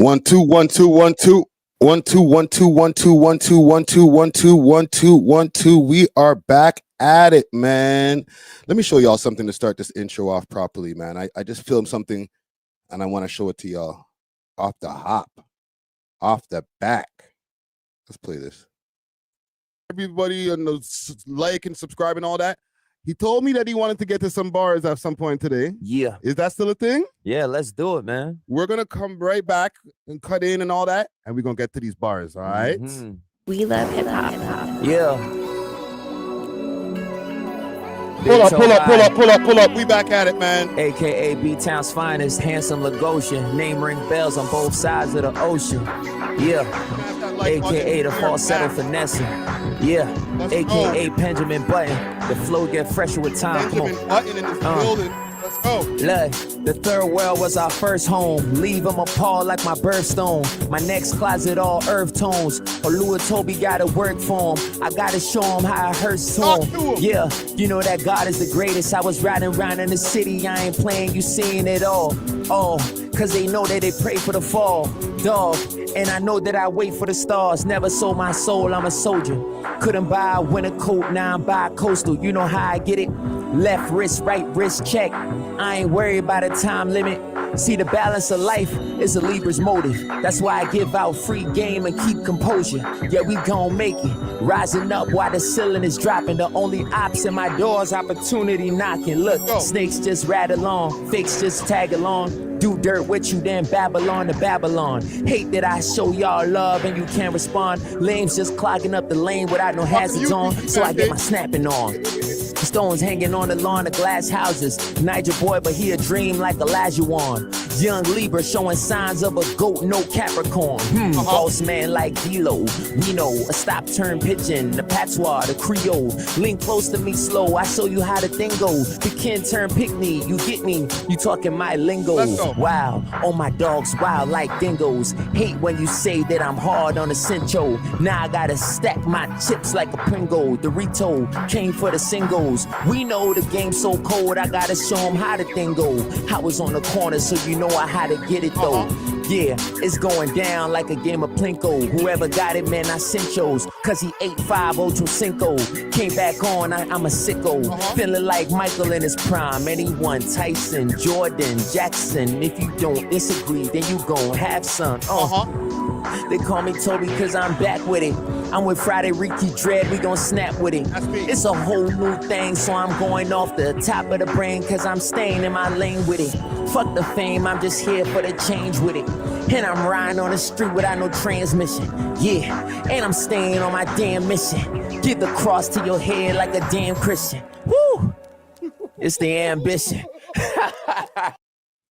1 2 1 2 1 2 1 2 1 2 1 2 1 2 1 2 1 2 1 2 1 2. We are back at it, man. Let me show y'all something to start this intro off properly, man. I just filmed something and I want to show it to y'all off the hop, off the back. Let's play this. Everybody on the like and subscribe and all that. He told me that he wanted to get to some bars at some point today. Yeah. Is that still a thing? Yeah, let's do it, man. We're going to come right back and cut in and all that, and we're going to get to these bars, all right? Mm-hmm. We love hip hop. Yeah. Pull up. We back at it, man. AKA B-Town's finest, handsome Lagosian. Name ring bells on both sides of the ocean. Yeah. AKA the falsetto finessing. Yeah. AKA Benjamin Button. The flow get fresher with time. Benjamin Button in this building. Let's go. Look, the third world was our first home. Leave them appalled like my birthstone. My next closet all earth tones. Olua Tobi gotta work for him. I gotta show him how it hurts to him. Yeah, you know that God is the greatest. I was riding around in the city. I ain't playing, you seeing it all. Oh, cause they know that they pray for the fall. Dog, and I know that I wait for the stars. Never sold my soul, I'm a soldier. Couldn't buy a winter coat, now I'm by a coastal. You know how I get it? Left wrist, right wrist, check. I ain't worried about a time limit. See, the balance of life is a Libra's motive. That's why I give out free game and keep composure. Yeah, we gon' make it. Rising up while the ceiling is dropping. The only ops in my doors, opportunity knocking. Look, snakes just rattle on, fakes just tag along. Do dirt with you, then Babylon to Babylon. Hate that I show y'all love and you can't respond. Lames just clogging up the lane without no hazards on. So I get my snapping on. Stones hanging on the lawn of glass houses. Niger boy, but he a dream like Olajuwon. Young Libra showing signs of a goat, no Capricorn. Boss man like D-Lo. We know a stop turn pitching. The patois, the Creole. Link close to me slow. I show you how the thing goes. The kin turn pick me. You get me? You talking my lingo. Wow, all my dogs wild like dingoes. Hate when you say that I'm hard on the cincho. Now I gotta stack my chips like a Pringle. Dorito came for the singles. We know the game so cold, I gotta show them how the thing go. I was on the corner, so you know I had to get it though. Yeah, it's going down like a game of Plinko. Whoever got it, man, I sent yours. Cause he 8'5", Ocho Cinco. Came back on, I'm a sicko. Feeling like Michael in his prime. Anyone, Tyson, Jordan, Jackson. If you don't disagree, then you gon' have some. They call me Tobi cause I'm back with it. I'm with Friday Ricky Dread, we gon' snap with it. It's a whole new thing, so I'm going off the top of the brain cause I'm staying in my lane with it. Fuck the fame, I'm just here for the change with it. And I'm riding on the street without no transmission. Yeah, and I'm staying on my damn mission. Get the cross to your head like a damn Christian. Woo! It's the ambition.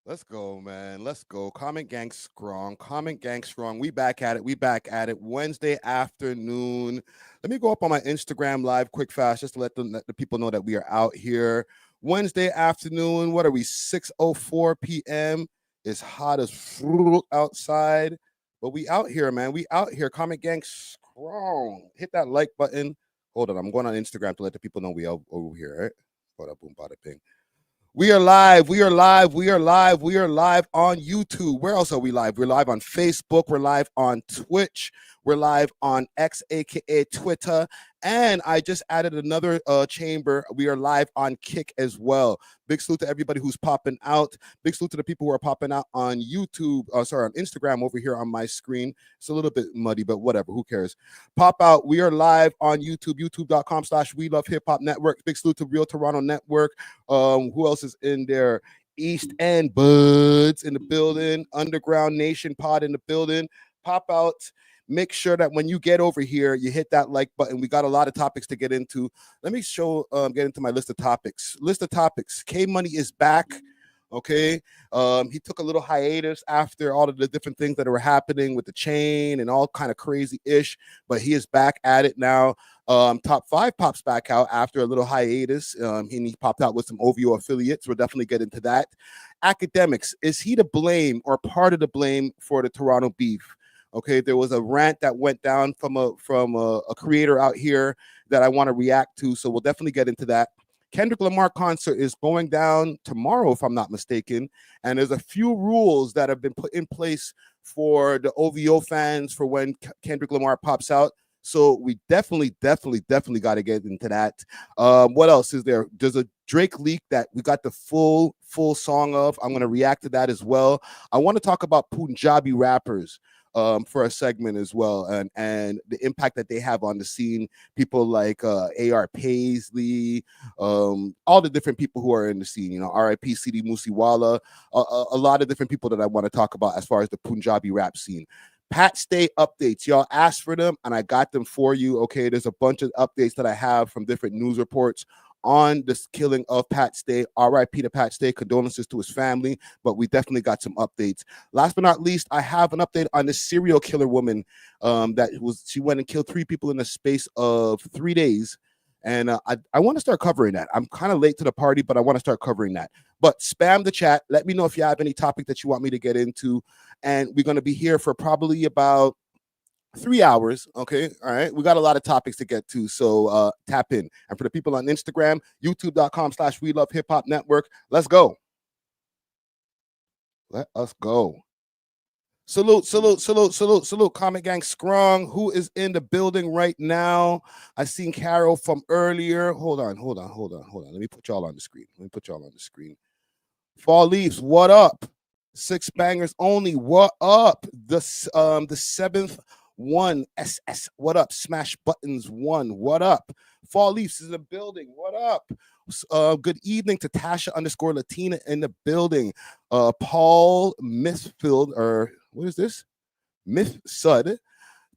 Let's go, man. Let's go. Comment gang strong. Comment gang strong. We back at it. We back at it. Wednesday afternoon. Let me go up on my Instagram live quick fast just to let the people know that we are out here. Wednesday afternoon. What are we? 6:04 p.m. It's hot as fruit outside. But we out here, man. We out here. Comment gang strong. Hit that like button. Hold on. I'm going on Instagram to let the people know we are over here. Right? Bada boom, bada ping. We are live on YouTube. Where else are we live? We're live on Facebook. We're live on Twitch. We're live on X, aka Twitter. And I just added another chamber. We are live on Kick as well. Big salute to everybody who's popping out. Big salute to the people who are popping out on YouTube. On Instagram over here on my screen. It's a little bit muddy, but whatever. Who cares? Pop out. We are live on YouTube. YouTube.com/welovehiphop network. Big salute to Real Toronto Network. Who else is in there? East End Buds in the building. Underground Nation Pod in the building. Pop out. Make sure that when you get over here, you hit that like button. We got a lot of topics to get into. Let me get into my list of topics. K Money is back. Okay. He took a little hiatus after all of the different things that were happening with the chain and all kind of crazy ish, but he is back at it now. Top 5 pops back out after a little hiatus. He popped out with some OVO affiliates. We'll definitely get into that. Academics, is he to blame or part of the blame for the Toronto beef? Okay, there was a rant that went down from a creator out here that I want to react to, so we'll definitely get into that. Kendrick Lamar concert is going down tomorrow, if I'm not mistaken, and there's a few rules that have been put in place for the OVO fans for when Kendrick Lamar pops out. So we definitely got to get into that. What else is there? There's a Drake leak that we got the full song of. I'm going to react to that as well. I want to talk about Punjabi rappers for a segment as well, and the impact that they have on the scene. People like A.R. Paisley, all the different people who are in the scene. You know, R.I.P. CD Musiwala, a lot of different people that I want to talk about as far as the Punjabi rap scene. Pat Stay updates. Y'all asked for them, and I got them for you. Okay, there's a bunch of updates that I have from different news reports on this killing of Pat Stay. R.I.P. to Pat Stay. Condolences to his family, but we definitely got some updates. Last but not least, I have an update on this serial killer woman she went and killed 3 people in the space of 3 days. And I want to start covering that. I'm kind of late to the party, but I want to start covering that. But spam the chat. Let me know if you have any topic that you want me to get into. And we're going to be here for probably about 3 hours. Okay. All right. We got a lot of topics to get to. So tap in. And for the people on Instagram, youtube.com/welovehiphop network. Let's go. Let us go. Salute, Comic Gang Strong. Who is in the building right now? I seen Carol from earlier. Hold on. Let me put y'all on the screen. Fall Leaves, what up? 6 bangers only, what up? The 7th one, SS, what up? Smash Buttons 1, what up? Fall Leaves is in the building, what up? Good evening to Tasha_Latina in the building. Paul Mithfield, or what is this? Myth Sud.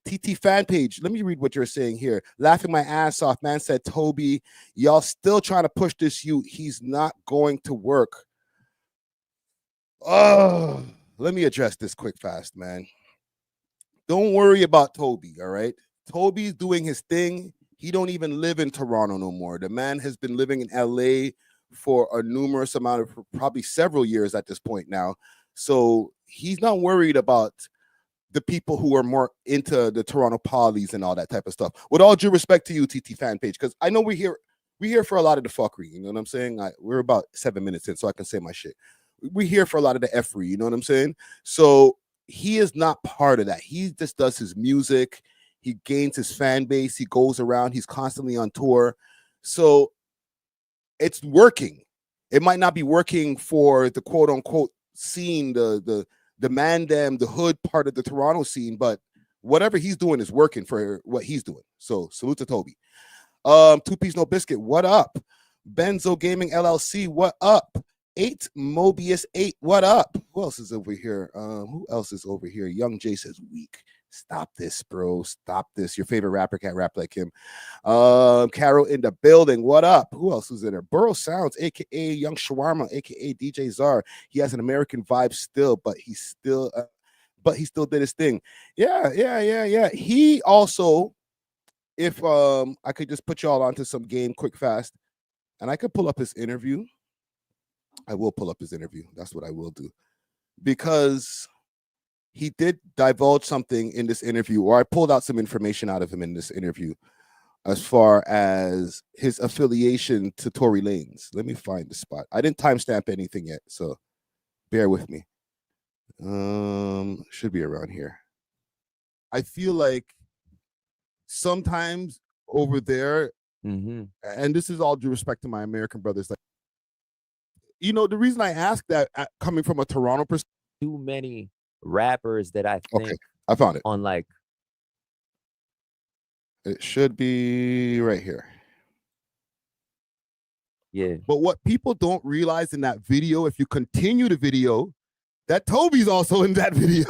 TT fan page. Let me read what you're saying here. Laughing my ass off. Man said, Toby, y'all still trying to push this youth. He's not going to work. Oh, let me address this quick fast, man. Don't worry about Toby, all right? Toby's doing his thing. He don't even live in Toronto no more. The man has been living in LA for a numerous amount of probably several years at this point now. So he's not worried about the people who are more into the Toronto polys and all that type of stuff. With all due respect to you, TT fan page, because I know we're here for a lot of the fuckery. You know what I'm saying? We're about 7 minutes in, so I can say my shit. We're here for a lot of the effery. You know what I'm saying? So he is not part of that. He just does his music. He gains his fan base. He goes around. He's constantly on tour. So it's working. It might not be working for the quote unquote scene, the Mandem, the hood part of the Toronto scene, but whatever he's doing is working for what he's doing. So salute to Toby. 2 Piece No Biscuit, what up? Benzo Gaming LLC, what up? 8 Mobius 8, what up? Who else is over here? Young J says weak. Stop this, bro. Stop this. Your favorite rapper can't rap like him. Carol in the building. What up? Who else is in there? Burrow Sounds, aka Young Shawarma, aka DJ Czar. He has an American vibe still, but he still did his thing. Yeah. He also, if I could just put y'all onto some game quick fast, and I could pull up his interview. I will pull up his interview. That's what I will do, because he did divulge something in this interview, or I pulled out some information out of him in this interview as far as his affiliation to Tory Lanez. Let me find the spot. I didn't timestamp anything yet, so bear with me. Should be around here. I feel like sometimes over there, and this is all due respect to my American brothers, like, you know, the reason I ask that coming from a Toronto perspective, too many rappers that I think I found it on, like, it should be right here. Yeah. But what people don't realize in that video, if you continue the video, that Toby's also in that video.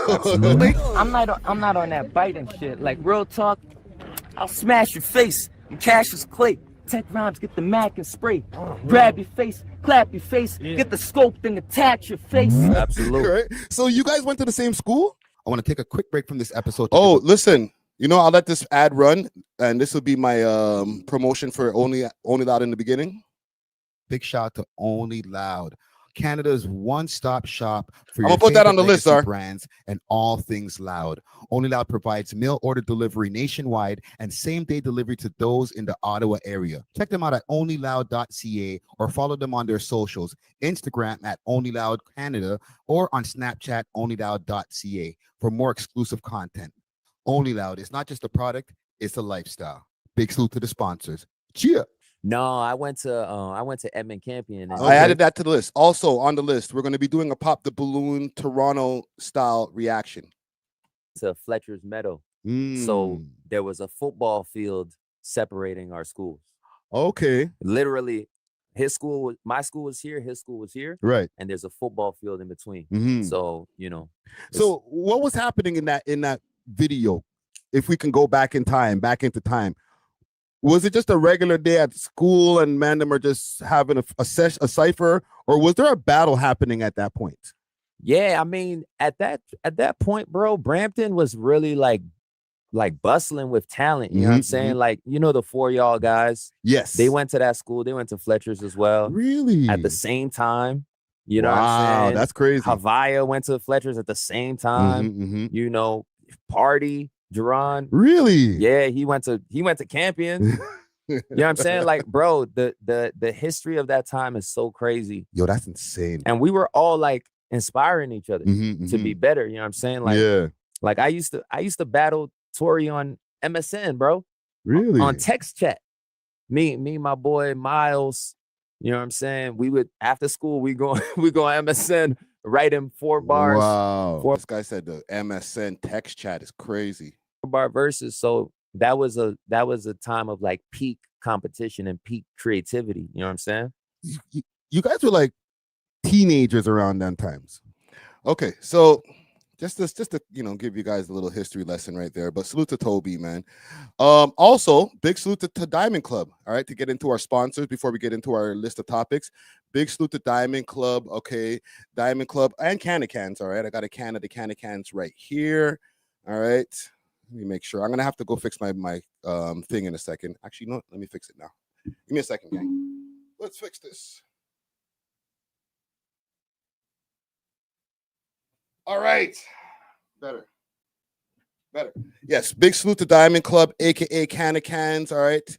I'm not on that biting shit. Like, real talk, I'll smash your face. I'm Cassius Clay. 10 rounds, get the Mac and spray. Grab your face, clap your face, get the scope, then attach your face. Absolutely. Right? So you guys went to the same school? I want to take a quick break from this episode. Oh, listen, you know, I'll let this ad run, and this will be my promotion for Only Loud in the beginning. Big shout out to Only Loud. Canada's one-stop shop for I'm your gonna put that favorite on the list, legacy sir. brands and all things loud. Only Loud provides mail order delivery nationwide and same-day delivery to those in the Ottawa area. Check them out at onlyloud.ca or follow them on their socials, Instagram at onlyloudcanada or on Snapchat onlyloud.ca for more exclusive content. Only Loud is not just a product, it's a lifestyle. Big salute to the sponsors. Cheer. No, I went to Edmund Campion. And I added that to the list. Also on the list, we're going to be doing a Pop the Balloon Toronto style reaction. to Fletcher's Meadow. So there was a football field separating our schools. Okay. Literally, my school was here, his school was here, Right. and there's a football field in between. So So what was happening in that video? If we can go back into time, was it just a regular day at school and Mandem are just having a cipher, or was there a battle happening at that point? Yeah, I mean, at that point, bro, Brampton was really like bustling with talent. You know what I'm saying? Like, the 4 y'all guys. Yes. They went to that school. They went to Fletcher's as well. Really? At the same time. You know what I'm saying? That's crazy. Havaya went to Fletcher's at the same time. Party, Duran. Really? Yeah, he went to Campion. You know what I'm saying? Like, bro, the history of that time is so crazy. Yo, that's insane. And we were all like inspiring each other to be better. You know what I'm saying? Like, yeah. Like I used to battle Tori on MSN, bro. Really? On text chat. Me, my boy Miles. You know what I'm saying? We would after school we go on MSN, write him 4 bars. Wow. This guy said the MSN text chat is crazy. 4-bar verses. So that was a time of like peak competition and peak creativity. You know what I'm saying? You guys were like teenagers around them times. Okay, so just to give you guys a little history lesson right there. But salute to Tobi, man. Also, big salute to Diamond Club. All right, to get into our sponsors before we get into our list of topics. Big salute to Diamond Club. Okay, Diamond Club and Cans. All right, I got a can of the Cans right here. All right, let me make sure. I'm gonna have to go fix my thing in a second. Actually, no, let me fix it now. Give me a second, gang. Let's fix this. All right. Better. Yes, big salute to Diamond Club, aka Cans. All right.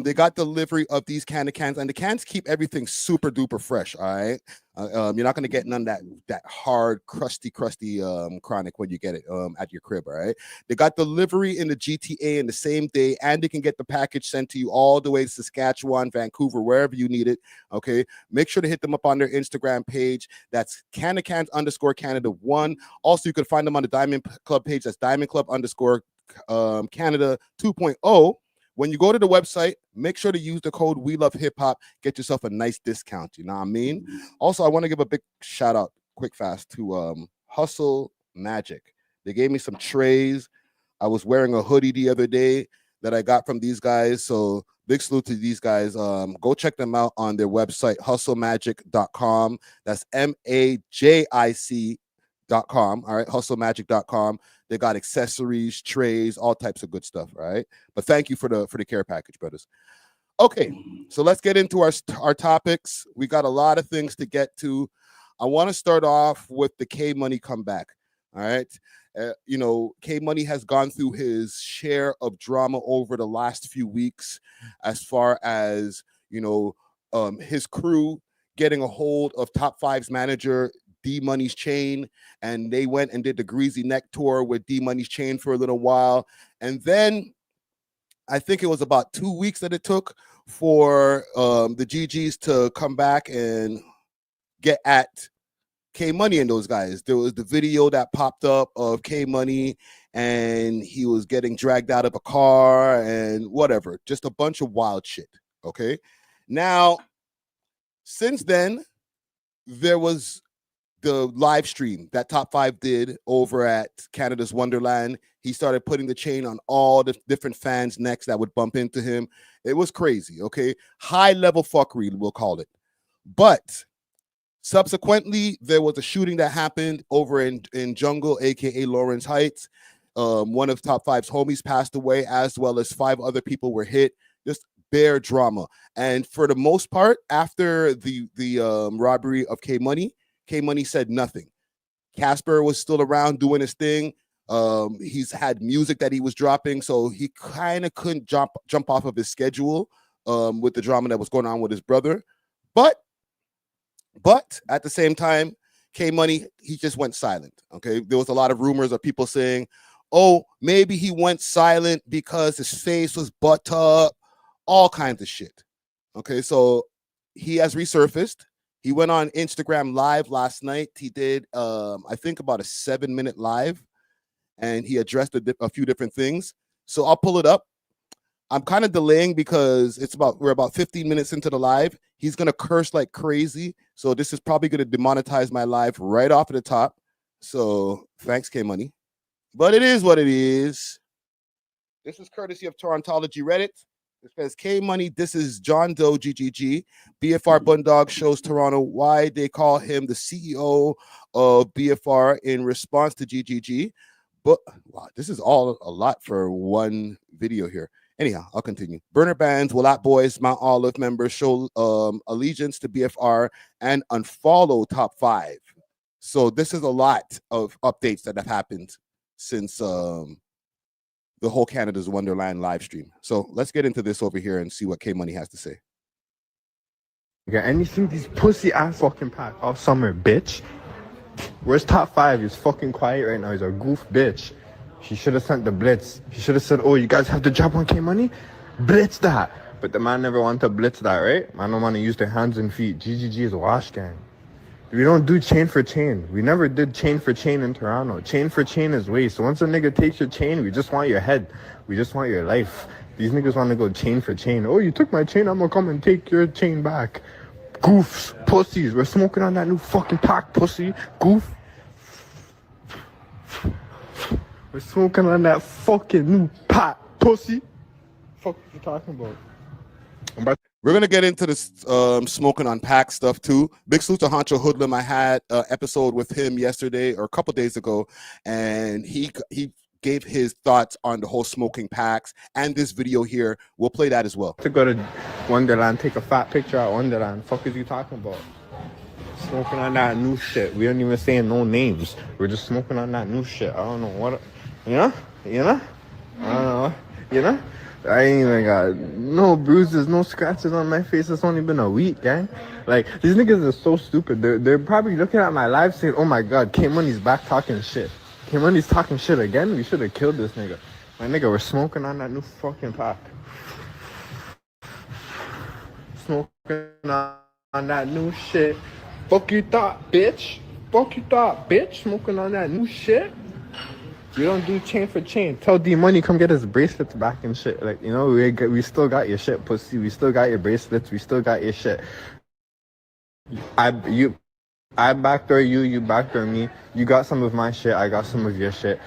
They got delivery of these Cans, and the cans keep everything super duper fresh. All right. You're not gonna get none of that hard, crusty chronic when you get it at your crib. All right. They got delivery in the GTA in the same day, and they can get the package sent to you all the way to Saskatchewan, Vancouver, wherever you need it. Okay. Make sure to hit them up on their Instagram page. That's Cans_Canada1. Also, you can find them on the Diamond Club page. That's Diamond Club _Canada 2.0. When you go to the website, make sure to use the code welovehiphop. Get yourself a nice discount. You know what I mean? Also, I want to give a big shout out, quick fast, to Hustle Magic. They gave me some trays. I was wearing a hoodie the other day that I got from these guys. So big salute to these guys. Go check them out on their website, hustlemagic.com. That's MAJIC.com. All right, hustlemagic.com. They got accessories, trays, all types of good stuff, right? But thank you for the care package, brothers. Okay, so let's get into our topics. We got a lot of things to get to. I want to start off with the K Money comeback. All right. K Money has gone through his share of drama over the last few weeks, as far as his crew getting a hold of Top 5's manager D Money's Chain, and they went and did the Greasy Neck tour with D Money's Chain for a little while, and then I think it was about 2 weeks that it took for the GGs to come back and get at K Money and those guys. There was the video that popped up of K Money, and he was getting dragged out of a car and whatever, just a bunch of wild shit. Okay, now since then there was the live stream that Top 5 did over at Canada's Wonderland. He started putting the chain on all the different fans' necks that would bump into him. It was crazy, okay? High level fuckery, we'll call it. But subsequently, there was a shooting that happened over in Jungle, aka Lawrence Heights. One of Top 5's homies passed away, as well as 5 other people were hit. Just bare drama. And for the most part, after the robbery of K Money said nothing. Casper was still around doing his thing. He's had music that he was dropping, so he kind of couldn't jump off of his schedule with the drama that was going on with his brother. But at the same time, K Money, he just went silent. Okay, there was a lot of rumors of people saying, "Oh, maybe he went silent because his face was butt up," all kinds of shit. Okay, so he has resurfaced. He went on Instagram Live last night. He did, I think, about a 7-minute live, and he addressed a few different things. So I'll pull it up. I'm kind of delaying because we're about 15 minutes into the live. He's gonna curse like crazy, so this is probably gonna demonetize my live right off at the top. So thanks, K Money, but it is what it is. This is courtesy of Torontology Reddit. It says, K Money, this is John Doe GGG. BFR Bundog shows Toronto why they call him the CEO of BFR in response to GGG. But wow, this is all a lot for one video here. Anyhow, I'll continue. Burner bands, Willat Boys, Mount Olive members show allegiance to BFR and unfollow Top 5. So this is a lot of updates that have happened since the whole Canada's Wonderland live stream. So let's get into this over here and see what K Money has to say. Yeah, and you think these pussy ass fucking pack off summer, bitch? Where's Top 5? He's fucking quiet right now. He's a goof bitch. He should have sent the blitz. He should have said, "Oh, you guys have to drop on K Money? Blitz that." But the man never wanted to blitz that, right? Man don't want to use their hands and feet. GGG is a wash gang. We don't do chain for chain. We never did chain for chain in Toronto. Chain for chain is waste. So once a nigga takes your chain, we just want your head. We just want your life. These niggas want to go chain for chain. "Oh, you took my chain, I'm gonna come and take your chain back." Goofs, pussies. We're smoking on that new fucking pack, pussy. Goof. We're smoking on that fucking new pack, pussy. Fuck what you talking about? We're gonna get into this smoking on pack stuff too. Big salute to Honcho Hoodlum. I had an episode with him yesterday or a couple days ago, and he gave his thoughts on the whole smoking packs and this video here. We'll play that as well. To go to Wonderland, take a fat picture at Wonderland. Fuck is you talking about? Smoking on that new shit. We aren't even saying no names. We're just smoking on that new shit. I don't know what, you know? I don't know, you know? I ain't even got no bruises, no scratches on my face. It's only been a week, gang. Like, these niggas are so stupid. They're probably looking at my live saying, "Oh my God, K Money's back talking shit. K Money's talking shit again. We should have killed this nigga." My nigga, we're smoking on that new fucking pack. Smoking on that new shit. Fuck you thought, bitch. Fuck you thought, bitch. Smoking on that new shit. We don't do chain for chain. Tell D Money come get his bracelets back and shit. Like, you know, we still got your shit, pussy. We still got your bracelets. We still got your shit. I backdoor you, you backdoor me. You got some of my shit. I got some of your shit.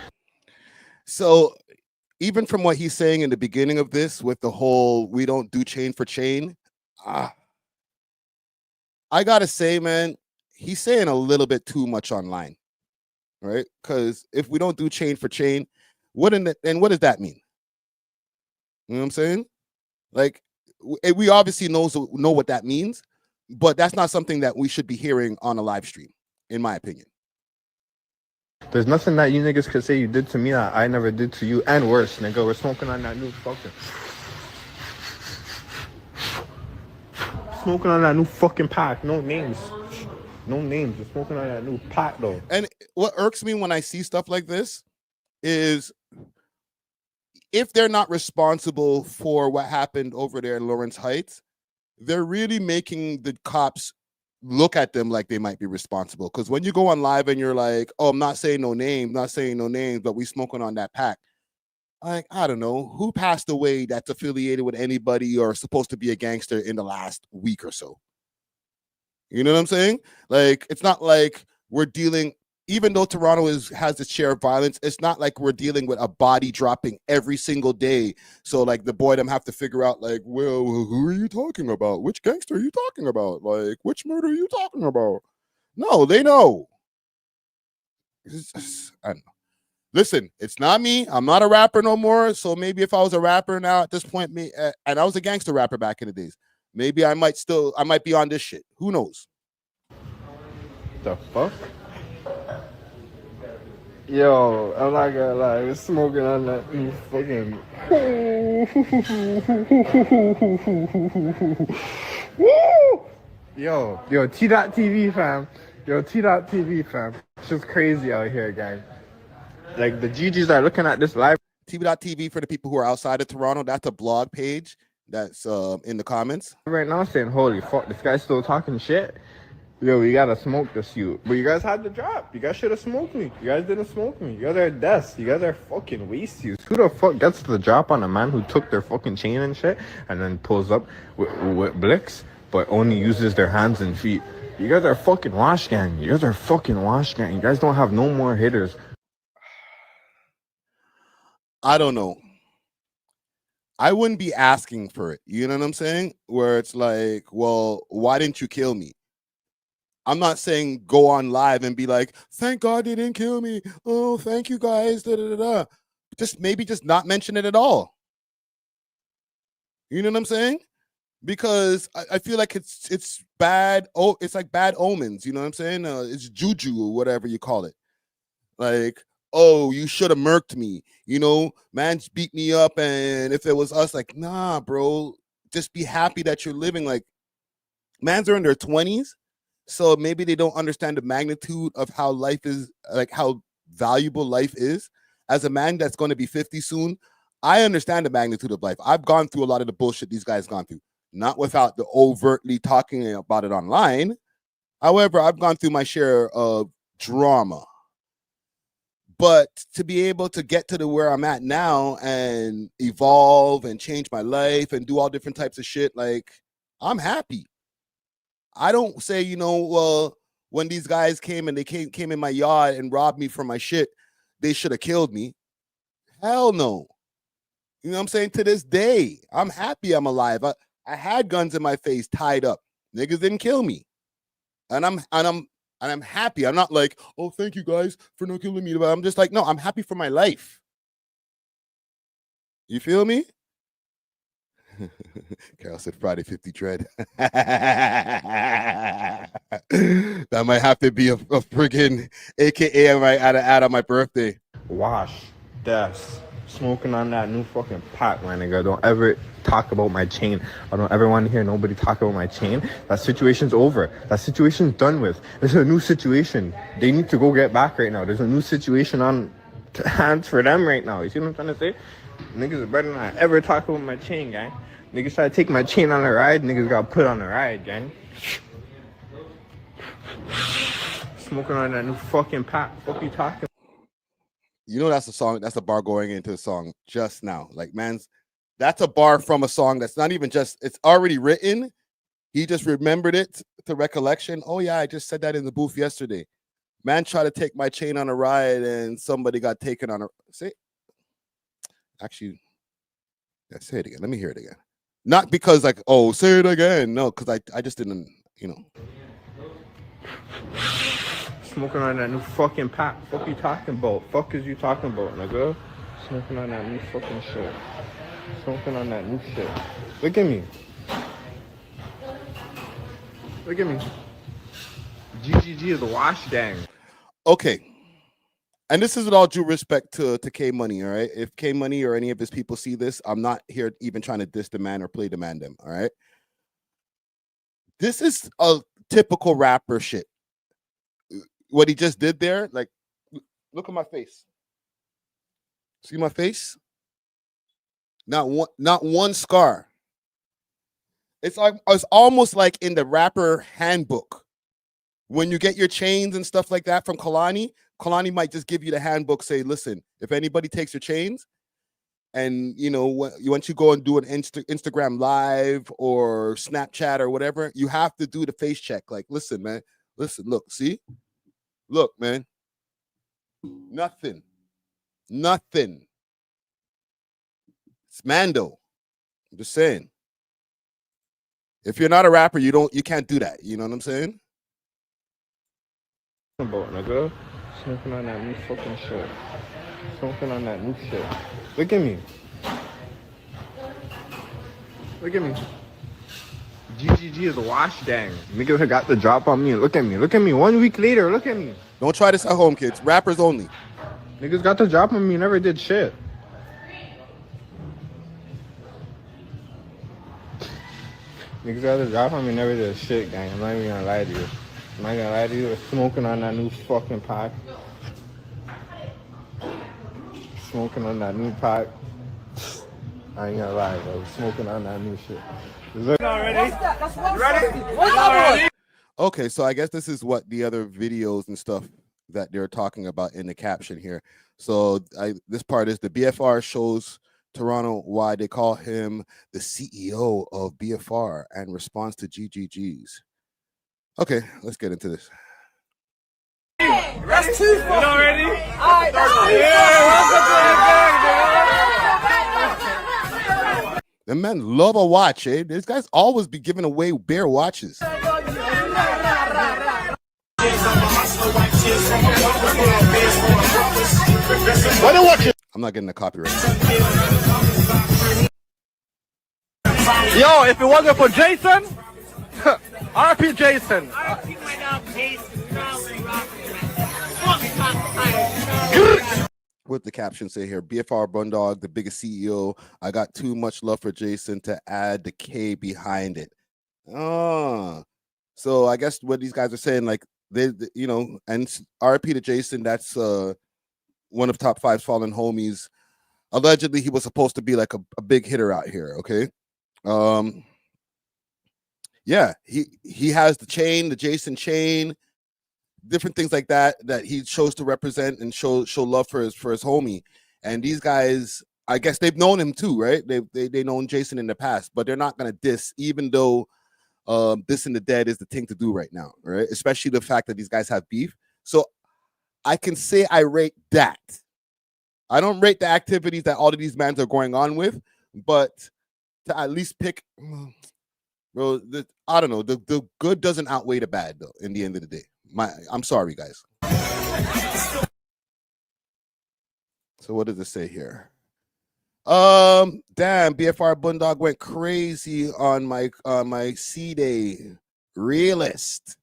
So even from what he's saying in the beginning of this with the whole "we don't do chain for chain," I gotta say, man, he's saying a little bit too much online. Right? Because if we don't do chain for chain, what does that mean? You know what I'm saying? Like, we obviously know what that means, but that's not something that we should be hearing on a live stream, in my opinion. There's nothing that you niggas could say you did to me that I never did to you, and worse, nigga. We're smoking on that new fucking. Smoking on that new fucking pack. No names. No names. We're smoking on that new pack, though. And what irks me when I see stuff like this is if they're not responsible for what happened over there in Lawrence Heights, they're really making the cops look at them like they might be responsible. Because when you go on live and you're like, "Oh, I'm not saying no names, but we smoking on that pack." Like, I don't know who passed away that's affiliated with anybody or supposed to be a gangster in the last week or so. You know what I'm saying? Like, it's not like we're dealing, even though Toronto has its share of violence, it's not like we're dealing with a body dropping every single day. So like the boy them have to figure out like, well, who are you talking about? Which gangster are you talking about? Like, which murder are you talking about? No, they know. I don't know. listen, it's not me. I'm not a rapper no more. So maybe if I was a rapper now at this point, and I was a gangster rapper back in the days, maybe I might be on this shit. Who knows? The fuck? Yo, I'm not gonna lie, we're smoking on that new fucking. Yo, T.TV fam. Yo, T.TV fam. It's just crazy out here, gang. Like the GGs are looking at this live. TV for the people who are outside of Toronto. That's a blog page that's in the comments right now saying, holy fuck, this guy's still talking shit. Yo, we gotta smoke this you. But you guys had the drop. You guys should have smoked me. You guys didn't smoke me. You guys are deaths. You guys are fucking waste use. Who the fuck gets the drop on a man who took their fucking chain and shit and then pulls up with blicks but only uses their hands and feet? You guys are fucking wash gang. You guys are fucking wash gang. You guys don't have no more hitters. I don't know. I wouldn't be asking for it. You know what I'm saying? Where it's like, well, why didn't you kill me? I'm not saying go on live and be like, thank God they didn't kill me. Oh, thank you guys. Da, da, da, da. Just maybe just not mention it at all. You know what I'm saying? Because I feel like it's bad. Oh, it's like bad omens. You know what I'm saying? It's juju or whatever you call it. Like, oh, you should have murked me. You know, man's beat me up. And if it was us, like, nah, bro, just be happy that you're living. Like, mans are in their 20s. So maybe they don't understand the magnitude of how life is, like how valuable life is. As a man that's going to be 50 soon, I understand the magnitude of life. I've gone through a lot of the bullshit these guys gone through, not without the overtly talking about it online. However, I've gone through my share of drama. But to be able to get to where I'm at now and evolve and change my life and do all different types of shit, like, I'm happy. I don't say, you know, well, when these guys came and they came in my yard and robbed me for my shit, they should have killed me. Hell no. You know what I'm saying? To this day, I'm happy I'm alive. I had guns in my face tied up. Niggas didn't kill me. And I'm happy. I'm not like, oh, thank you guys for not killing me. But I'm just like, no, I'm happy for my life. You feel me? Carol said Friday 50 tread. That might have to be a friggin' AKA I might add on my birthday. Wash, deaths, smoking on that new fucking pot, my nigga. Don't ever talk about my chain. I don't ever want to hear nobody talk about my chain. That situation's over. That situation's done with. There's a new situation. They need to go get back right now. There's a new situation on hands for them right now. You see what I'm trying to say? Niggas are better than I ever talk about my chain, gang. Niggas try to take my chain on a ride, niggas got put on a ride, gang. Smoking on that new fucking pot. Fuck you talking? You know that's a song, that's a bar going into the song just now. Like, man's, that's a bar from a song that's not even just, it's already written. He just remembered it to recollection. Oh yeah, I just said that in the booth yesterday. Man tried to take my chain on a ride and somebody got taken on a, say, actually, yeah, say it again. Let me hear it again. Not because like, oh, say it again. No, because I just didn't, you know. Smoking on that new fucking pot. Fuck you talking about? Fuck is you talking about, nigga? Smoking on that new fucking shit. Smoking on that new shit. Look at me. Look at me. GGG is a wash gang. Okay. And this is with all due respect to K Money, all right? If K Money or any of his people see this, I'm not here even trying to diss the man or play demand them, all right? This is a typical rapper shit. What he just did there, like, look at my face. See my face? Not one scar. It's almost like in the rapper handbook. When you get your chains and stuff like that from Kalani might just give you the handbook, say, listen, if anybody takes your chains and, you know, once you go and do an Instagram live or Snapchat or whatever, you have to do the face check. Like, listen, man, listen, look, see? Look, man, nothing. It's Mando. I'm just saying. If you're not a rapper, you can't do that. You know what I'm saying? About, nigga. Smoking on that new fucking shit. Smoking on that new shit. Look at me. Look at me. GGG is a wash gang. Niggas got the drop on me. Look at me. Look at me. 1 week later. Look at me. Don't try this at home, kids. Rappers only. Niggas got the drop on me. Never did shit. Niggas got the drop on me. Never did shit, gang. I'm not even gonna lie to you. I'm not gonna lie to you. Smoking on that new fucking pack. Smoking on that new pack. I ain't gonna lie, bro. Smoking on that new shit. Ready? Okay, so I guess this is what the other videos and stuff that they're talking about in the caption here. So this part is the BFR shows Toronto why they call him the CEO of BFR and response to GGGs. Okay, let's get into this. That's too far. You ready? All right, The men love a watch, eh? These guys always be giving away bare watches. I'm not getting a copyright. Yo, if it wasn't for Jason, RP Jason. What the caption say here? BFR Bundog, the biggest CEO. I got too much love for Jason to add the K behind it. Oh, so I guess what these guys are saying, like they you know, and RP to Jason. That's one of Top 5's fallen homies. Allegedly, he was supposed to be like a big hitter out here. Okay, yeah, he has the chain, the Jason chain. Different things like that he chose to represent and show love for his homie. And these guys, I guess they've known him too, right? They known Jason in the past, but they're not gonna diss, even though dissing the dead is the thing to do right now, right? Especially the fact that these guys have beef. So I can say I rate that. I don't rate the activities that all of these mans are going on with, but to at least pick, bro, I don't know. The good doesn't outweigh the bad though. In the end of the day. I'm sorry, guys. So what does it say here? Damn, BFR Bundog went crazy on my C-Day realist.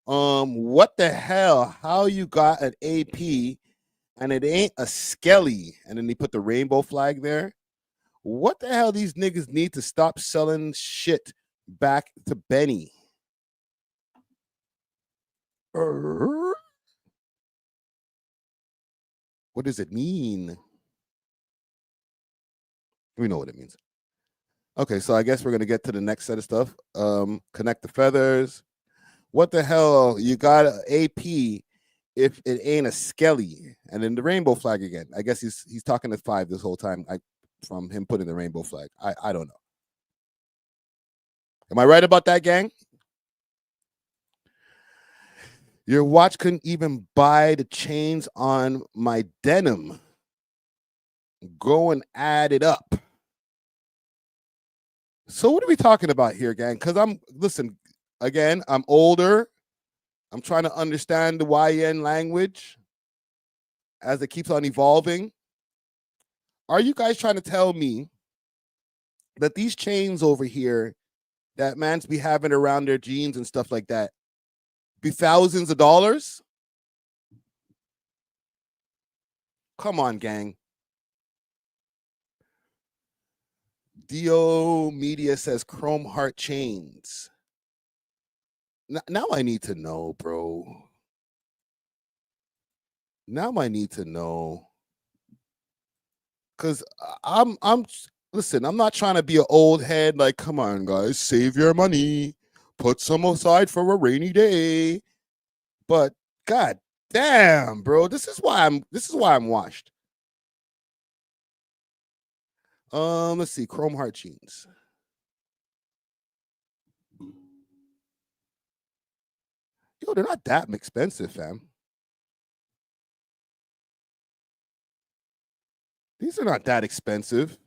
What the hell? How you got an AP and it ain't a skelly? And then they put the rainbow flag there. What the hell? These niggas need to stop selling shit back to Benny. What does it mean? We know what it means. Okay, so I guess we're gonna get to the next set of stuff. Connect the feathers. What the hell? You got an AP if it ain't a skelly, and then the rainbow flag again. I guess he's talking to 5 this whole time. From him putting the rainbow flag. I don't know. Am I right about that, gang? Your watch couldn't even buy the chains on my denim. Go and add it up. So what are we talking about here, gang? Because listen, again, I'm older. I'm trying to understand the YN language as it keeps on evolving. Are you guys trying to tell me that these chains over here that mans be having around their jeans and stuff like that be thousands of dollars? Come on, gang. DO Media says chrome heart chains. Now I need to know, bro. Now I need to know. Cause listen, I'm not trying to be an old head, like, come on, guys, save your money. Put some aside for a rainy day. But god damn, bro. This is why I'm washed. Let's see. Chrome heart jeans. Yo, they're not that expensive, fam. These are not that expensive.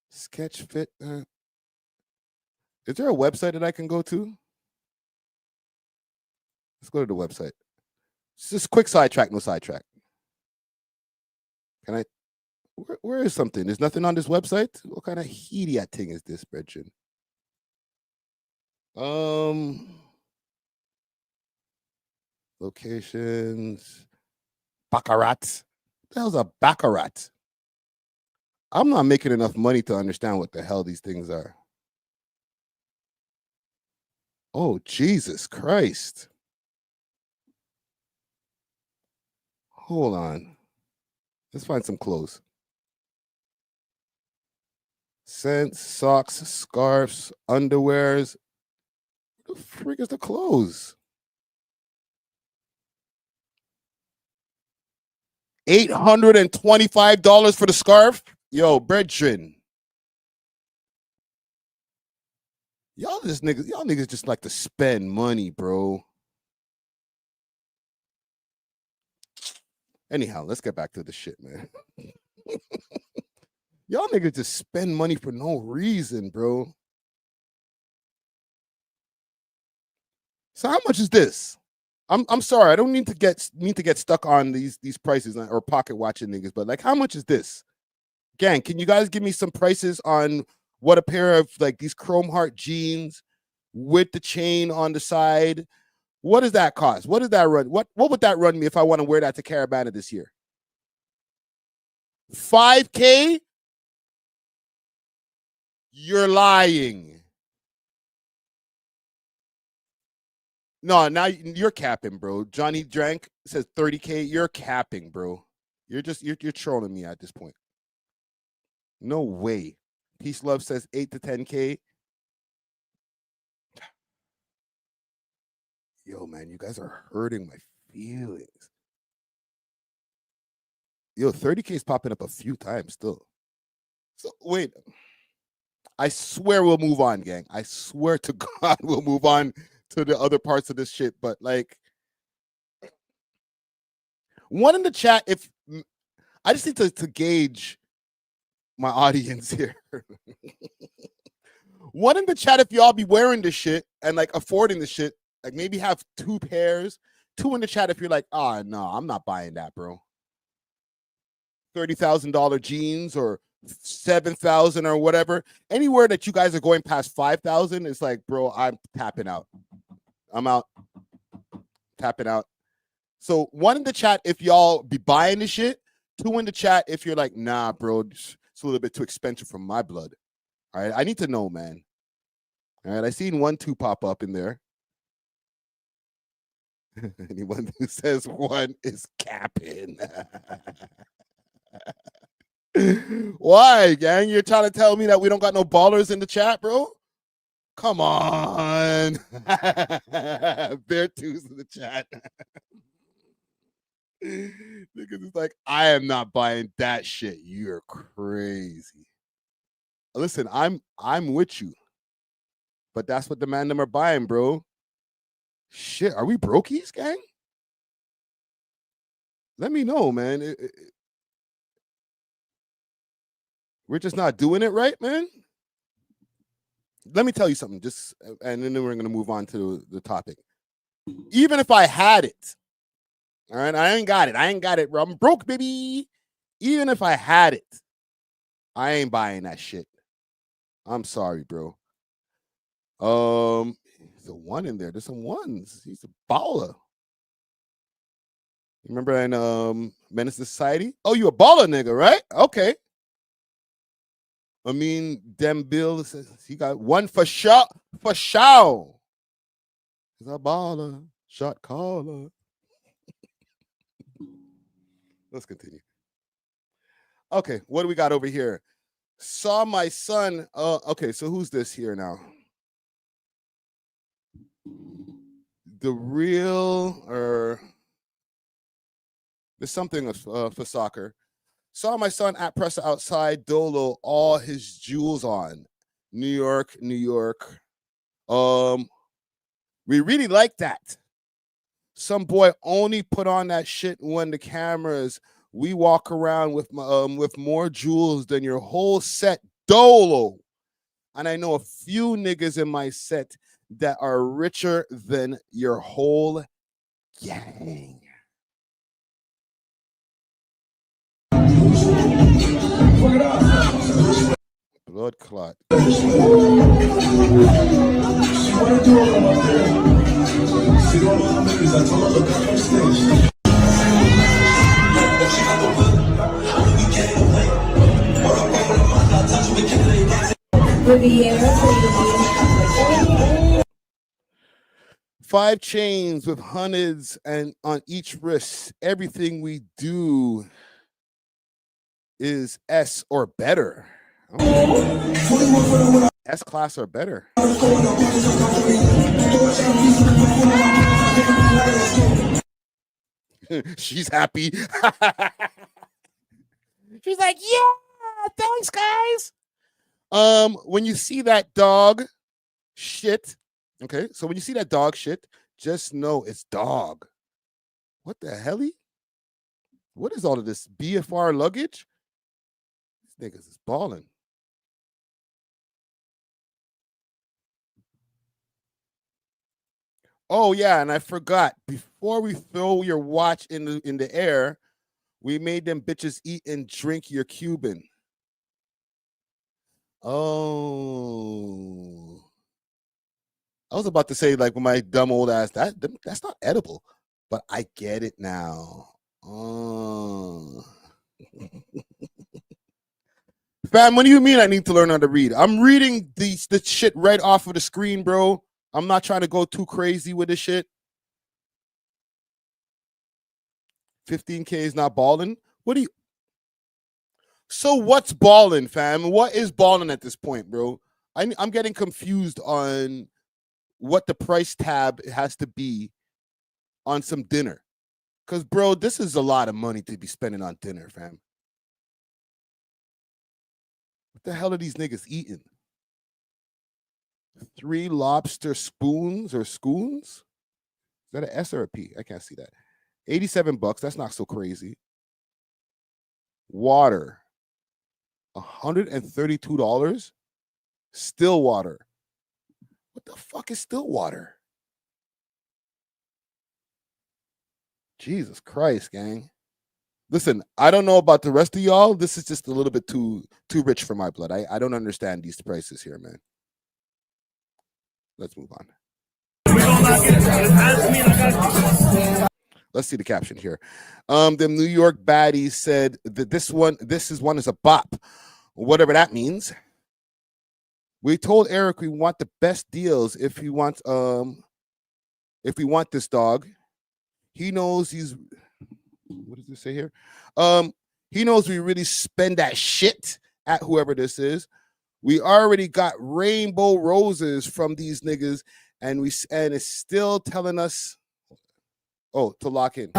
Sketch fit. Is there a website that I can go to? Let's go to the website. Just quick sidetrack, no sidetrack. Can I? Where is something? There's nothing on this website. What kind of idiot thing is this, Bridget? Locations. Baccarat. What the hell's a baccarat? I'm not making enough money to understand what the hell these things are. Oh, Jesus Christ. Hold on. Let's find some clothes. Scents, socks, scarves, underwears. What the freak is the clothes? $825 for the scarf? Yo, brethren. Y'all niggas just like to spend money, bro. Anyhow, let's get back to the shit, man. Y'all niggas just spend money for no reason, bro. So how much is this? I'm sorry, I don't need to get stuck on these prices or pocket watching niggas, but like, how much is this? Gang, can you guys give me some prices on what a pair of like these chrome heart jeans with the chain on the side? What does that cost? What does that run? What would that run me if I want to wear that to Caravana this year? $5K? You're lying. No, now you're capping, bro. Johnny Drank says 30K. You're capping, bro. You're trolling me at this point. No way. Peace Love says 8 to 10K. Yo, man, you guys are hurting my feelings. Yo, 30K is popping up a few times still. So wait. I swear we'll move on, gang. I swear to God we'll move on to the other parts of this shit. But like, one in the chat, if I just need to gauge my audience here. One in the chat if y'all be wearing this shit and like affording the shit, like maybe have 2 pairs. 2 in the chat if you're like, oh no, I'm not buying that, bro. $30,000 jeans or 7,000 or whatever. Anywhere that you guys are going past 5,000, it's like, bro, I'm tapping out. I'm out. Tapping out. So 1 in the chat if y'all be buying this shit. 2 in the chat if you're like, nah, bro, it's a little bit too expensive for my blood. All right, I need to know, man. All right, I seen 1, 2 pop up in there. Anyone who says 1 is capping. Why, gang? You're trying to tell me that we don't got no ballers in the chat, bro? Come on. Bear twos in the chat. Because it's like, I am not buying that shit. You're crazy. Listen, I'm with you. But that's what the man them are buying, bro. Shit, are we brokies, gang? Let me know, man. We're just not doing it right, man. Let me tell you something, and then we're going to move on to the topic. Even if I had it, all right, I ain't got it, bro. I'm broke, baby. Even if I had it, I ain't buying that shit. I'm sorry, bro. There's a 1 in there. There's some 1s. He's a baller. Remember in Menace to Society? Oh, you a baller nigga, right? Okay. I mean, Dem Bill says he got 1 for sure. For sure. He's a baller. Shot caller. Let's continue. Okay, what do we got over here? Saw my son. Okay, so who's this here now? The real, or there's something for soccer. Saw my son at presser outside Dolo, all his jewels on. New York, New York. We really like that. Some boy only put on that shit when the cameras. We walk around with more jewels than your whole set, Dolo. And I know a few niggas in my set that are richer than your whole gang. Blood clot. Five chains with hundreds and on each wrist. Everything we do is S or better. Oh. S class or better. She's happy. She's like, yeah, thanks, guys. When you see that dog shit, okay, so when you see that dog shit, just know it's dog. What the hell? What is all of this BFR luggage? These niggas is balling. Oh yeah, and I forgot. Before we throw your watch in the air, we made them bitches eat and drink your Cuban. Oh, I was about to say, like, with my dumb old ass, that's not edible, but I get it now. Oh. Fam, what do you mean I need to learn how to read? I'm reading the shit right off of the screen, bro. I'm not trying to go too crazy with this shit. 15K is not balling. What do you? So what's balling, fam? What is balling at this point, bro? I'm getting confused on what the price tab has to be on some dinner. Because, bro, this is a lot of money to be spending on dinner, fam. What the hell are these niggas eating? 3 lobster spoons or scoons? Is that an S or a P? I can't see that. $87. That's not so crazy. Water. $132. Still water. What the fuck is still water? Jesus Christ, gang. Listen, I don't know about the rest of y'all. This is just a little bit too rich for my blood. I don't understand these prices here, man. Let's move on. Let's see the caption here. The New York baddies said that this one is a bop, whatever that means. We told Eric we want the best deals if we want this dog. He knows he's, what does this say here? He knows we really spend that shit at whoever this is. We already got rainbow roses from these niggas, and it's still telling us, oh, to lock in.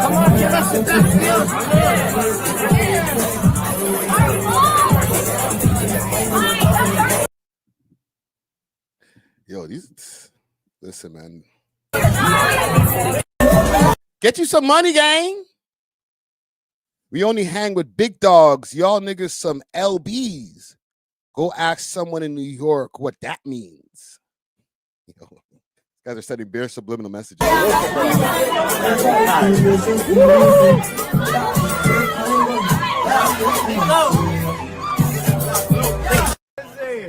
Yo, listen, man. Get you some money, gang. We only hang with big dogs. Y'all niggas some LBs. Go ask someone in New York what that means. Yo, guys are sending bare subliminal messages.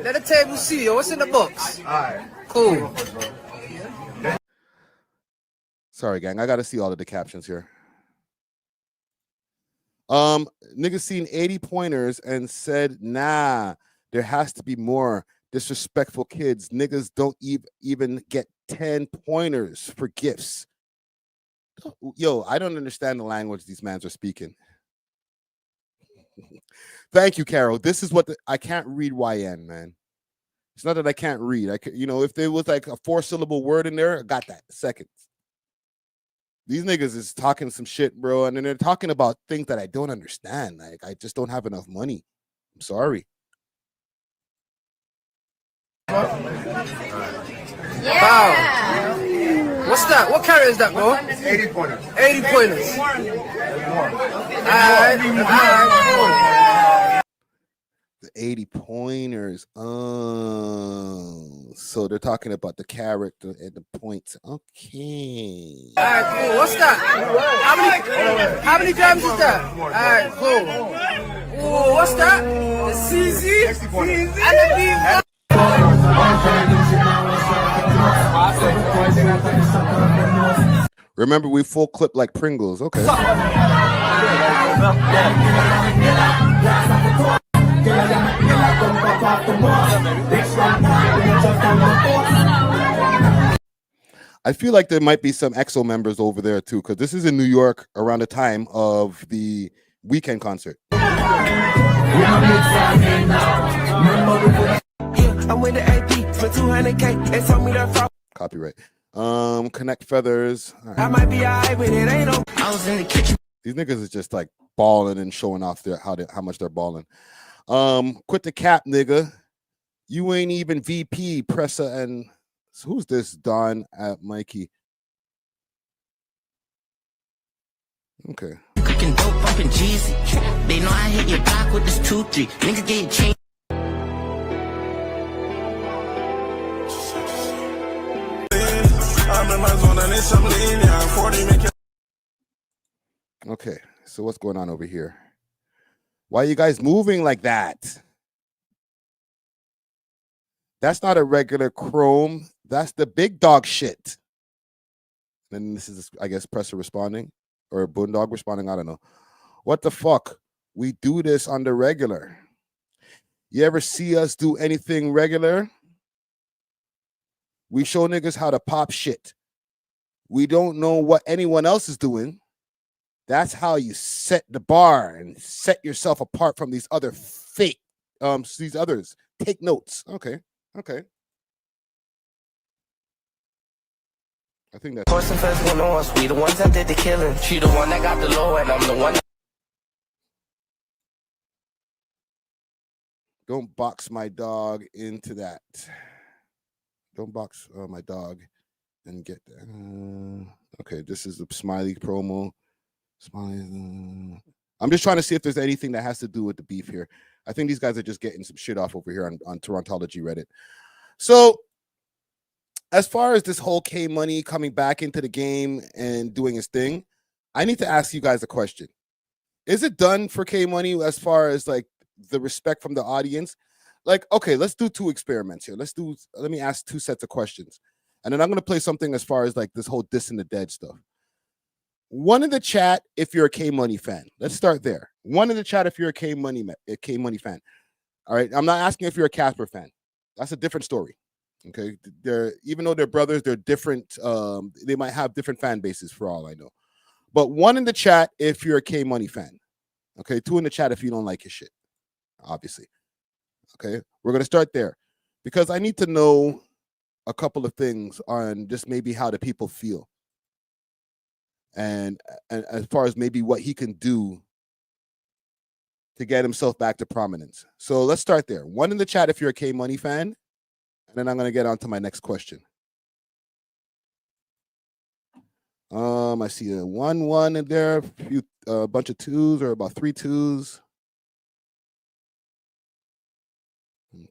Let the table see you. What's in the box? All right. Cool. Sorry, gang. I got to see all of the captions here. Niggas seen 80 pointers and said, nah, there has to be more. Disrespectful kids. Niggas don't even get 10 pointers for gifts. Yo, I don't understand the language these mans are speaking. Thank you, Carol. This is what I can't read YN, man. It's not that I can't read. If there was like a 4-syllable word in there, I got that. Seconds. These niggas is talking some shit, bro, and then they're talking about things that I don't understand. Like, I just don't have enough money. I'm sorry. Yeah. Wow. What's that? What carrot is that, bro? 80 pointers. 80 pointers. The 80 pointers. So they're talking about the character and the points. Okay. All right, cool. What's that? How many grams is that? All right, cool. Oh, what's that? The CZ? And the beef. Remember, we full clip like Pringles. Okay. I feel like there might be some EXO members over there too, because this is in New York around the time of the Weekend concert. Copyright. Connect feathers. Right. I might be alright, but it ain't no. I was in the kitchen. These niggas is just like balling and showing off their how much they're balling. Quit the cap, nigga. You ain't even VP, Presser, and who's this? Don at Mikey. Okay. Cooking dope, bumping Jeezy. They know I hit your block with this 2-3. Niggas get changed. Okay, so what's going on over here? Why are you guys moving like that? That's not a regular Chrome. That's the big dog shit. And this is, I guess, Presser responding or Boondog responding. I don't know. What the fuck? We do this on the regular. You ever see us do anything regular? We show niggas how to pop shit. We don't know what anyone else is doing. That's how you set the bar and set yourself apart from these other fake, these others. Take notes. Okay. Okay. I think that's Horse and first one on us. We the ones that did the killing. She the one that got the low, and I'm the one. Don't box my dog into that. Don't box my dog and get that. Okay, this is the Smiley promo. Smiley. I'm just trying to see if there's anything that has to do with the beef here. I think these guys are just getting some shit off over here on Torontology Reddit. So, as far as this whole K Money coming back into the game and doing his thing, I need to ask you guys a question. Is it done for K Money as far as like the respect from the audience? Like, okay, let's do two experiments here. Let me ask two sets of questions. And then I'm going to play something as far as like this whole Diss in the Dead stuff. One in the chat if you're a K Money fan. Let's start there. One in the chat if you're a K Money fan. All right. I'm not asking if you're a Casper fan. That's a different story. Okay. Even though they're brothers, they're different. They might have different fan bases for all I know. But one in the chat if you're a K Money fan. Okay. Two in the chat if you don't like his shit. Obviously. Okay. We're going to start there because I need to know a couple of things on just maybe how the people feel. And as far as maybe what he can do to get himself back to prominence. So let's start there. One in the chat if you're a K Money fan. And then I'm going to get on to my next question. I see a 1-1 in there, a bunch of twos or about 3 twos.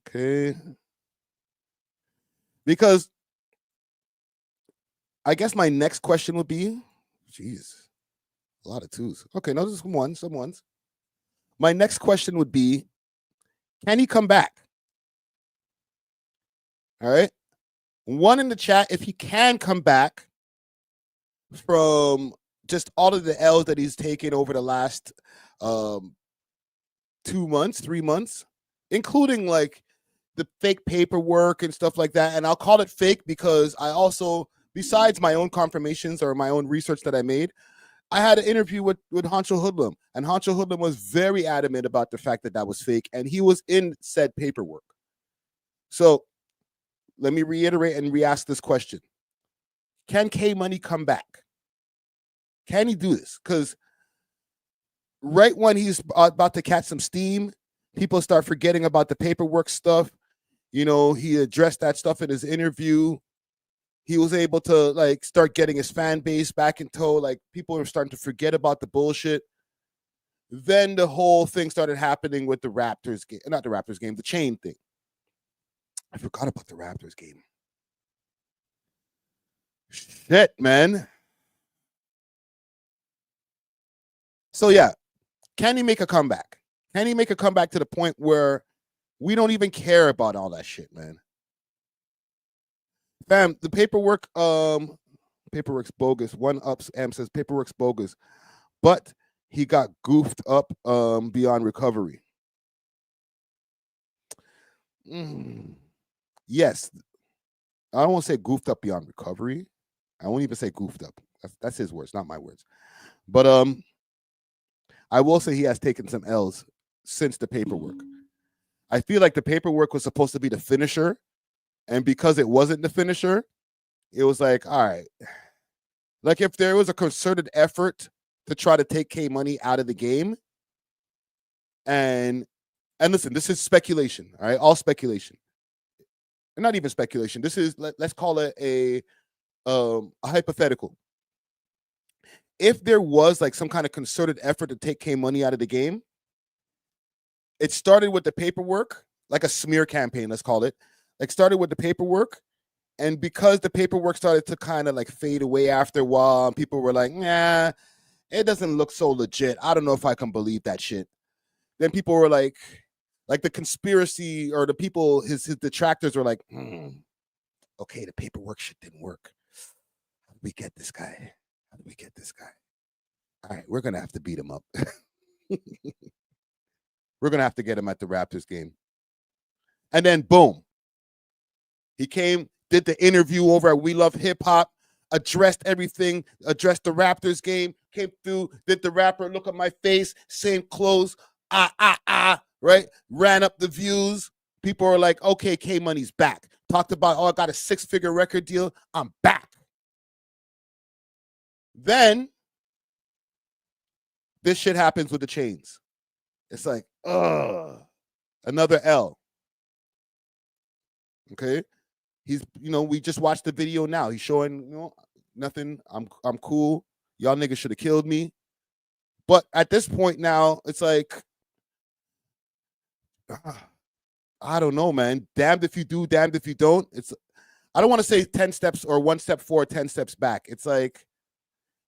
Okay. Because I guess my next question would be, jeez, a lot of twos. Okay, no, this is some ones. My next question would be, can he come back? All right. One in the chat if he can come back from just all of the L's that he's taken over the last 2 months, 3 months, including like the fake paperwork and stuff like that. And I'll call it fake because I also, besides my own confirmations or my own research that I made, I had an interview with Honcho Hoodlum, and Honcho Hoodlum was very adamant about the fact that was fake, and he was in said paperwork. So let me reiterate and re-ask this question. Can K Money come back? Can he do this? Because right when he's about to catch some steam, people start forgetting about the paperwork stuff. You know, he addressed that stuff in his interview. He was able to like start getting his fan base back in tow. Like people are starting to forget about the bullshit. Then the whole thing started happening with the Raptors game, not the Raptors game, the chain thing. I forgot about the Raptors game. Shit, man. So yeah, can he make a comeback? Can he make a comeback to the point where we don't even care about all that shit, man? Fam, the paperwork's bogus. One ups M says paperwork's bogus, but he got goofed up beyond recovery. Yes, I don't want to say goofed up beyond recovery. I won't even say goofed up. That's his words, not my words. But I will say he has taken some L's since the paperwork. I feel like the paperwork was supposed to be the finisher, and because it wasn't the finisher, it was like, all right. Like if there was a concerted effort to try to take K Money out of the game, and listen, this is speculation, all right? All speculation. And not even speculation. This is, let's call it a hypothetical. If there was like some kind of concerted effort to take K Money out of the game, it started with the paperwork, like a smear campaign, let's call it. Like started with the paperwork, and because the paperwork started to kind of like fade away after a while, and people were like, nah, it doesn't look so legit. I don't know if I can believe that shit. Then people were like the conspiracy or the people, his detractors were like, okay, the paperwork shit didn't work. How do we get this guy? How do we get this guy? All right, we're going to have to beat him up. We're going to have to get him at the Raptors game. And then boom. He came, did the interview over at We Love Hip Hop, addressed everything, addressed the Raptors game, came through, did the rapper look at my face, same clothes, right? Ran up the views. People are like, okay, K Money's back. Talked about, I got a 6-figure record deal. I'm back. Then this shit happens with the chains. It's like, another L. Okay. He's, we just watched the video now. He's showing, nothing. I'm cool. Y'all niggas should have killed me. But at this point now, it's like, I don't know, man. Damned if you do, damned if you don't. I don't want to say 10 steps or 1 step forward, 10 steps back. It's like,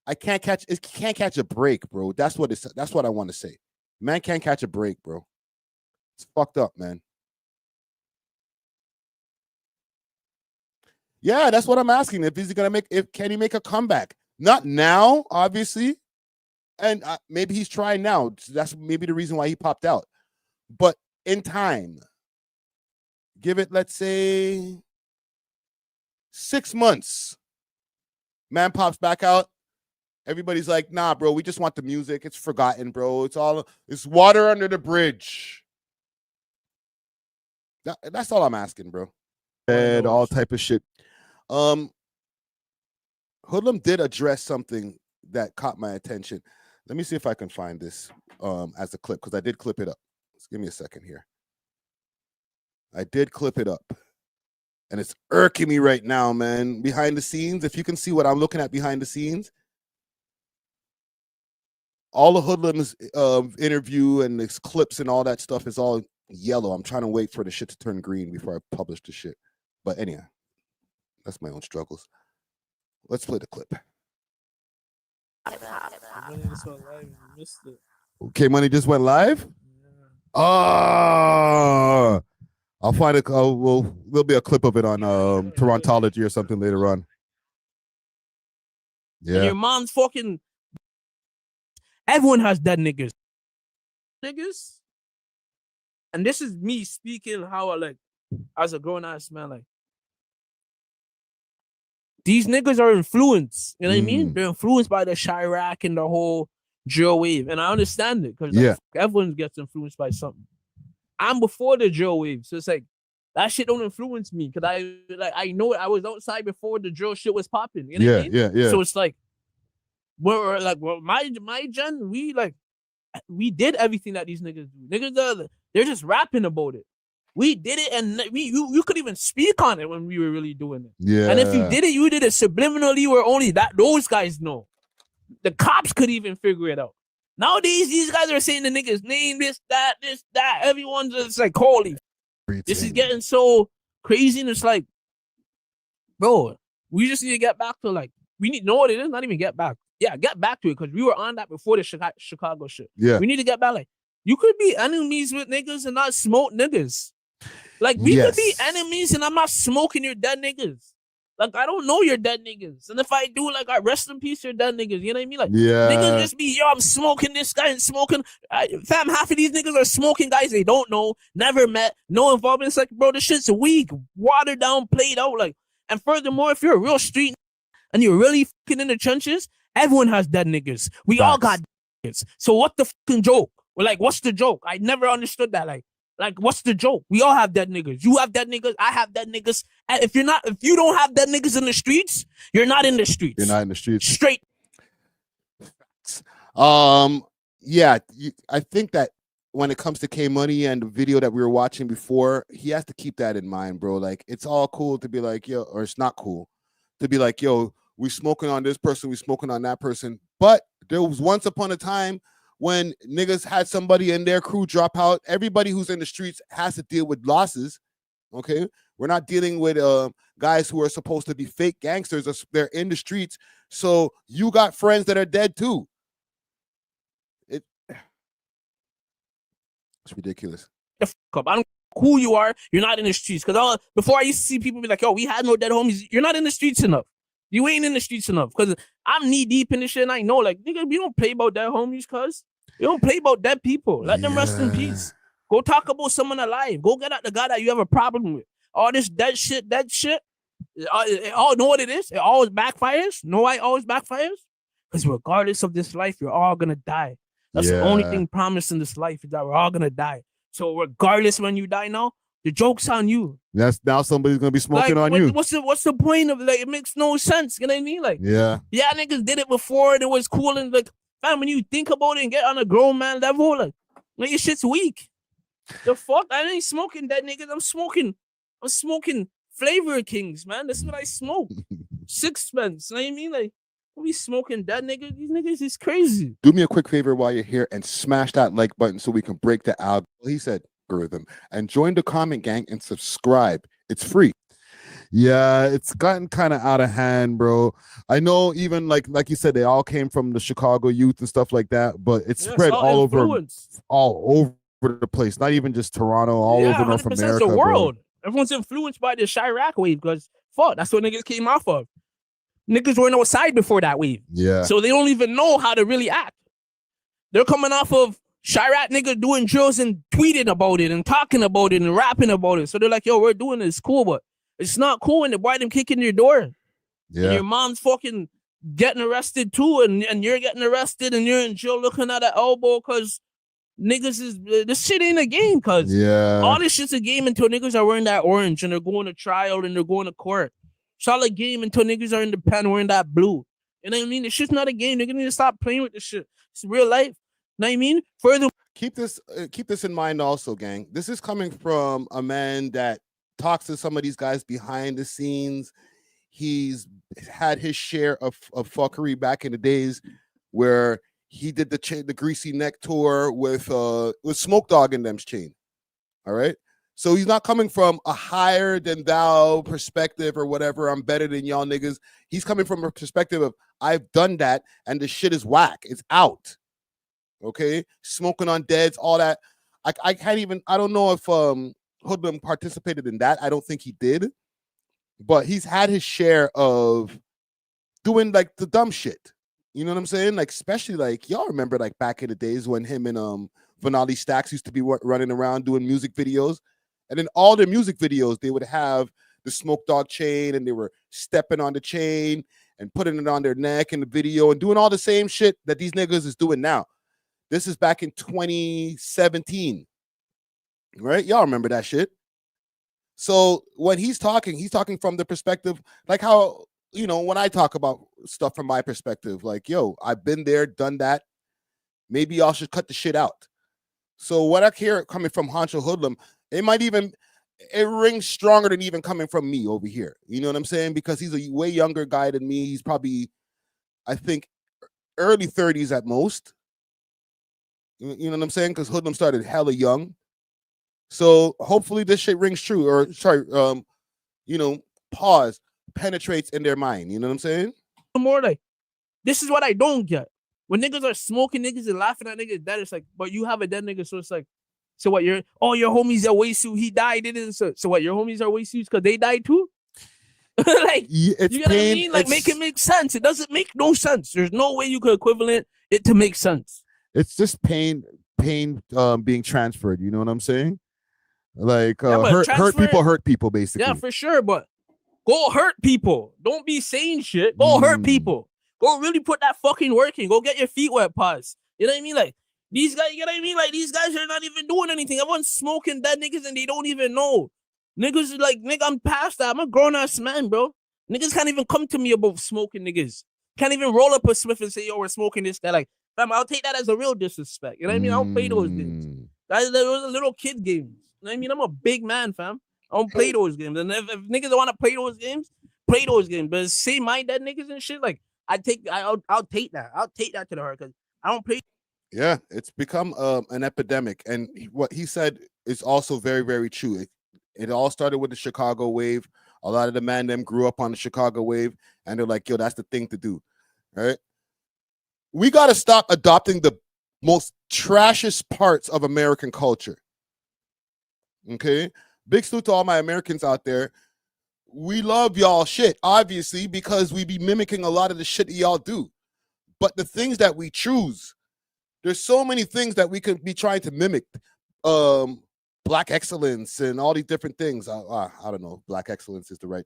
it can't catch a break, bro. That's what I want to say. Man can't catch a break, bro. It's fucked up, man. Yeah, that's what I'm asking. Can he make a comeback? Not now, obviously. And maybe he's trying now. That's maybe the reason why he popped out. But in time, give it, let's say, 6 months. Man pops back out. Everybody's like, nah, bro, we just want the music. It's forgotten, bro. It's water under the bridge. That's all I'm asking, bro. And all type of shit. Hoodlum did address something that caught my attention. Let me see if I can find this as a clip, because I did clip it up. Just give me a second here. I did clip it up. And it's irking me right now, man. Behind the scenes, if you can see what I'm looking at behind the scenes, all of Hoodlum's interview and his clips and all that stuff is all yellow. I'm trying to wait for the shit to turn green before I publish the shit. But anyhow, that's my own struggles. Let's play the clip. Okay, Money just went live? Oh, I'll find it. There'll be a clip of it on Torontology or something later on. Yeah. And your mom's fucking... Everyone has dead niggas. And this is me speaking how I like, as a grown ass man, like, these niggas are influenced. You know what I mean? They're influenced by the Chirac and the whole drill wave. And I understand it, because everyone gets influenced by something. I'm before the drill wave. So it's like, that shit don't influence me. Because I know it. I was outside before the drill shit was popping. You know what I mean? Yeah. So it's like, my gen, we did everything that these niggas do. Niggas, they're just rapping about it. We did it, and you could even speak on it when we were really doing it. Yeah. And if you did it subliminally, where only those guys know. The cops could even figure it out. Nowadays, these guys are saying the niggas name, this, that. Everyone's just like, holy. This is getting so crazy, and it's like, bro, we just need to get back to we need, no, it is not even get back. Yeah, get back to it, because we were on that before the Chicago shit. Yeah. We need to get back, You could be enemies with niggas and not smoke niggas. Like, we could be enemies and I'm not smoking your dead niggas. Like, I don't know your dead niggas. And if I do, like, I rest in peace your dead niggas. You know what I mean? Like, niggas just be, yo, I'm smoking this guy and smoking. Fam, half of these niggas are smoking guys they don't know, never met, no involvement. It's like, bro, this shit's weak, watered down, played out. Like, and furthermore, if you're a real street and you're really fucking in the trenches, everyone has dead niggas. We all got niggas. So what the fucking joke? Like, what's the joke? I never understood that. Like, what's the joke? We all have dead niggas. You have dead niggas. I have dead niggas. And if you don't have dead niggas in the streets, you're not in the streets. You're not in the streets. Straight. Yeah, I think that when it comes to K Money and the video that we were watching before, he has to keep that in mind, bro. Like, it's all cool to be like, yo, or it's not cool to be like, yo, we smoking on this person, we smoking on that person. But there was once upon a time when niggas had somebody in their crew drop out. Everybody who's in the streets has to deal with losses. Okay, we're not dealing with guys who are supposed to be fake gangsters. They're in the streets, so you got friends that are dead too. It's ridiculous. The fuck up. I don't know who you are. You're not in the streets. Because before I used to see people be like, yo, we had no dead homies. You're not in the streets enough. You ain't in the streets enough. Because I'm knee deep in this shit and I know, like, nigga, we don't play about dead homies, cuz. We don't play about dead people. Let them rest in peace. Go talk about someone alive. Go get at the guy that you have a problem with. All this dead shit. All know what it is? It always backfires. Know why it always backfires? Because regardless of this life, you're all gonna die. That's the only thing promised in this life, is that we're all gonna die. So regardless when you die now, the joke's on you. That's now somebody's gonna be smoking on you. What's the point of, like, it makes no sense. You know what I mean? Like, yeah, niggas did it before and it was cool, and like, fam, when you think about it and get on a grown man level, like your shit's weak. The fuck? I ain't smoking that niggas. I'm smoking Flavor Kings, man. That's what I smoke. Sixpence. You know what I mean? Like, we smoking that nigga. These niggas is crazy. Do me a quick favor while you're here and smash that like button so we can break the algorithm. He said algorithm, and join the comment gang and subscribe. It's free. Yeah, it's gotten kind of out of hand, bro. I know, even like you said, they all came from the Chicago youth and stuff like that, but it's spread all over the place. Not even just Toronto, all over North America. The world. Bro. Everyone's influenced by the Chirac wave, because fuck, that's what niggas came off of. Niggas weren't outside before that wave. Yeah. So they don't even know how to really act. They're coming off of Chirac niggas doing drills and tweeting about it and talking about it and rapping about it. So they're like, yo, we're doing this, cool, but it's not cool when the boy them kicking your door. Yeah. And your mom's fucking getting arrested too, and you're getting arrested and you're in jail looking at an elbow because niggas is, this shit ain't a game, cuz. Yeah. All this shit's a game until niggas are wearing that orange and they're going to trial and they're going to court. It's all a game until niggas are in the pen wearing that blue. You know what I mean? This shit's not a game. Niggas need to stop playing with this shit. It's real life. You know what I mean? Further, keep this in mind also, gang. This is coming from a man that talks to some of these guys behind the scenes. He's had his share of fuckery back in the days where he did the greasy neck tour with Smoke Dogg and them's chain. All right. So he's not coming from a higher than thou perspective or whatever. I'm better than y'all niggas. He's coming from a perspective of, I've done that and the shit is whack. It's out. Okay. Smoking on deads, all that. I can't even, I don't know if Hoodlum participated in that. I don't think he did. But he's had his share of doing like the dumb shit. You know what I'm saying? Like, especially like, y'all remember like back in the days when him and Vanali Stacks used to be running around doing music videos. And in all their music videos, they would have the Smoke Dogg chain and they were stepping on the chain and putting it on their neck in the video and doing all the same shit that these niggas is doing now. This is back in 2017, right? Y'all remember that shit. So when he's talking from the perspective, like how, you know, when I talk about stuff from my perspective, like, yo, I've been there, done that. Maybe y'all should cut the shit out. So what I hear coming from Honcho Hoodlum, it rings stronger than even coming from me over here. You know what I'm saying? Because he's a way younger guy than me. He's probably, I think, early 30s at most. You know what I'm saying? Because Hoodlum started hella young. So hopefully this shit rings true, or sorry, penetrates in their mind. You know what I'm saying? More like, this is what I don't get. When niggas are smoking niggas and laughing at niggas, that is like, but you have a dead nigga, so it's like, so what? Your homies are waste. He died. Didn't so what? Your homies are waste because they died too. Like, you know what I mean? Like, make it make sense. It doesn't make no sense. There's no way you could equivalent it to make sense. It's just pain being transferred. You know what I'm saying? Like, hurt people, basically. Yeah, for sure. But go hurt people. Don't be saying shit. Go hurt people. Go really put that fucking work in. Go get your feet wet, pause. You know what I mean? Like, these guys, you know what I mean? Like, these guys are not even doing anything. Everyone's smoking dead niggas and they don't even know. Niggas is like, nigga, I'm past that. I'm a grown-ass man, bro. Niggas can't even come to me about smoking niggas. Can't even roll up a Swift and say, yo, we're smoking this guy. Like, fam, I'll take that as a real disrespect. You know what I mean? I don't play those games. Those are little kid games. You know what I mean? I'm a big man, fam. I don't play those games. And if niggas want to play those games, play those games. But say my dead niggas and shit, like, I'll take that. I'll take that to the heart because I don't play. Yeah, it's become an epidemic. And what he said is also very, very true. It all started with the Chicago wave. A lot of the man them grew up on the Chicago wave, and they're like, yo, that's the thing to do, right? We got to stop adopting the most trashiest parts of American culture, okay? Big salute to all my Americans out there. We love y'all shit, obviously, because we be mimicking a lot of the shit that y'all do. But the things that we choose, there's so many things that we could be trying to mimic. Black excellence and all these different things. I don't know. Black excellence is the right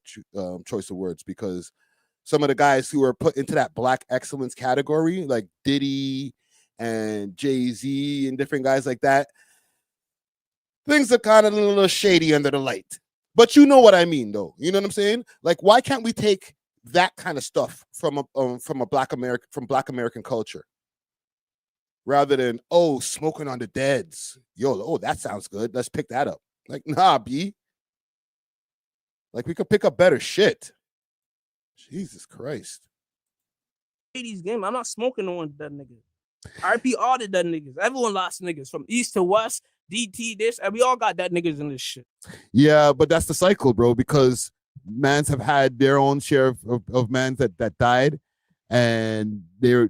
choice of words because some of the guys who are put into that black excellence category, like Diddy and Jay-Z and different guys like that, things are kind of a little shady under the light. But you know what I mean, though. You know what I'm saying? Like, why can't we take that kind of stuff from Black American culture? Rather than, oh, smoking on the deads. Yo, oh, that sounds good. Let's pick that up. Like, nah, B. Like, we could pick up better shit. Jesus Christ. These games, I'm not smoking no one dead niggas. RP all the dead niggas. Everyone lost niggas from east to west, DT this, and we all got dead niggas in this shit. Yeah, but that's the cycle, bro, because mans have had their own share of mans that died. And they were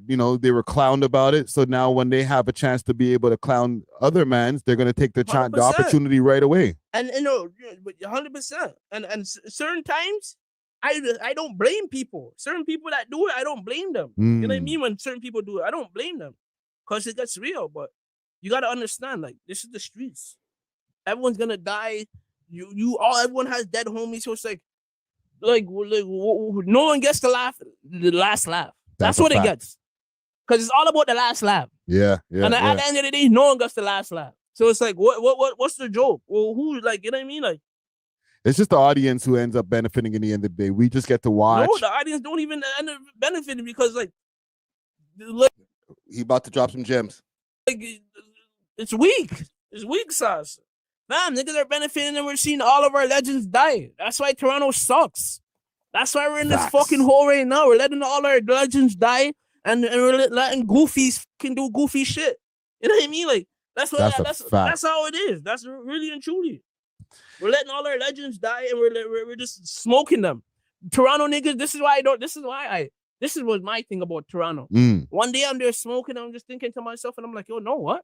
clowned about it. So now when they have a chance to be able to clown other mans, they're going to take the opportunity right away. And 100%. And certain times, I don't blame people. Certain people that do it, I don't blame them. You know what I mean? When certain people do it, I don't blame them because it gets real. But you got to understand, like, this is the streets. Everyone's going to die. Everyone has dead homies. So it's like no one gets the last laugh. That's what it gets. Because it's all about the last laugh. Yeah. And at the end of the day, no one gets the last laugh. So it's like, what's the joke? Well, who, like, you know what I mean? Like, it's just the audience who ends up benefiting in the end of the day. We just get to watch. No, the audience don't even end up benefiting because, like, he about to drop some gems. Like, it's weak. It's weak sauce. Man, niggas are benefiting and we're seeing all of our legends die. That's why Toronto sucks. That's why we're in this fucking hole right now. We're letting all our legends die and we're letting goofies can do goofy shit. You know what I mean? Like, that's how it is. That's really and truly. We're letting all our legends die and we're just smoking them. Toronto niggas, this is what my thing about Toronto. One day I'm there smoking, I'm just thinking to myself, and I'm like, yo, know what?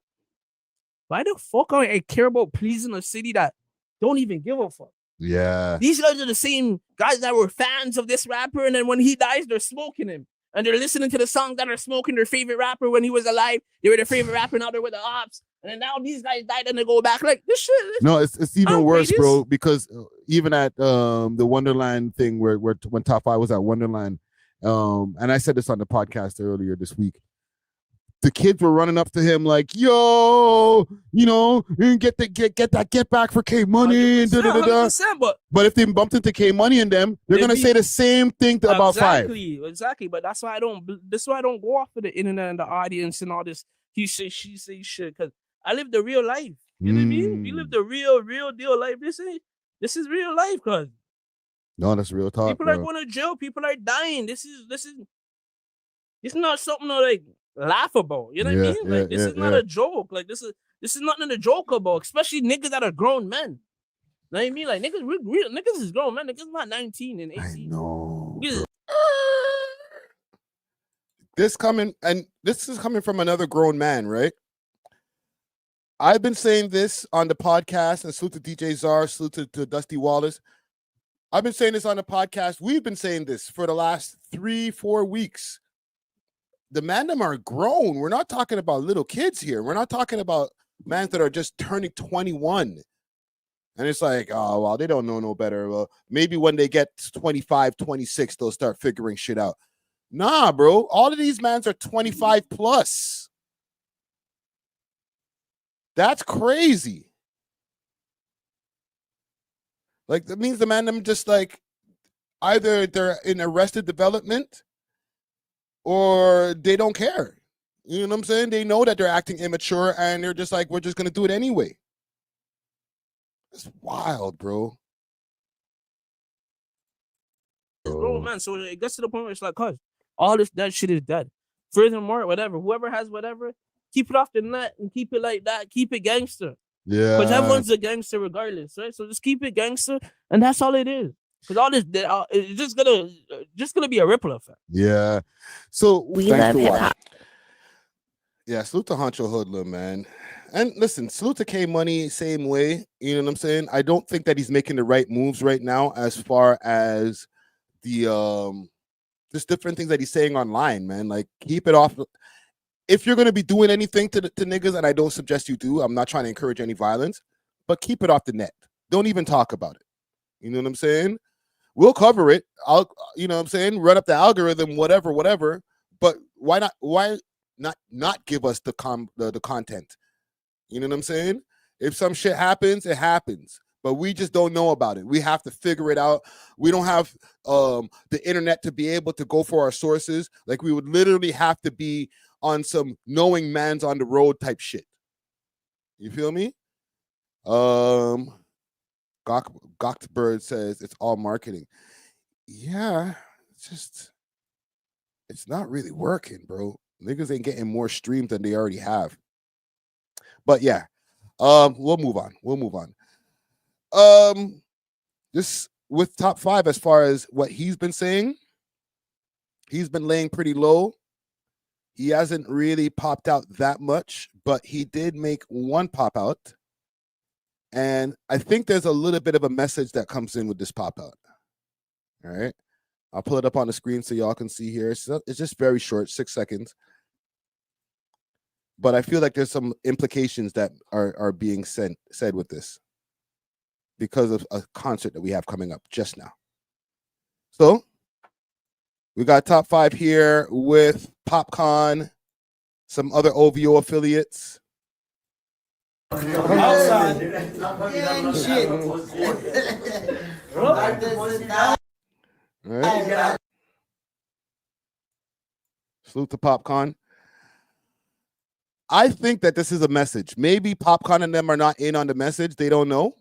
Why the fuck I care about pleasing a city that don't even give a fuck? Yeah. These guys are the same guys that were fans of this rapper, and then when he dies, they're smoking him. And they're listening to the songs that are smoking their favorite rapper when he was alive. They were their favorite rapper, now they're with the ops. And then now these guys died and they go back like, this shit. No, it's even worse, bro, because even at the Wonderland thing where when Top 5 was at Wonderland, and I said this on the podcast earlier this week, the kids were running up to him like, yo, you know, get back for K Money and But if they bumped into K Money and them, they're gonna say the same thing about 5. Exactly. But that's why I don't go off of the internet and the audience and all this he say, she say shit. Cause I live the real life. You know what I mean? We live the real deal life. This is real life, cuz. No, that's real talk. People are going to jail. People are dying. This is not something to like laugh about. You know what I mean? Like this is not a joke. Like this is nothing to joke about, especially niggas that are grown men. You know what I mean? Like niggas real niggas is grown men. Niggas not 19 and 18. I know. this is coming from another grown man, right? I've been saying this on the podcast, and salute to DJ Czar, salute to Dusty Wallace. I've been saying this on the podcast. We've been saying this for the last 3-4 weeks. The man them are grown. We're not talking about little kids here. We're not talking about men that are just turning 21. And it's like, oh, well, they don't know no better. Well, maybe when they get 25, 26, they'll start figuring shit out. Nah, bro. All of these mans are 25 plus. That's crazy. Like, that means the man them just like either they're in arrested development or they don't care. You know what I'm saying? They know that they're acting immature and they're just like, we're just going to do it anyway. It's wild, bro. Bro, man, so it gets to the point where it's like, cuz all that shit is dead. Furthermore, whatever, whoever has whatever, keep it off the net and keep it like that. Keep it gangster. Yeah. Because everyone's a gangster regardless, right? So just keep it gangster, and that's all it is. Because all this, it's just gonna be a ripple effect. Yeah. So We love hip hop. Yeah, salute to Honcho Hoodlum, man. And listen, salute to K Money, same way. You know what I'm saying? I don't think that he's making the right moves right now as far as the just different things that he's saying online, man. Like, keep it off. If you're gonna be doing anything to niggas, and I don't suggest you do, I'm not trying to encourage any violence, but keep it off the net. Don't even talk about it. You know what I'm saying? We'll cover it. I'll, you know what I'm saying, run up the algorithm, whatever. But why not give us the content? You know what I'm saying? If some shit happens, it happens. But we just don't know about it. We have to figure it out. We don't have the internet to be able to go for our sources. Like, we would literally have to be on some knowing man's on the road type shit. You feel me? Goktbird says it's all marketing. Yeah, it's not really working, bro. Niggas ain't getting more streams than they already have. But yeah, we'll move on. This with top 5, as far as what he's been saying, he's been laying pretty low. He hasn't really popped out that much, but he did make one pop out. And I think there's a little bit of a message that comes in with this pop out. All right. I'll pull it up on the screen so y'all can see here. It's just very short, 6 seconds. But I feel like there's some implications that are being said with this because of a concert that we have coming up just now. So we got top 5 here with Popcorn, some other OVO affiliates. Outside. Right. Salute to Popcorn. I think that this is a message. Maybe Popcorn and them are not in on the message. They don't know.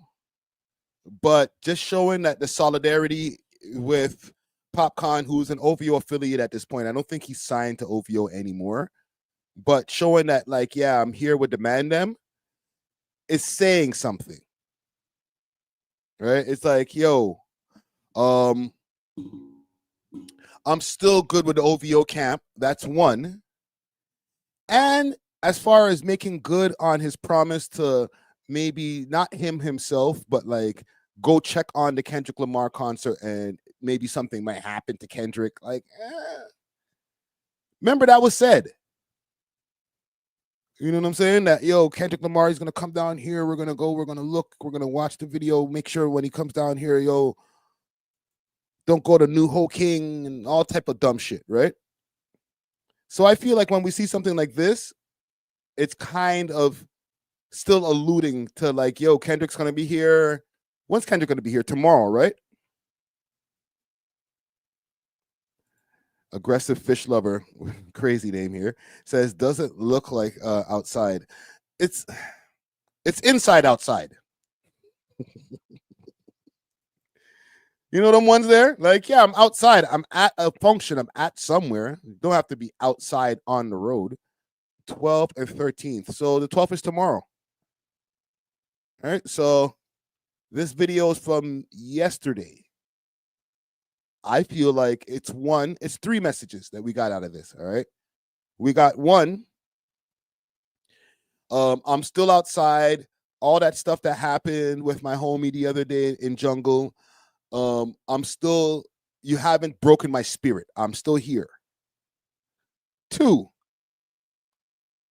But just showing that the solidarity with Popcorn, who's an OVO affiliate at this point. I don't think he's signed to OVO anymore. But showing that, like, yeah, I'm here with the man them, is saying something. Right? It's like, yo, I'm still good with the OVO camp. That's one. And as far as making good on his promise to maybe not himself, but like go check on the Kendrick Lamar concert and maybe something might happen to Kendrick. Like, remember that was said. You know what I'm saying? That, yo, Kendrick Lamar is going to come down here. We're going to go. We're going to look. We're going to watch the video. Make sure when he comes down here, yo, don't go to New Ho King and all type of dumb shit, right? So I feel like when we see something like this, it's kind of still alluding to like, yo, Kendrick's going to be here. When's Kendrick going to be here? Tomorrow, right? Aggressive Fish Lover, crazy name here, says, doesn't look like outside. It's inside outside. You know them ones there? Like, yeah, I'm outside. I'm at a function. I'm at somewhere. You don't have to be outside on the road. 12th and 13th. So the 12th is tomorrow. All right. So this video is from yesterday. I feel like it's 3 messages that we got out of this. All right. We got one. I'm still outside. All that stuff that happened with my homie the other day in Jungle. I'm still, you haven't broken my spirit. I'm still here. 2,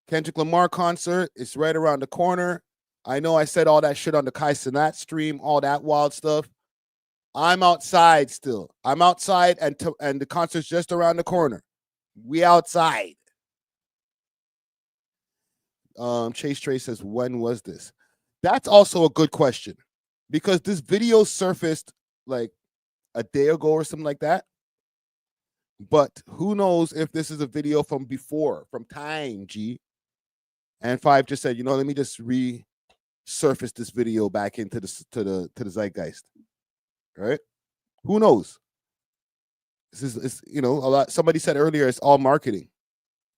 Kendrick Lamar concert. It's right around the corner. I know I said all that shit on the Kai Cenat stream, all that wild stuff. I'm outside still. I'm outside, and the concert's just around the corner. We outside. Chase Trey says, when was this? That's also a good question, because this video surfaced like a day ago or something like that. But who knows if this is a video from before, from time, G. And 5 just said, let me just resurface this video back into the zeitgeist. Right? Who knows? It's a lot. Somebody said earlier, it's all marketing.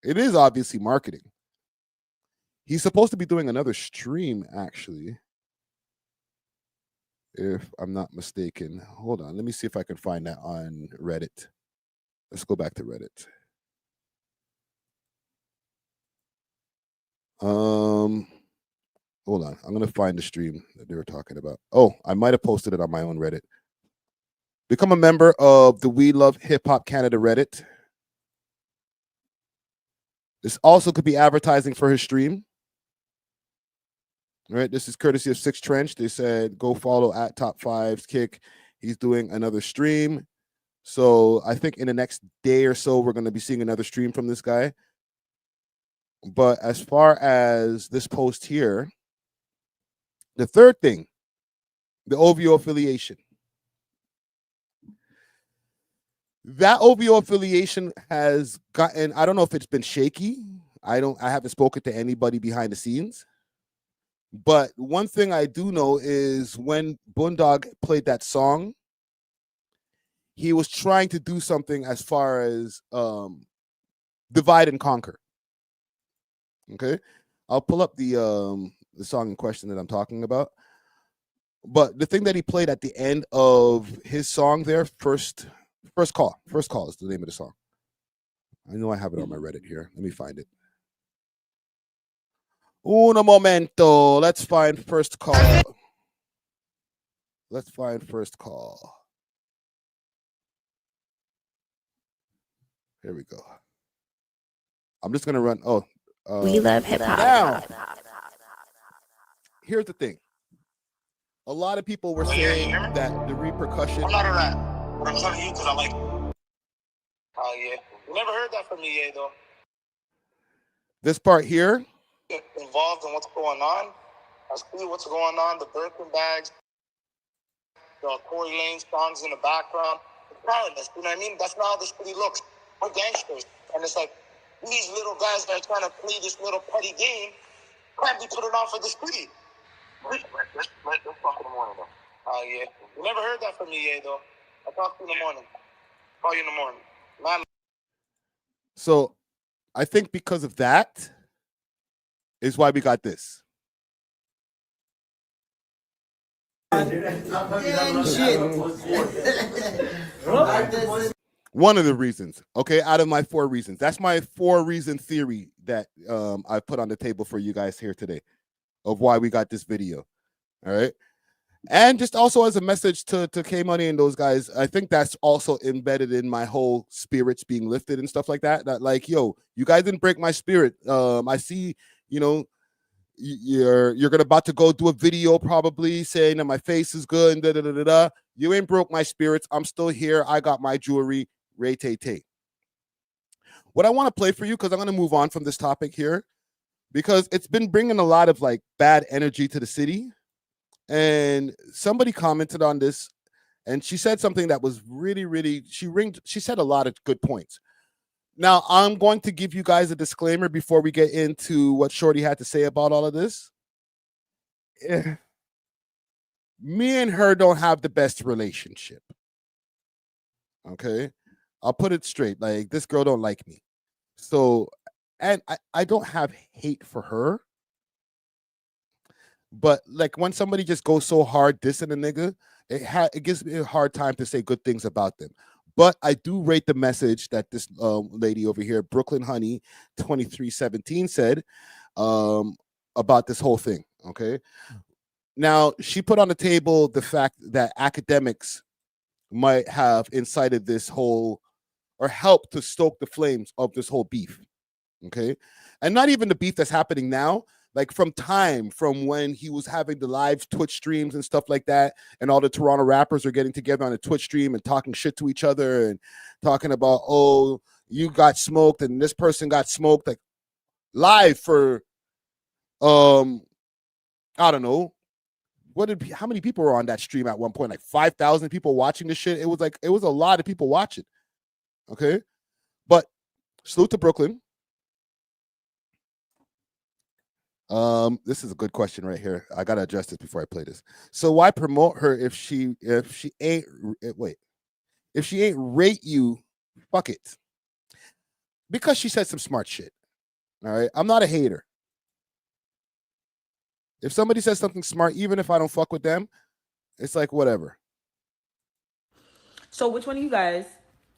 It is obviously marketing. He's supposed to be doing another stream, actually, if I'm not mistaken. Hold on. Let me see if I can find that on Reddit. Let's go back to Reddit. Hold on. I'm going to find the stream that they were talking about. Oh, I might have posted it on my own Reddit. Become a member of the We Love Hip Hop Canada Reddit. This also could be advertising for his stream. All right, this is courtesy of Six Trench. They said, go follow at Top5's Kick. He's doing another stream. So I think in the next day or so, we're going to be seeing another stream from this guy. But as far as this post here, the third thing, the OVO affiliation. That OVO affiliation has gotten, I don't know if it's been shaky. I haven't spoken to anybody behind the scenes. But one thing I do know is when Boondog played that song, he was trying to do something as far as divide and conquer. Okay, I'll pull up the song in question that I'm talking about. But the thing that he played at the end of his song there, first call is the name of the song. I know I have it on my Reddit here. Let me find it. Un momento. Let's find first call. Let's find first call. Here we go. I'm just gonna run. We love hip hop. Now, here's the thing. A lot of people were saying that the repercussion. I'm not a rat, but I'm telling you because I like it. Oh yeah, you never heard that from me, though. This part here. Involved in what's going on. I see what's going on. The Birkin bags, the Corey Lane songs in the background. The proudness, you know what I mean? That's not how this city looks. We're gangsters, and it's like these little guys that are trying to play this little petty game can't be put it on for the city. Let's talk in the morning, though. Oh yeah, you never heard that from me, though. I'll talk to you in the morning. Call you in the morning. Man. So, I think because of that is why we got this. One of the reasons, okay, out of my 4 reasons. That's my 4-reason theory that I put on the table for you guys here today of why we got this video. All right. And just also as a message to K-Money and those guys, I think that's also embedded in my whole spirits being lifted and stuff like that. That like, yo, you guys didn't break my spirit. I see, you're gonna about to go do a video probably saying that my face is good and da da da da da. You ain't broke my spirits. I'm still here. I got my jewelry. Ray Tay Tay. What I want to play for you, because I'm gonna move on from this topic here, because it's been bringing a lot of like bad energy to the city. And somebody commented on this, and she said something that was really, really. She said a lot of good points. Now, I'm going to give you guys a disclaimer before we get into what Shorty had to say about all of this. Me and her don't have the best relationship. Okay? I'll put it straight. Like, this girl don't like me. So, and I don't have hate for her. But, like, when somebody just goes so hard dissing a nigga, it gives me a hard time to say good things about them. But I do rate the message that this lady over here, Brooklyn Honey 2317, said about this whole thing. Okay. Now, she put on the table the fact that academics might have incited this whole or helped to stoke the flames of this whole beef. Okay. And not even the beef that's happening now, like from when he was having the live Twitch streams and stuff like that, and all the Toronto rappers are getting together on a Twitch stream and talking shit to each other and talking about, oh, you got smoked and this person got smoked, like live for I don't know. How many people were on that stream at one point? Like 5,000 people watching this shit. It was a lot of people watching. Okay. But salute to Brooklyn. This is a good question right here. I gotta address this before I play this. So why promote her if she ain't rate you? Fuck it. Because she said some smart shit. All right. I'm not a hater. If somebody says something smart, even if I don't fuck with them, it's like whatever. So which one of you guys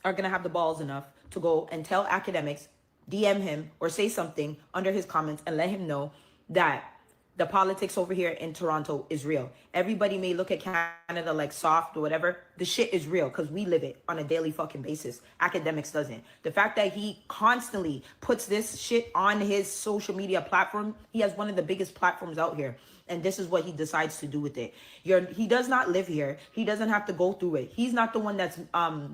are gonna have the balls enough to go and tell academics, DM him or say something under his comments and let him know that the politics over here in Toronto is real? Everybody may look at Canada like soft or whatever. The shit is real because we live it on a daily fucking basis. Academics doesn't. The fact that he constantly puts this shit on his social media platform, he has one of the biggest platforms out here. And this is what he decides to do with it. He does not live here. He doesn't have to go through it. He's not the one that's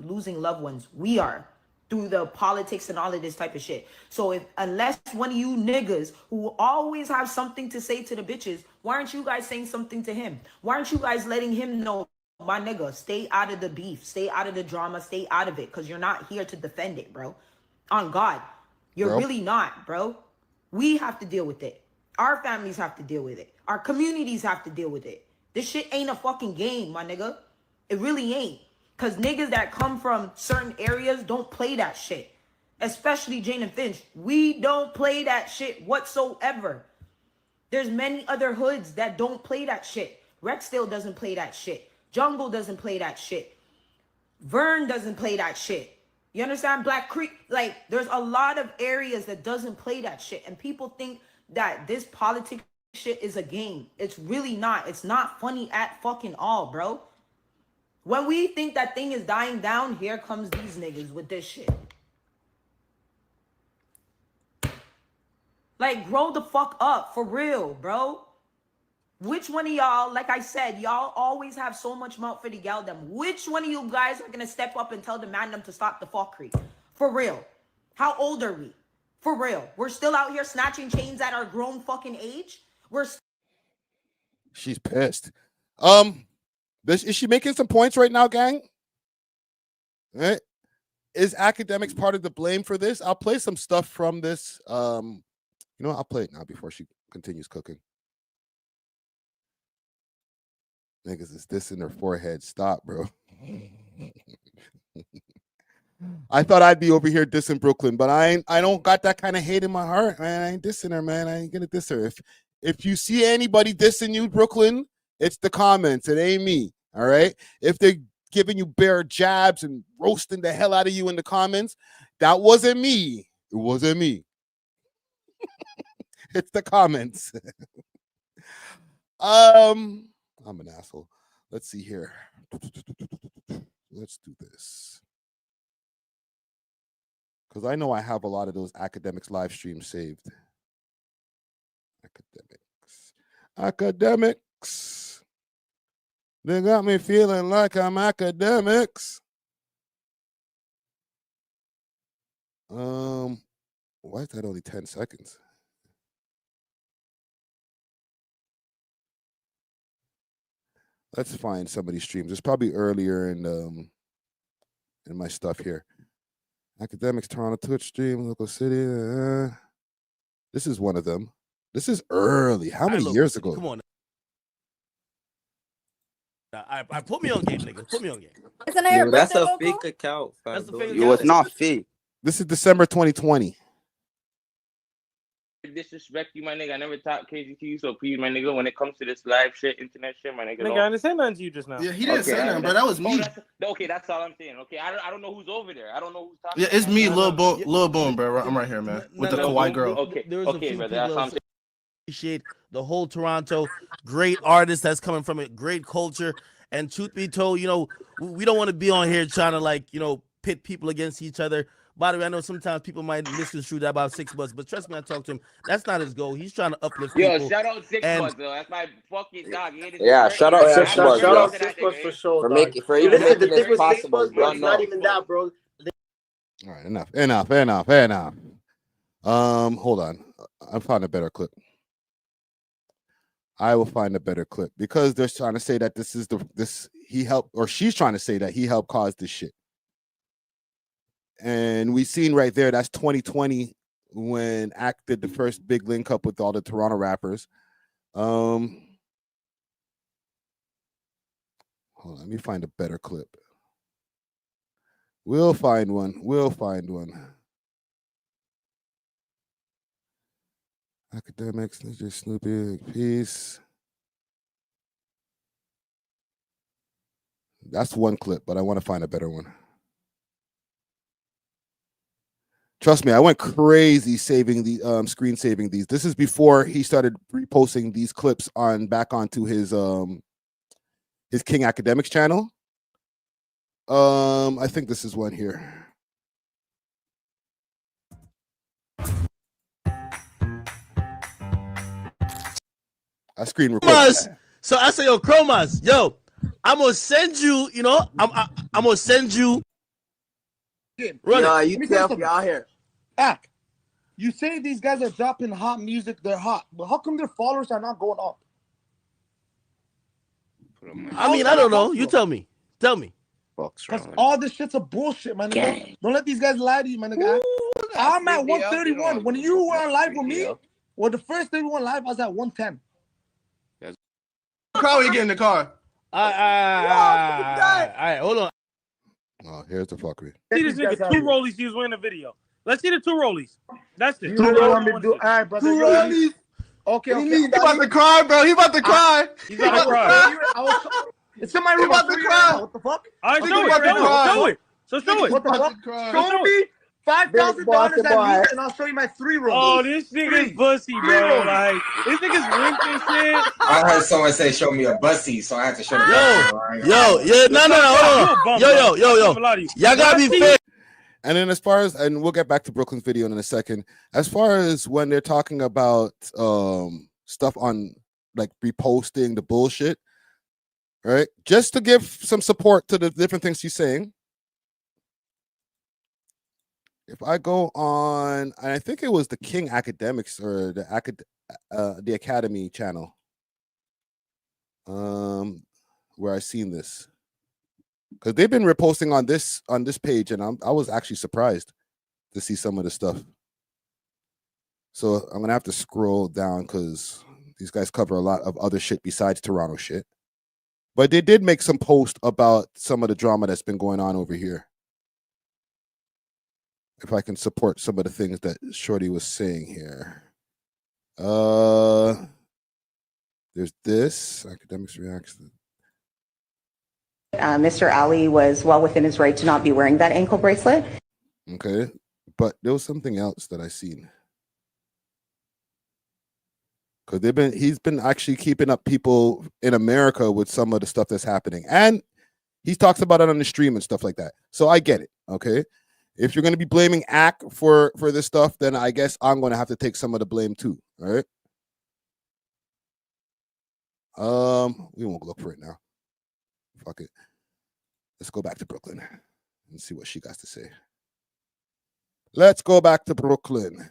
losing loved ones. We are, through the politics and all of this type of shit. So unless one of you niggas who always have something to say to the bitches, why aren't you guys saying something to him? Why aren't you guys letting him know, my nigga, stay out of the beef, stay out of the drama, stay out of it, because you're not here to defend it, bro. On God, you're really not, bro. We have to deal with it. Our families have to deal with it. Our communities have to deal with it. This shit ain't a fucking game, my nigga. It really ain't. Because niggas that come from certain areas don't play that shit. Especially Jane and Finch. We don't play that shit whatsoever. There's many other hoods that don't play that shit. Rexdale doesn't play that shit. Jungle doesn't play that shit. Vern doesn't play that shit. You understand? Black Creek. Like, there's a lot of areas that doesn't play that shit. And people think that this politics shit is a game. It's really not. It's not funny at fucking all, bro. When we think that thing is dying down, here comes these niggas with this shit. Like, grow the fuck up, for real, bro. Which one of y'all, like I said, y'all always have so much mouth for the gal them. Which one of you guys are gonna step up and tell the man them to stop the fuckery? For real. How old are we? For real. We're still out here snatching chains at our grown fucking age? She's pissed. Is she making some points right now, gang? Right? Is academics part of the blame for this? I'll play some stuff from this. You know, I'll play it now before she continues cooking. Niggas is this in their forehead. Stop, bro. I thought I'd be over here dissing Brooklyn, but I don't got that kind of hate in my heart, man. I ain't dissing her, man. I ain't gonna diss her. If you see anybody dissing you, Brooklyn, it's the comments. It ain't me. All right. If they're giving you bare jabs and roasting the hell out of you in the comments, that wasn't me. It wasn't me. It's the comments. I'm an asshole. Let's see here. Let's do this. Because I know I have a lot of those academics live streams saved. Academics. They got me feeling like I'm academics. Why is that only 10 seconds? Let's find some of these streams. It's probably earlier in my stuff here. Academics Toronto Twitch stream, local city. This is one of them. This is early. How many years ago? Come on. I put me on game, nigga. Put me on game. Yo, that's a fake account. That's a fake Yo, it's not fake. This is December 2020. disrespect you, my nigga. I never talked crazy to you, so please, my nigga, when it comes to this live shit, internet shit, my nigga. Nigga, I didn't say nothing to you just now. Yeah, he didn't say nothing, bro. That was me. Okay, that's all I'm saying. Okay, I don't know who's over there. I don't know who's talking. Yeah, it's me, Lil Boom, bro. I'm right here, man, with the Kawaii girl. Okay, There was a okay, few brother. people That's all I'm that saying. appreciate the whole Toronto, great artist that's coming from it, great culture. And truth be told, you know, we don't want to be on here trying to like, you know, pit people against each other. By the way, I know sometimes people might misconstrue that about 6 Bucks, but trust me, I talked to him. That's not his goal. He's trying to uplift people. Yo, shout out 6 Bucks, though. That's my fucking dog. Yeah, shout out 6 Bucks, Shout bro. out 6 Bucks for sure, For dog. making for Yo, even listen, the making thing this with 6 possible. Bucks, bro, You it's don't not know. even that, bro. All right, enough. Hold on. I found a better clip. I will find a better clip because they're trying to say that he helped, or she's trying to say that he helped cause this shit. And we seen right there, that's 2020 when Act did the first big link up with all the Toronto rappers. Hold on, let me find a better clip. We'll find one. Academics, Ninja Snoopy, peace. That's one clip, but I want to find a better one. Trust me, I went crazy saving the screen saving these. This is before he started reposting these clips back onto his King Academics channel. I think this is one here. I screen record. So I say, yo, Cribazz, yo, I'm gonna send you. You know, I'm gonna send you. Nah, you careful out here. Act. You say these guys are dropping hot music, they're hot, but how come their followers are not going up? I mean, I don't know. You tell me. Tell me. Because all this shit's a bullshit, my nigga. Don't let these guys lie to you, my nigga. I'm at 131. When you were on live with me, well, the first 31 live, I was at 110. How you get in the car? All right, hold on. Oh, here's the fuckery. See this nigga 2 rollies he was wearing the video. Let's see the 2 rollies. That's it. 2 rollies. All right, brother. 2 rollies. Okay. He about to cry, bro. He about to cry. He's about to cry. It's in my room. He about to cry. What the fuck? All right, show it. So show it. What the fuck? Show me $5,000 at least, and I'll show you my 3 rollies. Oh, this nigga's pussy, bro. Like, this nigga's ripped and shit. I heard someone say, "Show me a bussy," so I had to show the Yo, hold on. Yo. Y'all gotta be fair. And then and we'll get back to Brooklyn's video in a second. As far as when they're talking about stuff on like reposting the bullshit, right? Just to give some support to the different things she's saying. If I go on, and I think it was the King Academics or the Academy channel, where I seen this, because they've been reposting on this page, and I was actually surprised to see some of the stuff. So I'm gonna have to scroll down because these guys cover a lot of other shit besides Toronto shit. But they did make some post about some of the drama that's been going on over here. If I can support some of the things that Shorty was saying here. There's this. Academics reaction. Mr. Ali was well within his right to not be wearing that ankle bracelet. Okay. But there was something else that I seen. Because he's been actually keeping up people in America with some of the stuff that's happening. And he talks about it on the stream and stuff like that. So I get it. Okay. If you're going to be blaming Ack for this stuff, then I guess I'm going to have to take some of the blame too. All right. We won't look for it now. Fuck it. Let's go back to Brooklyn and see what she got to say. Let's go back to Brooklyn.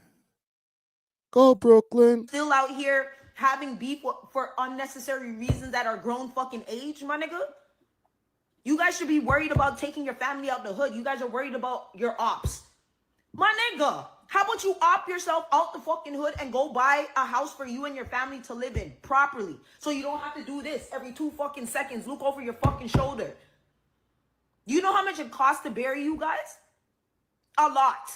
Go Brooklyn. Still out here having beef for unnecessary reasons that are grown fucking age, my nigga. You guys should be worried about taking your family out the hood. You guys are worried about your ops. My nigga, how about you op yourself out the fucking hood and go buy a house for you and your family to live in properly, so you don't have to do this every 2 fucking seconds. Look over your fucking shoulder. You know how much it costs to bury you guys? A lot.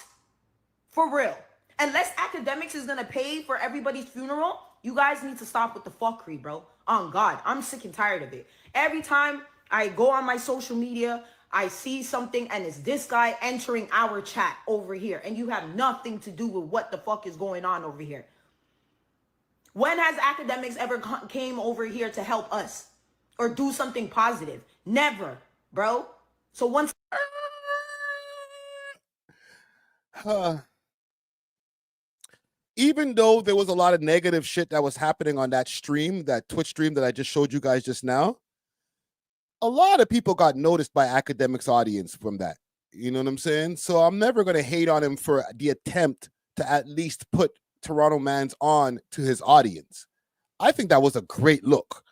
For real. Unless academics is gonna pay for everybody's funeral, you guys need to stop with the fuckery, bro. On God, I'm sick and tired of it. Every time I go on my social media, I see something and it's this guy entering our chat over here, and you have nothing to do with what the fuck is going on over here. When has academics ever came over here to help us or do something positive? Never, bro. So once even though there was a lot of negative shit that was happening on that stream, that Twitch stream that I just showed you guys just now, a lot of people got noticed by academics' audience from that. You know what I'm saying? So I'm never going to hate on him for the attempt to at least put Toronto Mans on to his audience. I think that was a great look.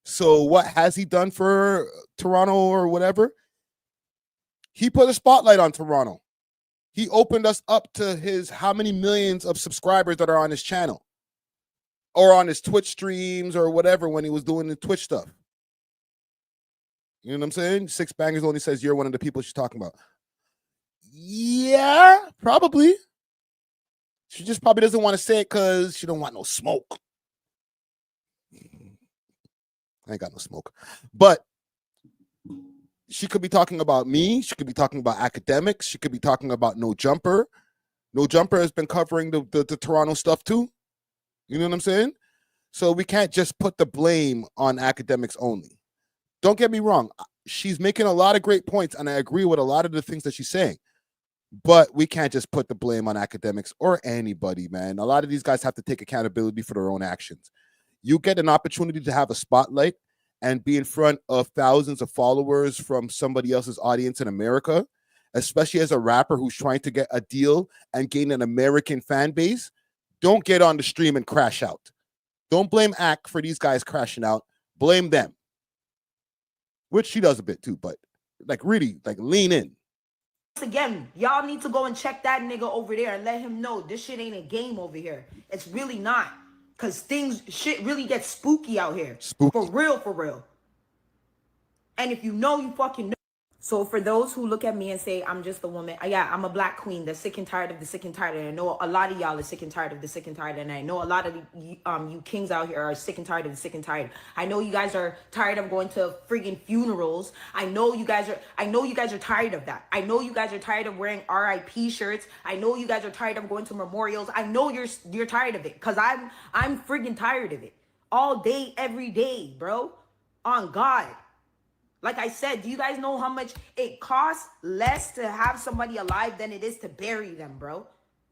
So what has he done for Toronto or whatever? He put a spotlight on Toronto. He opened us up to his how many millions of subscribers that are on his channel or on his Twitch streams or whatever when he was doing the Twitch stuff. You know what I'm saying? Six Bangers only says you're one of the people she's talking about. Yeah, probably. She just probably doesn't want to say it because she don't want no smoke. I ain't got no smoke. But she could be talking about me. She could be talking about academics. She could be talking about No Jumper. No Jumper has been covering the Toronto stuff too. You know what I'm saying? So we can't just put the blame on academics only. Don't get me wrong. She's making a lot of great points, and I agree with a lot of the things that she's saying. But we can't just put the blame on academics or anybody, man. A lot of these guys have to take accountability for their own actions. You get an opportunity to have a spotlight and be in front of thousands of followers from somebody else's audience in America, especially as a rapper who's trying to get a deal and gain an American fan base. Don't get on the stream and crash out. Don't blame ACK for these guys crashing out. Blame them. Which she does a bit too, but like really, like lean in. Again, y'all need to go and check that nigga over there and let him know this shit ain't a game over here. It's really not. Cause shit really gets spooky out here. Spooky. For real, for real. And if you know, you fucking know. So for those who look at me and say, I'm just a woman, yeah, I'm a black queen that's sick and tired of the sick and tired. And I know a lot of y'all are sick and tired of the sick and tired. And I know a lot of you kings out here are sick and tired of the sick and tired. I know you guys are tired of going to friggin' funerals. I know you guys are tired of that. I know you guys are tired of wearing RIP shirts. I know you guys are tired of going to memorials. I know you're tired of it. Cause I'm friggin' tired of it. All day, every day, bro. On God. Like I said, do you guys know how much it costs less to have somebody alive than it is to bury them, bro?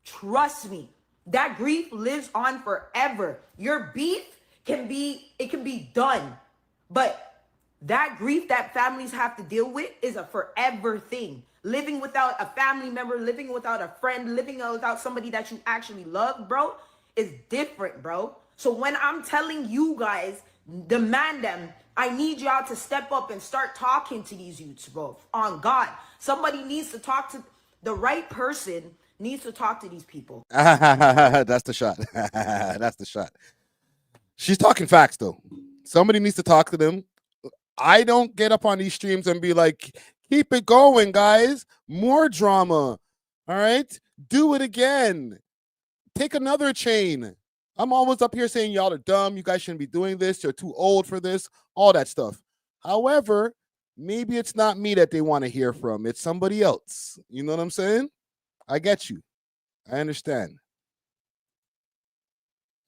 Trust me. That grief lives on forever. Your beef can be done. But that grief that families have to deal with is a forever thing. Living without a family member, living without a friend, living without somebody that you actually love, bro, is different, bro. So when I'm telling you guys, demand them, I need y'all to step up and start talking to these youths, bro. On God. Somebody needs to talk to the right person, needs to talk to these people. That's the shot. That's the shot. She's talking facts, though. Somebody needs to talk to them. I don't get up on these streams and be like, keep it going, guys. More drama. All right? Do it again. Take another chain. I'm always up here saying y'all are dumb. You guys shouldn't be doing this. You're too old for this. All that stuff. However, maybe it's not me that they want to hear from. It's somebody else. You know what I'm saying? I get you. I understand.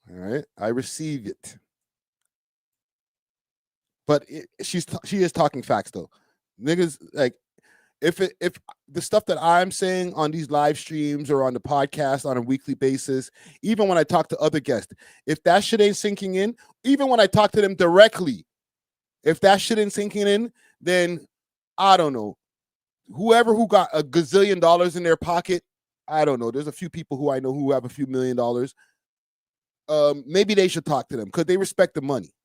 All right. I receive it. But she is talking facts, though. Niggas, like, if the stuff that I'm saying on these live streams or on the podcast on a weekly basis, even when I talk to other guests, if that shit ain't sinking in, even when I talk to them directly, if that shit ain't sinking in, then I don't know. Whoever who got a gazillion dollars in their pocket, I don't know. There's a few people who I know who have a few $1 million. Maybe they should talk to them because they respect the money.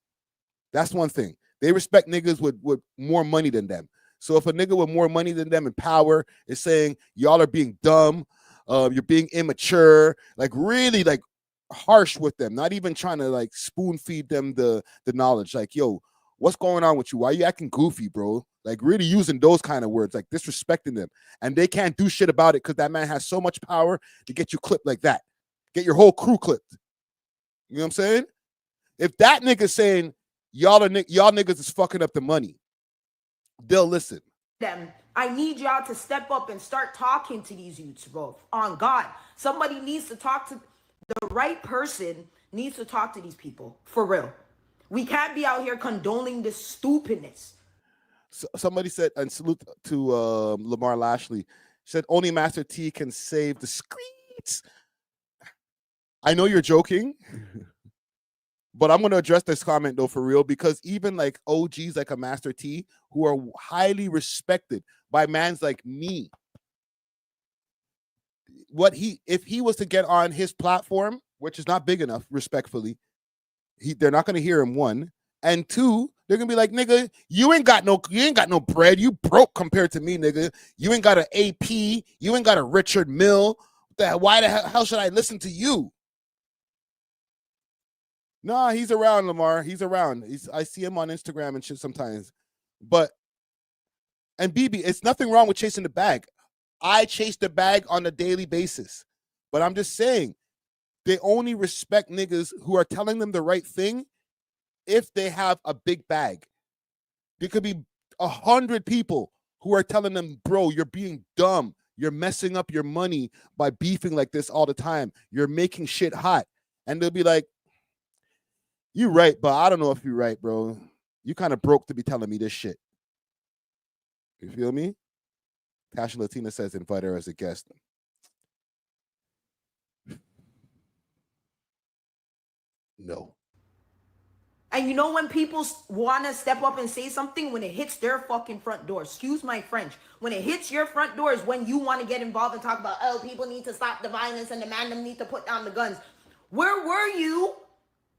That's one thing. They respect niggas with more money than them. So if a nigga with more money than them and power is saying y'all are being dumb, you're being immature, like really like harsh with them, not even trying to like spoon feed them the knowledge. Like, yo, what's going on with you? Why are you acting goofy, bro? Like really using those kind of words, like disrespecting them. And they can't do shit about it because that man has so much power to get you clipped like that. Get your whole crew clipped. You know what I'm saying? If that nigga's saying y'all niggas is fucking up the money, they'll listen. Them. I need y'all to step up and start talking to these youths, bro. On God. Somebody needs to talk to the right person, needs to talk to these people. For real. We can't be out here condoning this stupidness. So, somebody said, and salute to Lamar Lashley, said only Master T can save the streets. I know you're joking, but I'm going to address this comment though for real, because even like OGs like a Master T who are highly respected by mans like me, if he was to get on his platform, which is not big enough, respectfully, they're not going to hear him, one, and two, they're gonna be like, nigga, you ain't got no bread. You broke compared to me, nigga. You ain't got an AP. You ain't got a Richard Mill. Why the hell should I listen to you? Nah, he's around, Lamar. He's around. I see him on Instagram and shit sometimes. And BB, it's nothing wrong with chasing the bag. I chase the bag on a daily basis. But I'm just saying, they only respect niggas who are telling them the right thing if they have a big bag. There could be 100 people who are telling them, bro, you're being dumb. You're messing up your money by beefing like this all the time. You're making shit hot. And they'll be like, you right, but I don't know if you're right, bro. You kind of broke to be telling me this shit. You feel me? Tasha Latina says invite her as a guest. No. And you know when people want to step up and say something, when it hits their fucking front door, excuse my French, when it hits your front door is when you want to get involved and talk about, oh, people need to stop the violence and the man them need to put down the guns. Where were you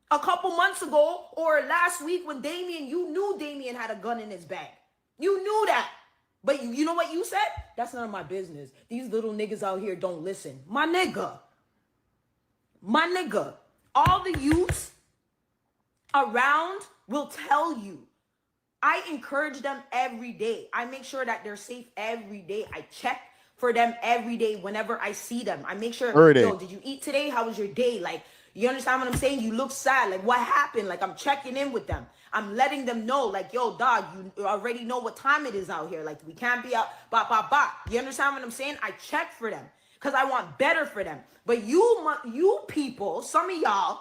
a couple months ago or last week when you knew Damien had a gun in his bag? You knew that. But you know what you said? That's none of my business. These little niggas out here don't listen. My nigga, all the youths around will tell you. I encourage them every day. I make sure that they're safe every day. I check for them every day whenever I see them. I make sure, yo, did you eat today? How was your day? Like, you understand what I'm saying? You look sad. Like, what happened? Like, I'm checking in with them. I'm letting them know, like, yo, dog, you already know what time it is out here. Like, we can't be out, You understand what I'm saying? I check for them because I want better for them. But you people, some of y'all,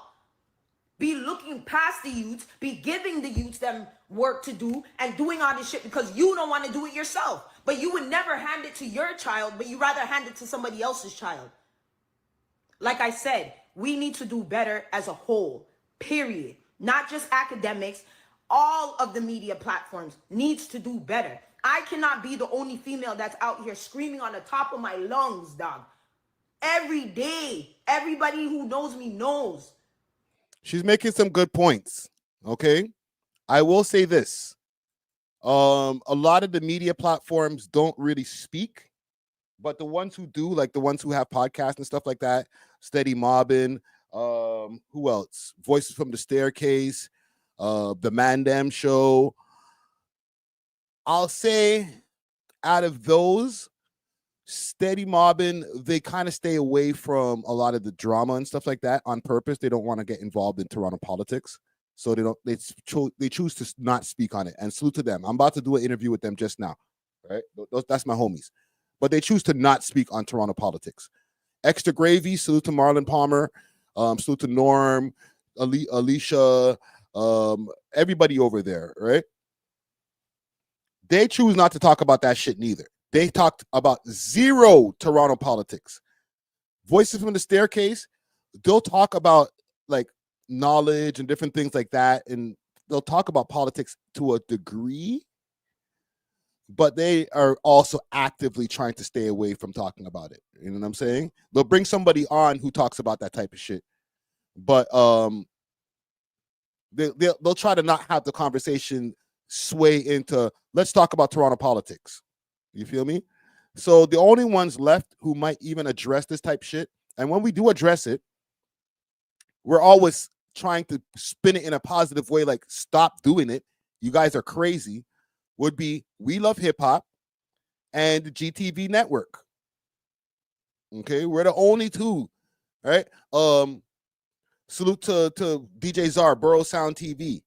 be looking past the youths, be giving the youths them work to do and doing all this shit because you don't want to do it yourself. But you would never hand it to your child, but you rather hand it to somebody else's child. Like I said, we need to do better as a whole, period. Not just academics. All of the media platforms needs to do better. I cannot be the only female that's out here screaming on the top of my lungs, dog. Every day, everybody who knows me knows. She's making some good points. Okay. I will say this. A lot of the media platforms don't really speak, but the ones who do, like the ones who have podcasts and stuff like that, Steady Mobbin, who else? Voices from the Staircase, the Mandem Show. I'll say out of those, Steady Mobbin, they kind of stay away from a lot of the drama and stuff like that on purpose. They don't want to get involved in Toronto politics, so they choose to not speak on it. And salute to them. I'm about to do an interview with them just now. Right, that's my homies, but they choose to not speak on Toronto politics. Extra Gravy, salute to Marlon Palmer, salute to Norm, Alicia, everybody over there. Right, they choose not to talk about that shit neither. They talked about zero Toronto politics. Voices from the Staircase, they'll talk about like knowledge and different things like that. And they'll talk about politics to a degree, but they are also actively trying to stay away from talking about it. You know what I'm saying? They'll bring somebody on who talks about that type of shit. But they'll try to not have the conversation sway into, let's talk about Toronto politics. You feel me? So the only ones left who might even address this type of shit, and when we do address it, we're always trying to spin it in a positive way, like stop doing it. You guys are crazy. Would be We Love Hip Hop and the GTV Network. Okay, we're the only two right? Salute to DJ Czar, Borough Sound TV.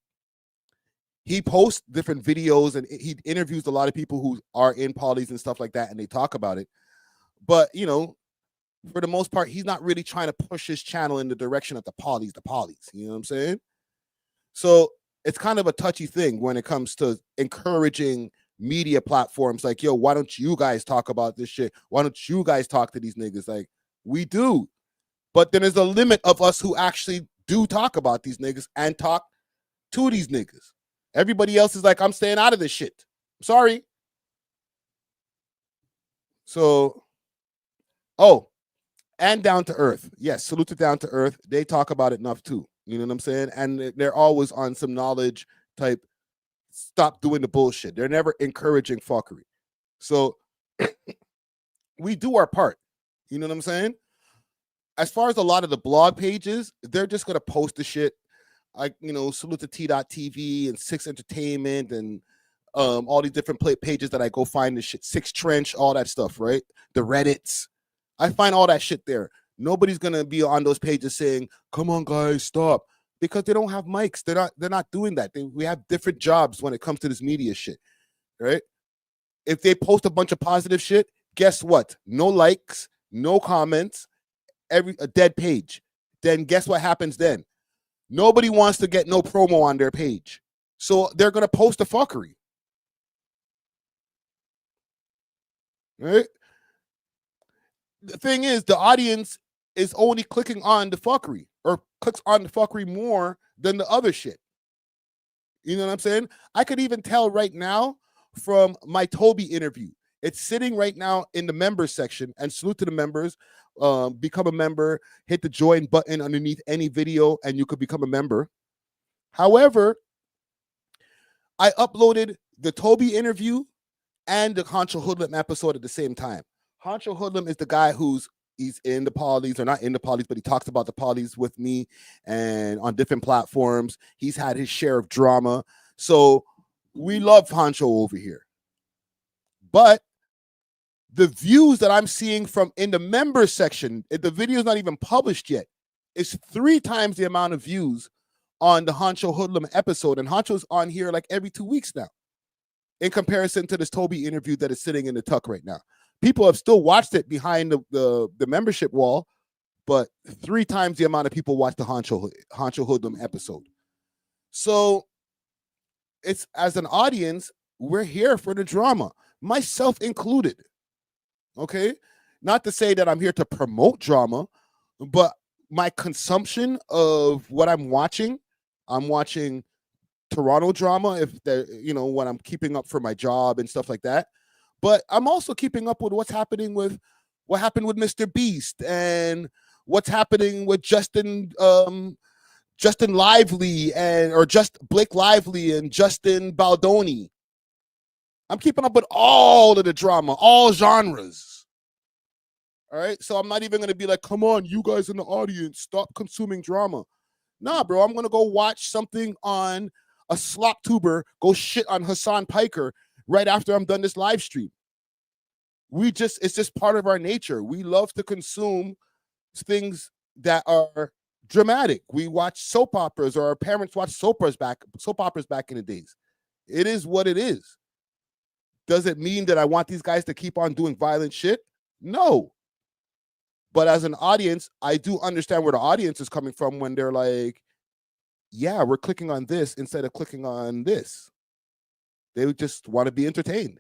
He posts different videos and he interviews a lot of people who are in polys and stuff like that, and they talk about it. But for the most part, he's not really trying to push his channel in the direction of the polys. You know what I'm saying? So it's kind of a touchy thing when it comes to encouraging media platforms like, yo, why don't you guys talk about this shit? Why don't you guys talk to these niggas? Like, we do. But then there's a limit of us who actually do talk about these niggas and talk to these niggas. Everybody else is like, I'm staying out of this shit. I'm sorry. So, and Down to Earth. Yes, salute to Down to Earth. They talk about it enough too. You know what I'm saying? And they're always on some knowledge type, stop doing the bullshit. They're never encouraging fuckery. So we do our part. You know what I'm saying? As far as a lot of the blog pages, they're just going to post the shit. Like, salute to T.TV and Six Entertainment and all these different pages that I go find this shit. Six Trench, all that stuff, right? The Reddits. I find all that shit there. Nobody's going to be on those pages saying, come on, guys, stop. Because they don't have mics. They're not doing that. We have different jobs when it comes to this media shit, right? If they post a bunch of positive shit, guess what? No likes, no comments, a dead page. Then guess what happens then? Nobody wants to get no promo on their page. So they're going to post a fuckery. Right? The thing is, the audience is only clicking on the fuckery or clicks on the fuckery more than the other shit. You know what I'm saying? I could even tell right now from my Tobi interview. It's sitting right now in the members section, and salute to the members. Become a member, hit the join button underneath any video, and you could become a member. However, I uploaded the Tobi interview and the Honcho Hoodlum episode at the same time. Honcho Hoodlum is the guy he's in the polys, or not in the polys, but he talks about the polys with me and on different platforms. He's had his share of drama. So we love Honcho over here. But the views that I'm seeing from in the members section, the video is not even published yet, is 3 times the amount of views on the Honcho Hoodlum episode. And Honcho's on here like every 2 weeks now, in comparison to this Tobi interview that is sitting in the tuck right now. People have still watched it behind the membership wall, but 3 times the amount of people watch the Honcho Hoodlum episode. So it's, as an audience, we're here for the drama, myself included. Okay, not to say that I'm here to promote drama, but my consumption of what I'm watching Toronto drama, if when I'm keeping up for my job and stuff like that. But I'm also keeping up with what happened with Mr. Beast and what's happening with Justin Lively or just Blake Lively and Justin Baldoni. I'm keeping up with all of the drama, all genres. All right. So I'm not even going to be like, come on, you guys in the audience, stop consuming drama. Nah, bro, I'm going to go watch something on a slop tuber, go shit on Hassan Piker right after I'm done this live stream. It's just part of our nature. We love to consume things that are dramatic. We watch soap operas, or our parents watched soap operas back in the days. It is what it is. Does it mean that I want these guys to keep on doing violent shit? No. But as an audience, I do understand where the audience is coming from when they're like, yeah, we're clicking on this instead of clicking on this. They would just want to be entertained.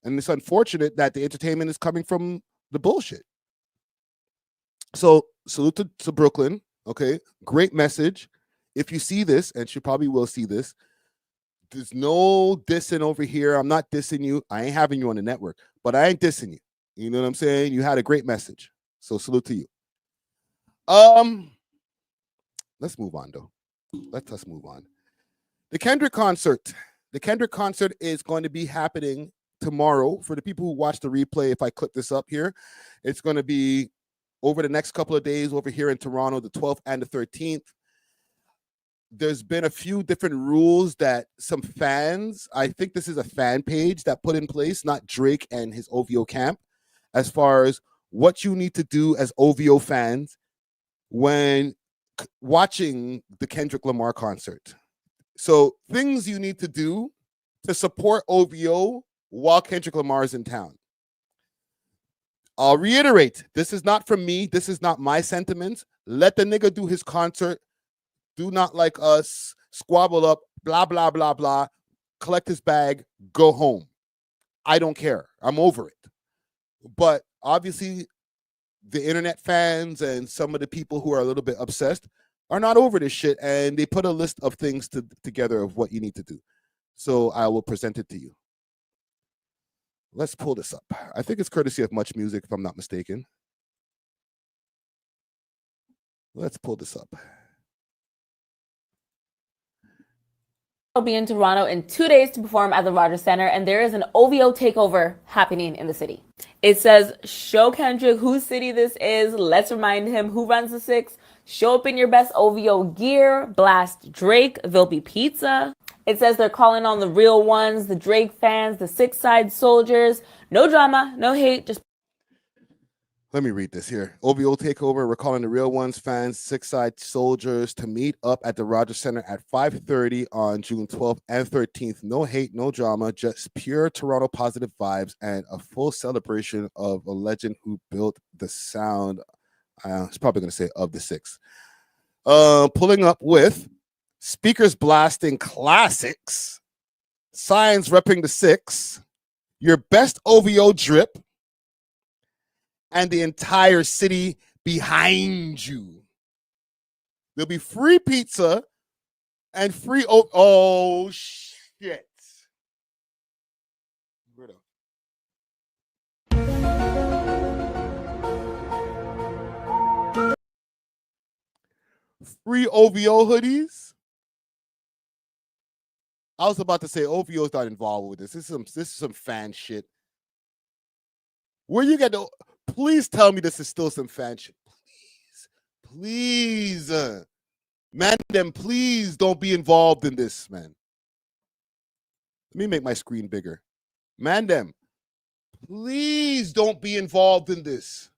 And it's unfortunate that the entertainment is coming from the bullshit. So salute to Brooklyn. Okay, great message. If you see this, and she probably will see this, there's no dissing over here. I'm not dissing you. I ain't having you on the network, but I ain't dissing you. You know what I'm saying? You had a great message. So salute to you. Let's move on though. Let us move on. The Kendrick concert. The Kendrick concert is going to be happening tomorrow. For the people who watch the replay, if I click this up here, it's going to be over the next couple of days over here in Toronto, the 12th and the 13th. There's been a few different rules that some fans, I think this is a fan page that put in place, not Drake and his OVO camp, as far as what you need to do as OVO fans when watching the Kendrick Lamar concert. So things you need to do to support OVO while Kendrick Lamar is in town. I'll reiterate, this is not from me. This is not my sentiments. Let the nigga do his concert. Do not like us, squabble up, blah, blah, blah, blah, collect his bag, go home. I don't care. I'm over it. But obviously, the internet fans and some of the people who are a little bit obsessed are not over this shit, and they put a list of things together of what you need to do. So I will present it to you. Let's pull this up. I think it's courtesy of Much Music, if I'm not mistaken. Let's pull this up. I'll be in Toronto in 2 days to perform at the Rogers Centre, and there is an OVO takeover happening in the city. It says, show Kendrick whose city this is. Let's remind him who runs the six. Show up in your best OVO gear. Blast Drake. There'll be pizza. It says they're calling on the real ones, the Drake fans, the Six Side soldiers. No drama, no hate, just... Let me read this here. OVO takeover. We're calling the real ones fans, Six Side soldiers to meet up at the Rogers Centre at 5:30 on June 12th and 13th. No hate, no drama, just pure Toronto positive vibes and a full celebration of a legend who built the sound. It's probably going to say of the six. Pulling up with speakers blasting classics, signs repping the six, your best OVO drip, and the entire city behind you. There'll be free pizza and free oh shit. Free OVO hoodies. I was about to say OVO's not involved with this. This is some fan shit. Where you get the... Please tell me this is still some fan shit. Please. Man, them, please don't be involved in this, man. Let me make my screen bigger. Man, them, please don't be involved in this.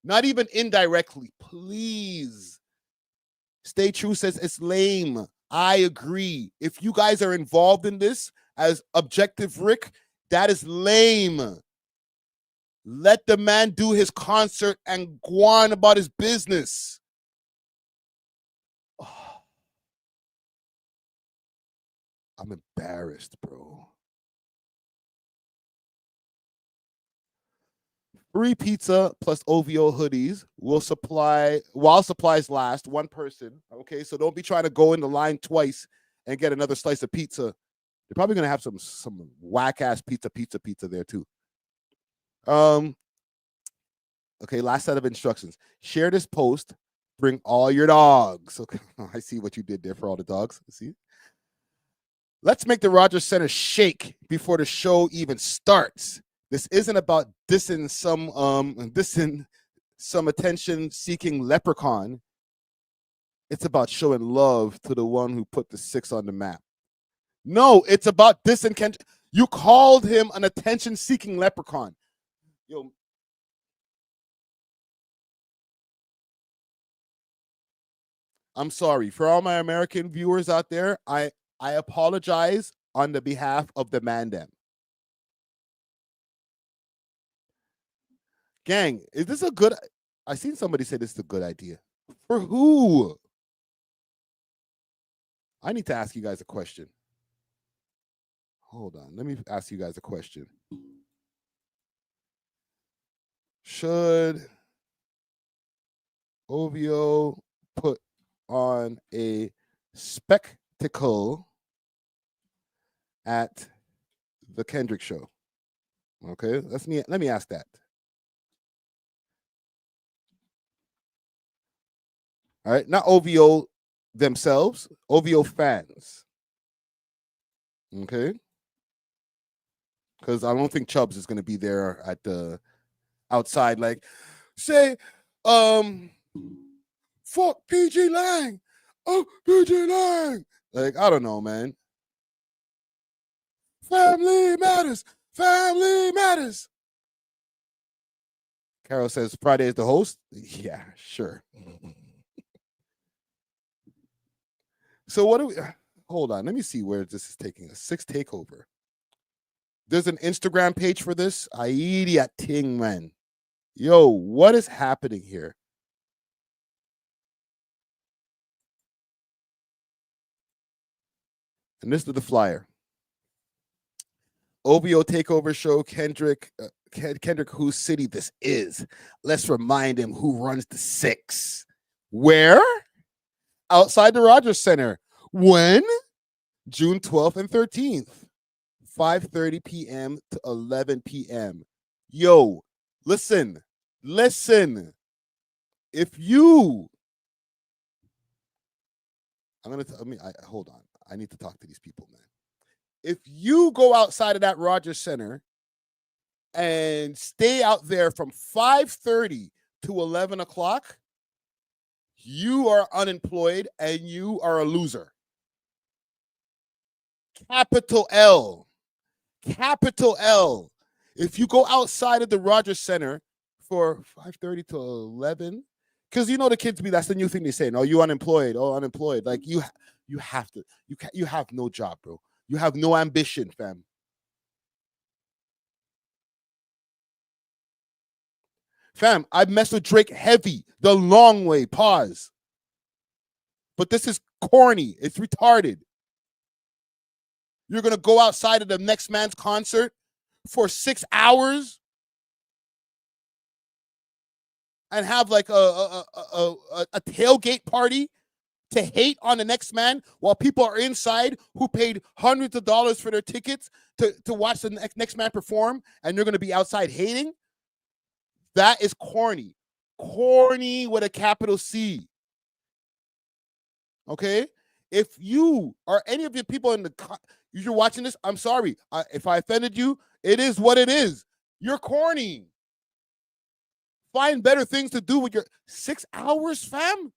Not even indirectly. Please. Stay True says it's lame. I agree. If you guys are involved in this as Objective Rick, that is lame. Let the man do his concert and go on about his business. Oh, I'm embarrassed, bro. Free pizza plus OVO hoodies will supply while supplies last. One person. Okay, so don't be trying to go in the line twice and get another slice of pizza. They're probably gonna have some whack ass pizza there too. Okay, last set of instructions. Share this post. Bring all your dogs. Okay, I see what you did there for all the dogs. See? Let's make the Rogers Centre shake before the show even starts. This isn't about dissing some attention-seeking leprechaun. It's about showing love to the one who put the six on the map. No, it's about dissing Kendrick. You called him an attention-seeking leprechaun. Yo. I'm sorry. For all my American viewers out there, I apologize on the behalf of the Mandem. Gang, is this a good... I seen somebody say this is a good idea. For who? I need to ask you guys a question. Hold on. Let me ask you guys a question. Should OVO put on a spectacle at the Kendrick show? Okay, let me ask that. All right, not OVO themselves, OVO fans. Okay, because I don't think Chubbs is going to be there at the outside, like, say, fuck PG Lang. Oh, PG Lang. Like, I don't know, man. Family matters. Family matters. Carol says Friday is the host. Yeah, sure. So what do we? Hold on, let me see where this is taking us. 6 takeover. There's an Instagram page for this. I eat that thing, man. Yo, what is happening here? And this is the flyer. OVO takeover show. Kendrick, whose city this is. Let's remind him who runs the 6. Where? Outside the Rogers Center. When? June 12th and 13th. 5:30 p.m. to 11 p.m. Yo, listen. If you, hold on. I need to talk to these people, man. If you go outside of that Rogers Center and stay out there from 5:30 to 11 o'clock, you are unemployed and you are a loser. Capital L. Capital L. If you go outside of the Rogers Center for 5:30 to 11, because you know the kids that's the new thing they say. Oh, you unemployed. Oh, unemployed. Like you have to. You have no job, bro. You have no ambition, fam. Fam, I messed with Drake heavy, the long way. Pause. But this is corny. It's retarded. You're going to go outside of the next man's concert for 6 hours and have like a tailgate party to hate on the next man while people are inside who paid hundreds of dollars for their tickets to watch the next man perform, and you're going to be outside hating? That is corny. Corny with a capital C. Okay? If you or any of the people you're watching this, I'm sorry. If I offended you, it is what it is. You're corny. Find better things to do with your 6 hours, fam.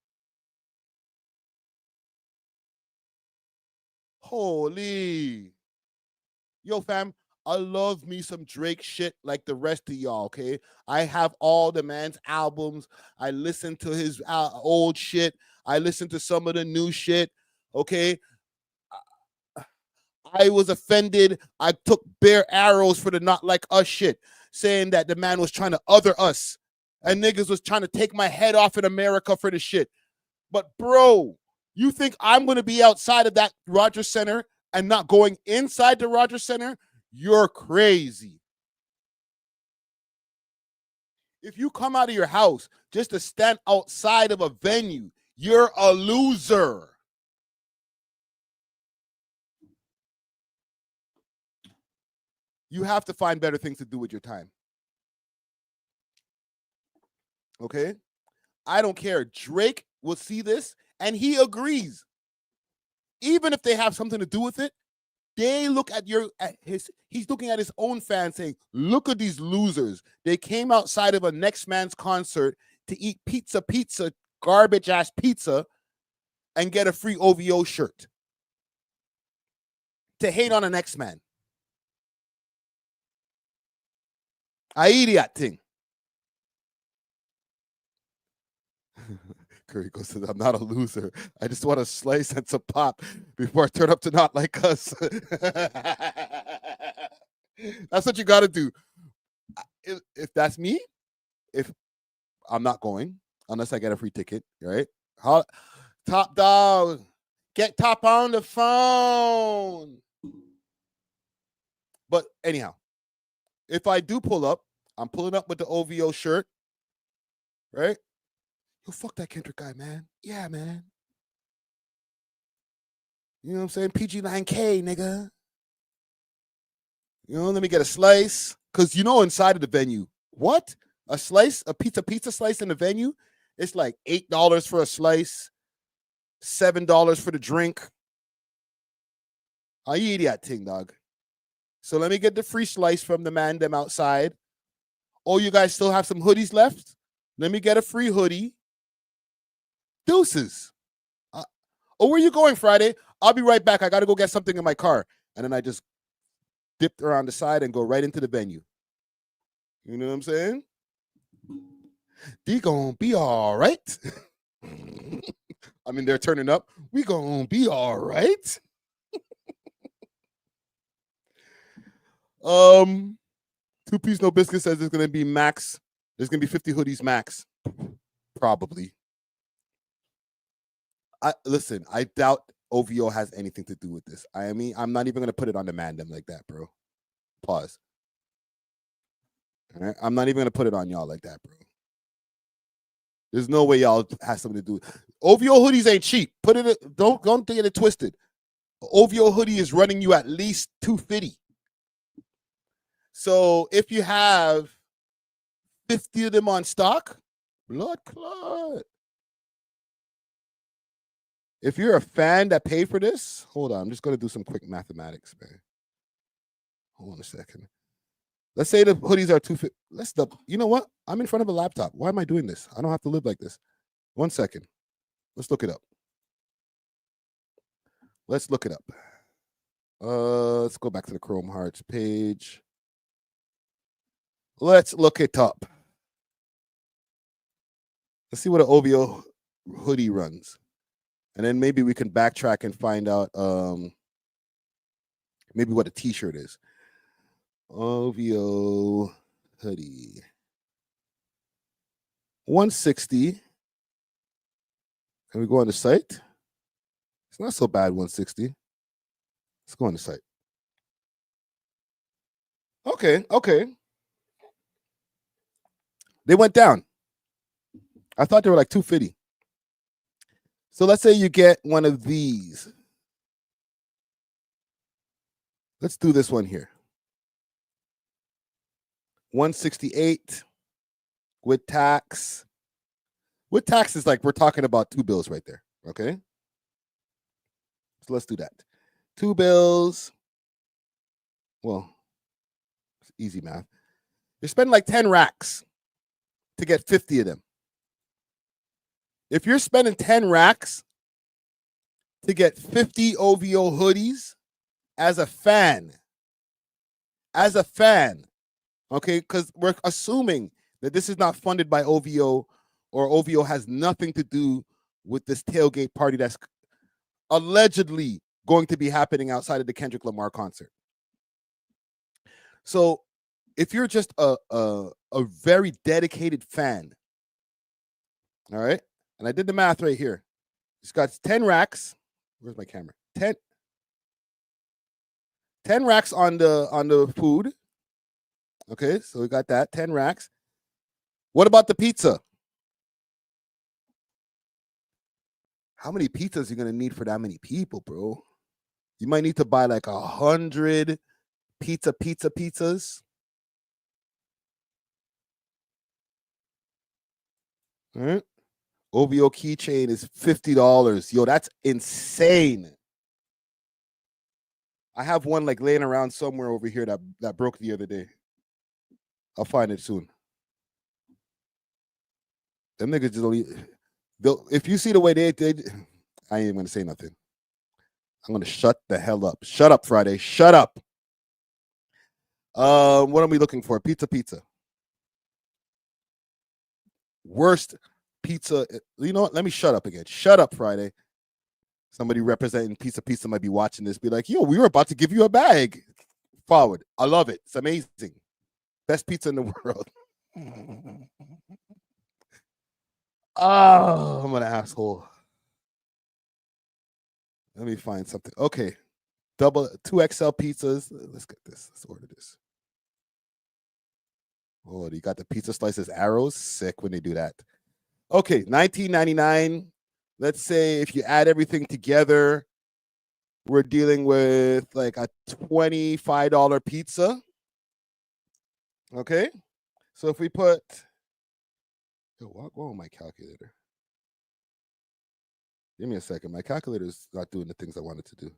Holy. Yo, fam, I love me some Drake shit like the rest of y'all, okay? I have all the man's albums. I listen to his old shit. I listen to some of the new shit, okay? I was offended. I took bare arrows for the not like us shit, saying that the man was trying to other us and niggas was trying to take my head off in America for the shit. But bro, you think I'm going to be outside of that Rogers Center and not going inside the Rogers Center? You're crazy. If you come out of your house just to stand outside of a venue, you're a loser. You have to find better things to do with your time. Okay? I don't care. Drake will see this and he agrees. Even if they have something to do with it, they look at he's looking at his own fans saying, look at these losers. They came outside of a next man's concert to eat pizza, garbage ass pizza, and get a free OVO shirt. To hate on the next man. I eat that thing. Curry goes to, I'm not a loser. I just want a slice and some pop before I turn up to not like us. That's what you got to do. If that's me, if I'm not going unless I get a free ticket, right? Top dog, get Top on the phone. But anyhow, if I do pull up, I'm pulling up with the OVO shirt, right? Yo, fuck that Kendrick guy, man. Yeah, man. You know what I'm saying? PG9K, nigga. You know, let me get a slice. Because you know inside of the venue, what? A slice? A pizza slice in the venue? It's like $8 for a slice, $7 for the drink. I eat that thing, dog. So let me get the free slice from the man them outside. Oh, you guys still have some hoodies left? Let me get a free hoodie. Deuces. Where you going, Friday? I'll be right back. I got to go get something in my car. And then I just dipped around the side and go right into the venue. You know what I'm saying? They gonna be all right. I mean, they're turning up. We gonna be all right. Two Piece No Biscuit says there's gonna be max. There's gonna be 50 hoodies max, probably. Listen, I doubt OVO has anything to do with this. I mean, I'm not even gonna put it on the Mandem like that, bro. Pause. All right? I'm not even gonna put it on y'all like that, bro. There's no way y'all has something to do. OVO hoodies ain't cheap. Don't get it twisted. OVO hoodie is running you at least $250. So if you have 50 of them on stock, blood clot. If you're a fan that paid for this, hold on. I'm just gonna do some quick mathematics, man. Hold on a second. Let's say the hoodies are $250. You know what? I'm in front of a laptop. Why am I doing this? I don't have to live like this. 1 second. Let's look it up. Let's go back to the Chrome Hearts page. Let's look it up. Let's see what an OVO hoodie runs. And then maybe we can backtrack and find out maybe what a t-shirt is. OVO hoodie. 160. Can we go on the site? It's not so bad, 160. Let's go on the site. Okay. They went down. I thought they were like 250. So let's say you get one of these. Let's do this one here. 168 with tax. With tax is like we're talking about 2 bills right there. Okay. So let's do that. 2 bills. Well, it's easy math. You're spending like 10 racks to get 50 of them. If you're spending 10 racks to get 50 OVO hoodies as a fan, okay, because we're assuming that this is not funded by OVO or OVO has nothing to do with this tailgate party that's allegedly going to be happening outside of the Kendrick Lamar concert. So if you're just a very dedicated fan, all right, and I did the math right here. It's got 10 racks. Where's my camera? 10 racks on the food. Okay, so we got that 10 racks. What about the pizza? How many pizzas are you gonna need for that many people, bro? You might need to buy like 100 pizzas. All right. OVO keychain is $50. Yo, that's insane. I have one like laying around somewhere over here that broke the other day. I'll find it soon. Them niggas just don't. If you see the way they, I ain't gonna say nothing. I'm gonna shut the hell up. Shut up, Friday. Shut up. What are we looking for? Pizza. Worst pizza. You know what? Let me shut up again. Shut up, Friday. Somebody representing Pizza might be watching this. Be like, yo, we were about to give you a bag. Forward. I love it. It's amazing. Best pizza in the world. Oh, I'm an asshole. Let me find something. Okay. 2XL pizzas. Let's get this. Let's order this. Oh, you got the pizza slices arrows. Sick when they do that. Okay, $19.99. Let's say if you add everything together, we're dealing with like a $25 pizza. Okay. So if we put, what on my calculator? Give me a second. My calculator is not doing the things I wanted to do.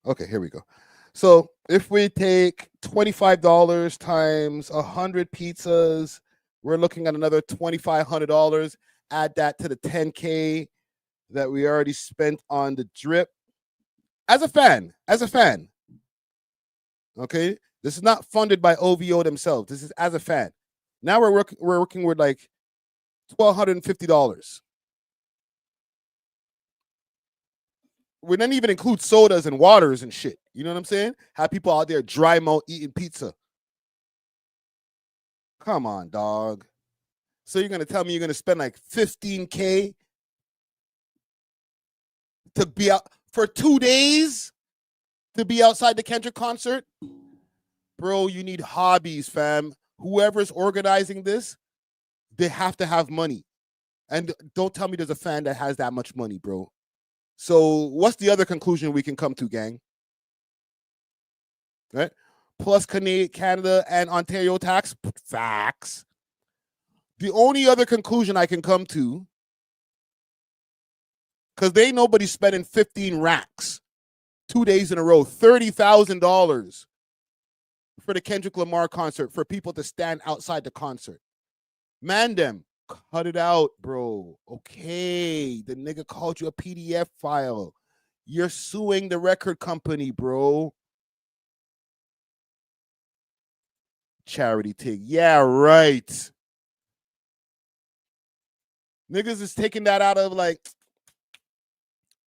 Okay, here we go. So if we take $25 times 100 pizzas, we're looking at another $2,500. Add that to the $10K that we already spent on the drip. As a fan. Okay, this is not funded by OVO themselves. This is as a fan. Now we're working with like $1,250. We didn't even include sodas and waters and shit. You know what I'm saying? Have people out there dry mouth eating pizza. Come on, dog. So you're going to tell me you're going to spend like $15K to be out for 2 days to be outside the Kendrick concert? Bro, you need hobbies, fam. Whoever's organizing this, they have to have money. And don't tell me there's a fan that has that much money, bro. So what's the other conclusion we can come to, gang? Right? Plus Canada and Ontario tax. Facts. The only other conclusion I can come to, because they ain't nobody spending 15 racks 2 days in a row, $30,000 for the Kendrick Lamar concert, for people to stand outside the concert. Man, them, cut it out, bro. Okay, the nigga called you a PDF file. You're suing the record company, bro. Charity thing. Yeah, right. Niggas is taking that out of like,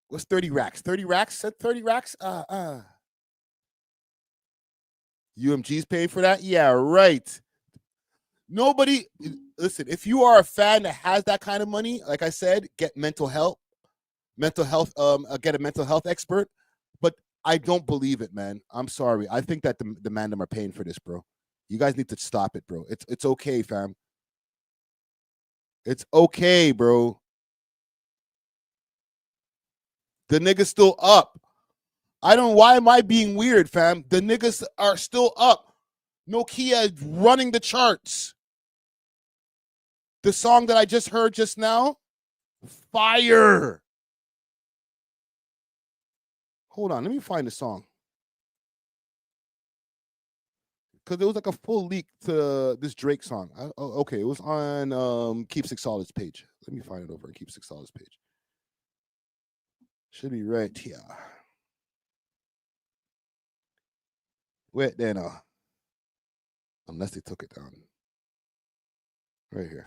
what's 30 racks? 30 racks? Said 30 racks? UMG's paying for that? Yeah, right. Nobody, listen, if you are a fan that has that kind of money, like I said, get mental health, get a mental health expert. But I don't believe it, man. I'm sorry. I think that the man them are paying for this, bro. You guys need to stop it, bro. It's okay, fam. It's okay, bro. The nigga's still up. I don't know, why am I being weird, fam? The niggas are still up. Nokia running the charts. The song that I just heard just now, fire. Hold on, let me find the song. Because there was like a full leak to this Drake song. Okay, it was on Keep Six Solid's page. Let me find it over on Keep Six Solid's page. Should be right here. Wait there now. Unless they took it down. Right here.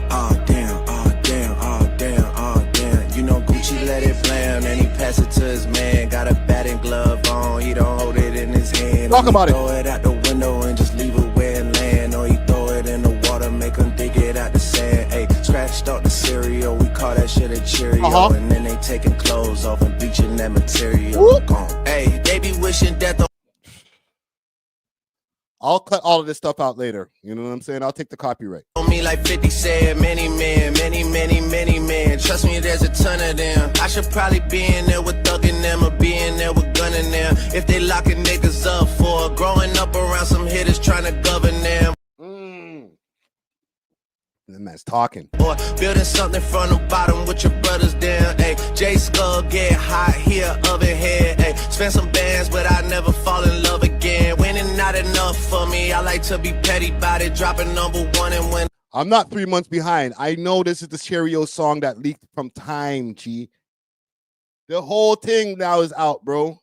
Oh damn, oh damn, oh damn, oh damn. You know Gucci let it blam, and he pass it to his man. Got a batting glove on, he don't hold it in his hand. Talk about it. Throw it out the window and just leave it where it land. Or he throw it in the water, make him dig it out the sand. Hey, scratched out the cereal, we call that shit a Cheerio. And then they taking clothes off and bleaching that material. Hey, they be wishing that the I'll cut all of this stuff out later. You know what I'm saying? I'll take the copyright. On me like 50 said, many men. Trust me, there's a ton of them. I should probably be in there with thugging them or be in there with gunning them. If they locking niggas up for growing up around some hitters trying to govern them. That man's talking. Or building something from the bottom with your brothers down. Hey, J Skull get hot here, oven head. Hey, spend some bands, but I never fall in love again. Winning not enough for me. I like to be petty about it, dropping number one and win. I'm not 3 months behind. I know this is the Cheerio song that leaked from Time, G. The whole thing now is out, bro.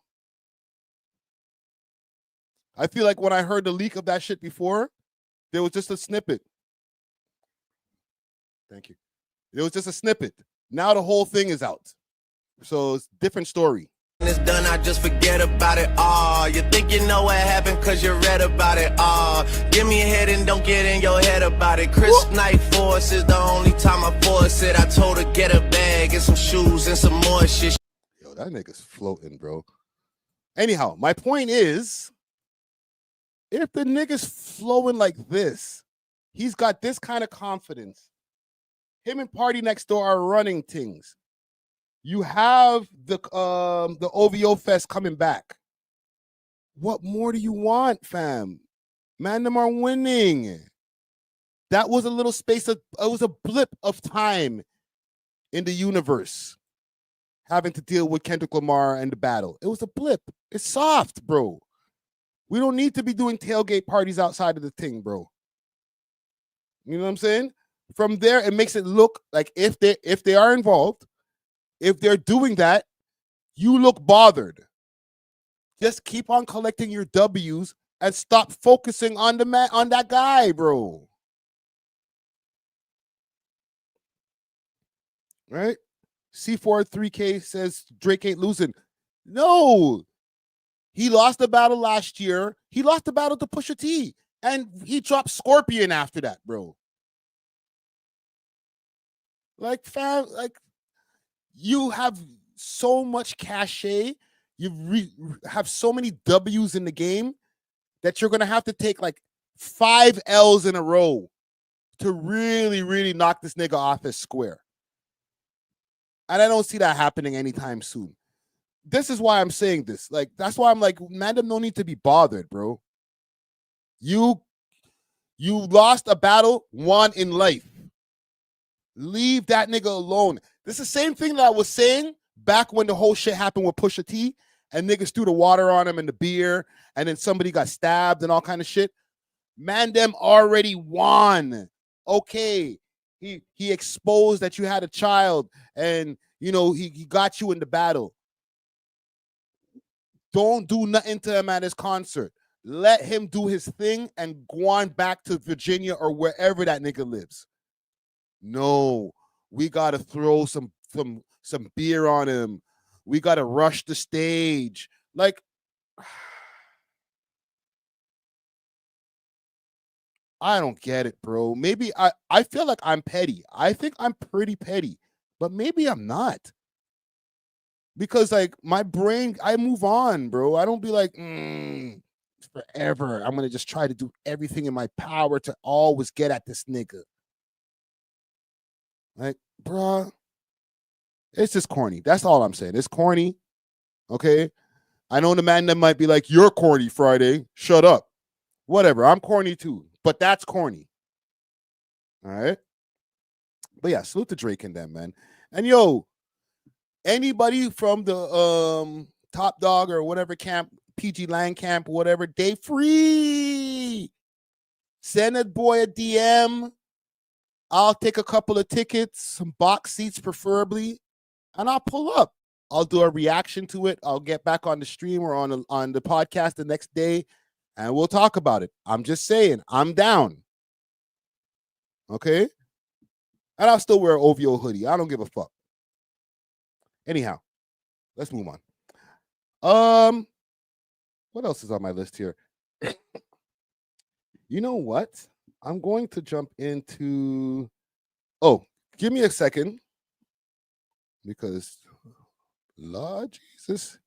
I feel like when I heard the leak of that shit before, there was just a snippet. Thank you. It was just a snippet. Now the whole thing is out. So it's a different story. It's done, I just forget about it. You think you know what happened cause you read about it. Give me a head and don't get in your head about it. Chris Night Force is the only time I force it. I told her get a bag and some shoes and some more shit. Yo, that nigga's floating, bro. Anyhow, my point is, if the nigga's flowing like this, he's got this kind of confidence. Him and Party Next Door are running things. You have the OVO Fest coming back. What more do you want, fam? Man, them are winning. That was a little space of, it was a blip of time in the universe having to deal with Kendrick Lamar and the battle. It was a blip. It's soft, bro. We don't need to be doing tailgate parties outside of the thing, bro. You know what I'm saying? From there, it makes it look like if they are involved, if they're doing that, you look bothered. Just keep on collecting your W's and stop focusing on the man, on that guy, bro. Right? C4 3K says Drake ain't losing. No. He lost the battle last year. He lost the battle to Pusha T. And he dropped Scorpion after that, bro. Like, fam, like, you have so much cachet. You have so many W's in the game that you're going to have to take like 5 L's in a row to really, really knock this nigga off his square. And I don't see that happening anytime soon. This is why I'm saying this. Like, that's why I'm like, man, them no need to be bothered, bro. You lost a battle, won in life. Leave that nigga alone. This is the same thing that I was saying back when the whole shit happened with Pusha T and niggas threw the water on him and the beer and then somebody got stabbed and all kind of shit. Man, them already won. Okay, he exposed that you had a child and, you know, he got you in the battle. Don't do nothing to him at his concert. Let him do his thing and go on back to Virginia or wherever that nigga lives. No, we got to throw some beer on him. We got to rush the stage. Like, I don't get it, bro. Maybe I feel like I'm petty. I think I'm pretty petty, but maybe I'm not. Because, like, my brain, I move on, bro. I don't be like, forever. I'm going to just try to do everything in my power to always get at this nigga. Like, bruh, it's just corny. That's all I'm saying. It's corny. Okay? I know the man that might be like, you're corny, Friday. Shut up. Whatever. I'm corny too. But that's corny. All right? But yeah, salute to Drake and them, man. And yo, anybody from the Top Dog or whatever camp, PG Lang camp, whatever, they free. Send that boy a DM. I'll take a couple of tickets, some box seats preferably, and I'll pull up. I'll do a reaction to it. I'll get back on the stream or on the podcast the next day, and we'll talk about it. I'm just saying, I'm down. Okay? And I'll still wear an OVO hoodie. I don't give a fuck. Anyhow, let's move on. What else is on my list here? You know what? I'm going to jump into... Oh, give me a second. Because, Lord Jesus.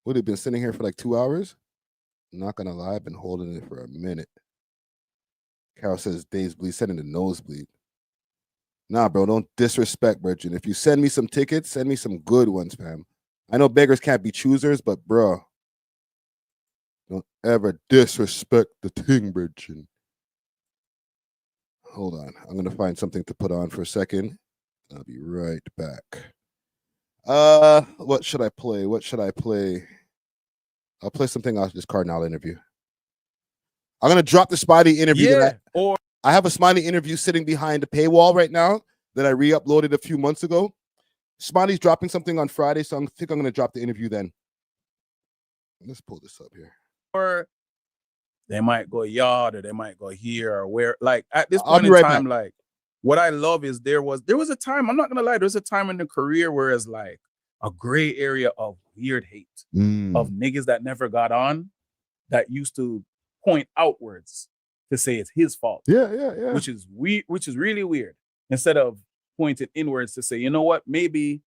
Would have been sitting here for like 2 hours? I'm not going to lie. I've been holding it for a minute. Carol says, days bleed, sending the nosebleed. Nah, bro, don't disrespect, Virgin. If you send me some tickets, send me some good ones, fam. I know beggars can't be choosers, but, bro, don't ever disrespect the ting, Virgin. Hold on. I'm going to find something to put on for a second. I'll be right back. What should I play? I'll play something off this Kardinal interview. I'm going to drop the Smiley interview. Yeah, I have a Smiley interview sitting behind the paywall right now that I re-uploaded a few months ago. Smiley's dropping something on Friday, so I think I'm going to drop the interview then. Let's pull this up here. Or they might go yard, or they might go here, or where. Like at this point in time, like what I love is there was a time. I'm not gonna lie, there was a time in the career where it's like a gray area of weird hate of niggas that never got on, that used to point outwards to say it's his fault. Yeah. Which is really weird. Instead of pointing inwards to say, you know what, maybe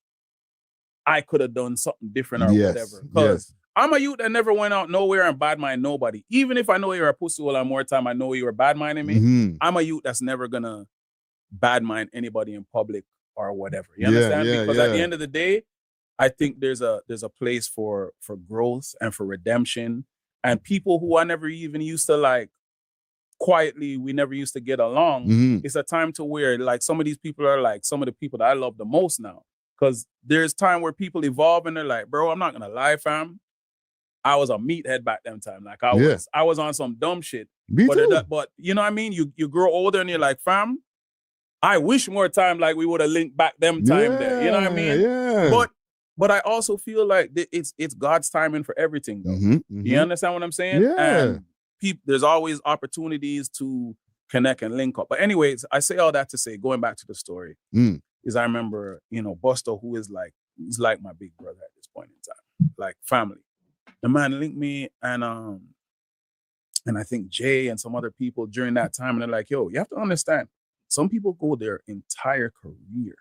I could have done something different or whatever. Because I'm a youth that never went out nowhere and bad mind nobody. Even if I know you're a pussy a lot more time, I know you're bad minding me. I'm a youth that's never gonna bad mind anybody in public or whatever. You understand? Because at the end of the day, I think there's a place for growth and for redemption. And people who I never even used to like quietly, we never used to get along. It's a time to where like some of these people are like some of the people that I love the most now. Because there's time where people evolve and they're like, bro, I'm not gonna lie, fam. I was a meathead back then time. Like I was on some dumb shit. But you know what I mean? You grow older and you're like, fam, I wish more time like we would have linked back them time there. You know what I mean? Yeah. But I also feel like it's God's timing for everything though. You understand what I'm saying? Yeah. And there's always opportunities to connect and link up. But anyways, I say all that to say, going back to the story, is I remember, you know, Busto, who is like, he's like my big brother at this point in time, like family. The man linked me and I think Jay and some other people during that time, and they're like, yo, you have to understand, some people go their entire career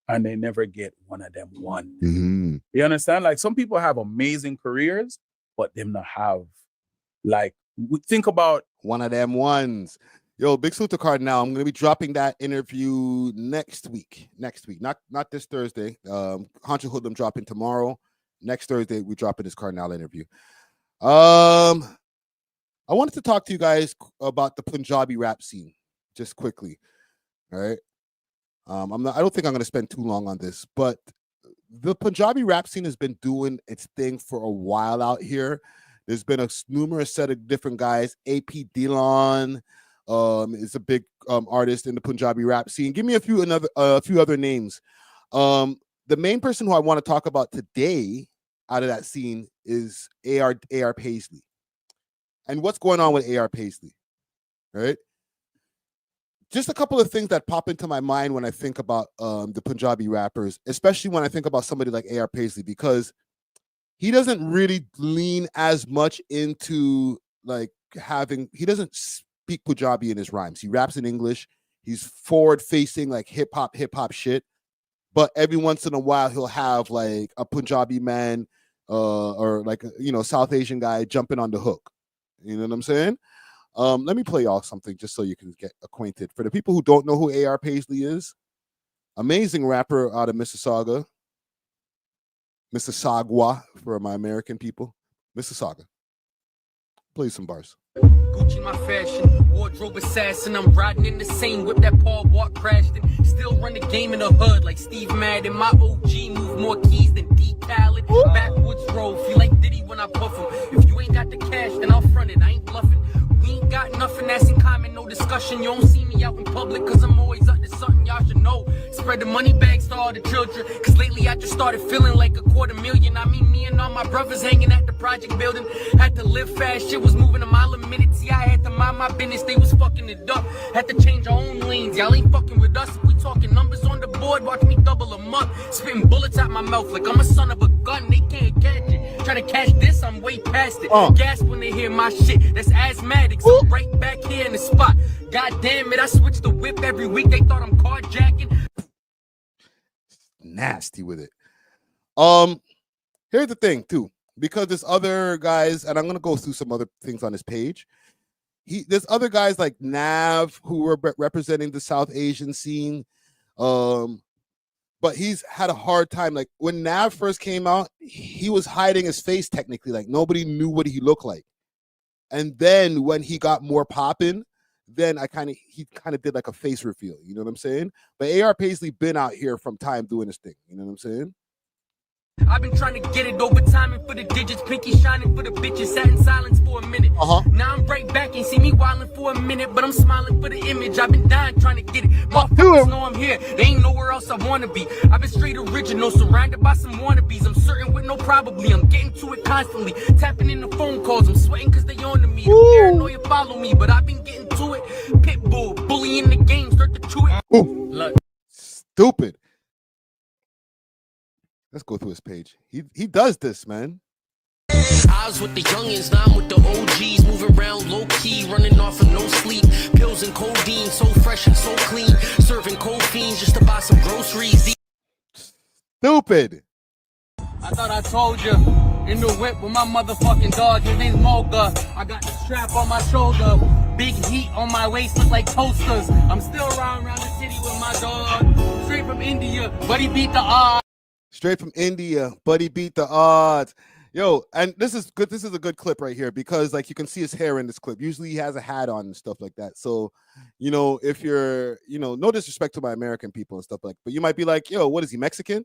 and they never get one of them one. Mm-hmm. You understand? Like some people have amazing careers, but them not have, like, think about one of them ones. Yo, big salute to Kardinal. I'm gonna be dropping that interview next week. Not this Thursday. Hunter Hoodlum dropping tomorrow. Next Thursday, we dropping this Kardinal interview. I wanted to talk to you guys about the Punjabi rap scene, just quickly. All right. I don't think I'm gonna spend too long on this, but the Punjabi rap scene has been doing its thing for a while out here. There's been a numerous set of different guys. AP Dillon is a big artist in the Punjabi rap scene. Give me a few other names. The main person who I want to talk about today out of that scene is A.R. Paisley. And what's going on with A.R. Paisley, right? Just a couple of things that pop into my mind when I think about the Punjabi rappers, especially when I think about somebody like A.R. Paisley, because he doesn't really lean as much into like he doesn't speak Punjabi in his rhymes. He raps in English. He's forward facing like hip hop shit. But every once in a while he'll have like a Punjabi man or like, you know, South Asian guy jumping on the hook. You know what I'm saying? Let me play y'all something just so you can get acquainted. For the people who don't know who A.R. Paisley is, amazing rapper out of Mississauga for my American people. Mississauga. Play some bars. Gucci my fashion, wardrobe assassin. I'm riding in the same whip that Paul Walk crashed in. Still run the game in the hood like Steve Madden. My OG move more keys than D Khaled. Backwoods road, feel like Diddy when I puff him. If you ain't got the cash, then I'll front it. I ain't bluffing. We ain't got nothing that's in common, no discussion. You don't see me out in public, cause I'm always up to something y'all should know. Spread the money bags to all the children, cause lately I just started feeling like $250,000. I mean, me and all my brothers hanging at the project building. Had to live fast, shit was moving a mile a minute. See, I had to mind my business, they was fucking it up. Had to change our own lanes, y'all ain't fucking with us. If we talking numbers on the board, watch me double them up. Spitting bullets out my mouth like I'm a son of a gun, they can't catch it. Try to catch this, I'm way past it. Gasp when they hear my shit, that's asthmatic. So I'm right back here in the spot. God damn it, I switch the whip every week. They thought I'm carjacking. Nasty with it. Here's the thing too, because there's other guys, and I'm gonna go through some other things on this page. There's other guys like Nav who were representing the South Asian scene. But he's had a hard time. Like when Nav first came out, he was hiding his face technically. Like nobody knew what he looked like. And then when he got more popping, then he kind of did like a face reveal. You know what I'm saying? But A.R. Paisley been out here from time doing his thing. You know what I'm saying? I've been trying to get it over time and for the digits, pinky shining for the bitches, sat in silence for a minute. Now I'm right back and see me wildin' for a minute, but I'm smiling for the image. I've been dying trying to get it. Motherfuckers know I'm here. They ain't nowhere else I wanna be. I've been straight original, surrounded by some wannabes. I'm certain with no probably. I'm getting to it constantly. Tapping in the phone calls. I'm sweating cause they on to me. The paranoia follow me, but I've been getting to it. Pitbull, bully in the game, start to chew it. Look. Stupid. Let's go through his page. He does this, man. I was with the youngins, now I'm with the OGs. Moving around low key, running off of no sleep. Pills and codeine, so fresh and so clean. Serving cold fiends just to buy some groceries. Stupid. I thought I told you. In the whip with my motherfucking dog, his name's Mocha. I got the strap on my shoulder. Big heat on my waist, look like toasters. I'm still around the city with my dog. Straight from India, but he beat the odds. Straight from India, buddy beat the odds. Yo, and this is good. This is a good clip right here because, like, you can see his hair in this clip. Usually he has a hat on and stuff like that. So, you know, if you're, you know, no disrespect to my American people and stuff like, but you might be like, yo, what is he, Mexican?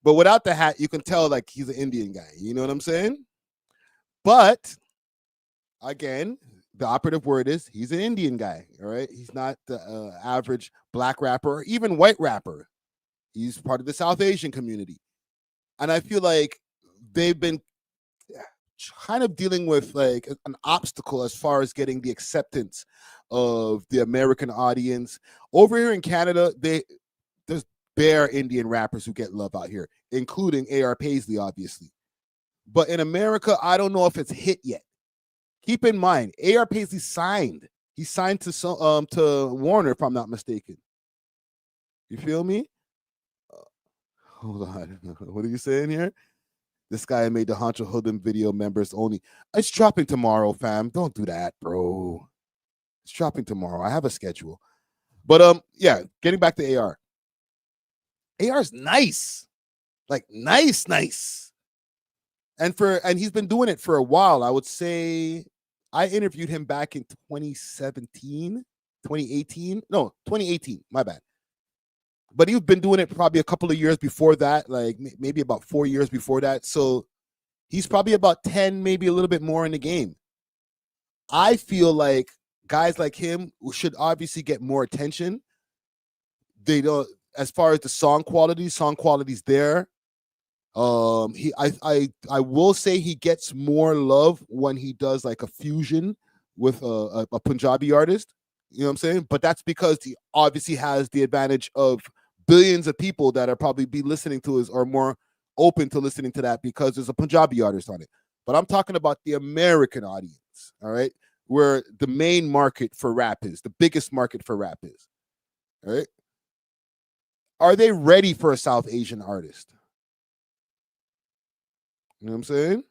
But without the hat, you can tell like he's an Indian guy. You know what I'm saying? But again, the operative word is he's an Indian guy. All right, he's not the average black rapper or even white rapper. He's part of the South Asian community. And I feel like they've been kind of dealing with like an obstacle as far as getting the acceptance of the American audience. Over here in Canada, there's bare Indian rappers who get love out here, including A.R. Paisley, obviously. But in America, I don't know if it's hit yet. Keep in mind, A.R. Paisley signed. He signed to Warner, if I'm not mistaken. You feel me? Hold on. What are you saying here? This guy made the Honcho Hoodlum video members only. It's dropping tomorrow, fam. Don't do that, bro. It's dropping tomorrow. I have a schedule. But yeah, getting back to AR. AR's nice. Like nice. And he's been doing it for a while. I would say I interviewed him back in 2018. My bad. But he's been doing it probably a couple of years before that, like maybe about 4 years before that. So he's probably about 10, maybe a little bit more in the game. I feel like guys like him should obviously get more attention. They don't, as far as the song quality's there. I will say he gets more love when he does like a fusion with a Punjabi artist. You know what I'm saying? But that's because he obviously has the advantage of billions of people that are probably be listening to his or more open to listening to that because there's a Punjabi artist on it. But I'm talking about the American audience, all right? Where the main market for rap is, the biggest market for rap is, all right? Are they ready for a South Asian artist? You know what I'm saying?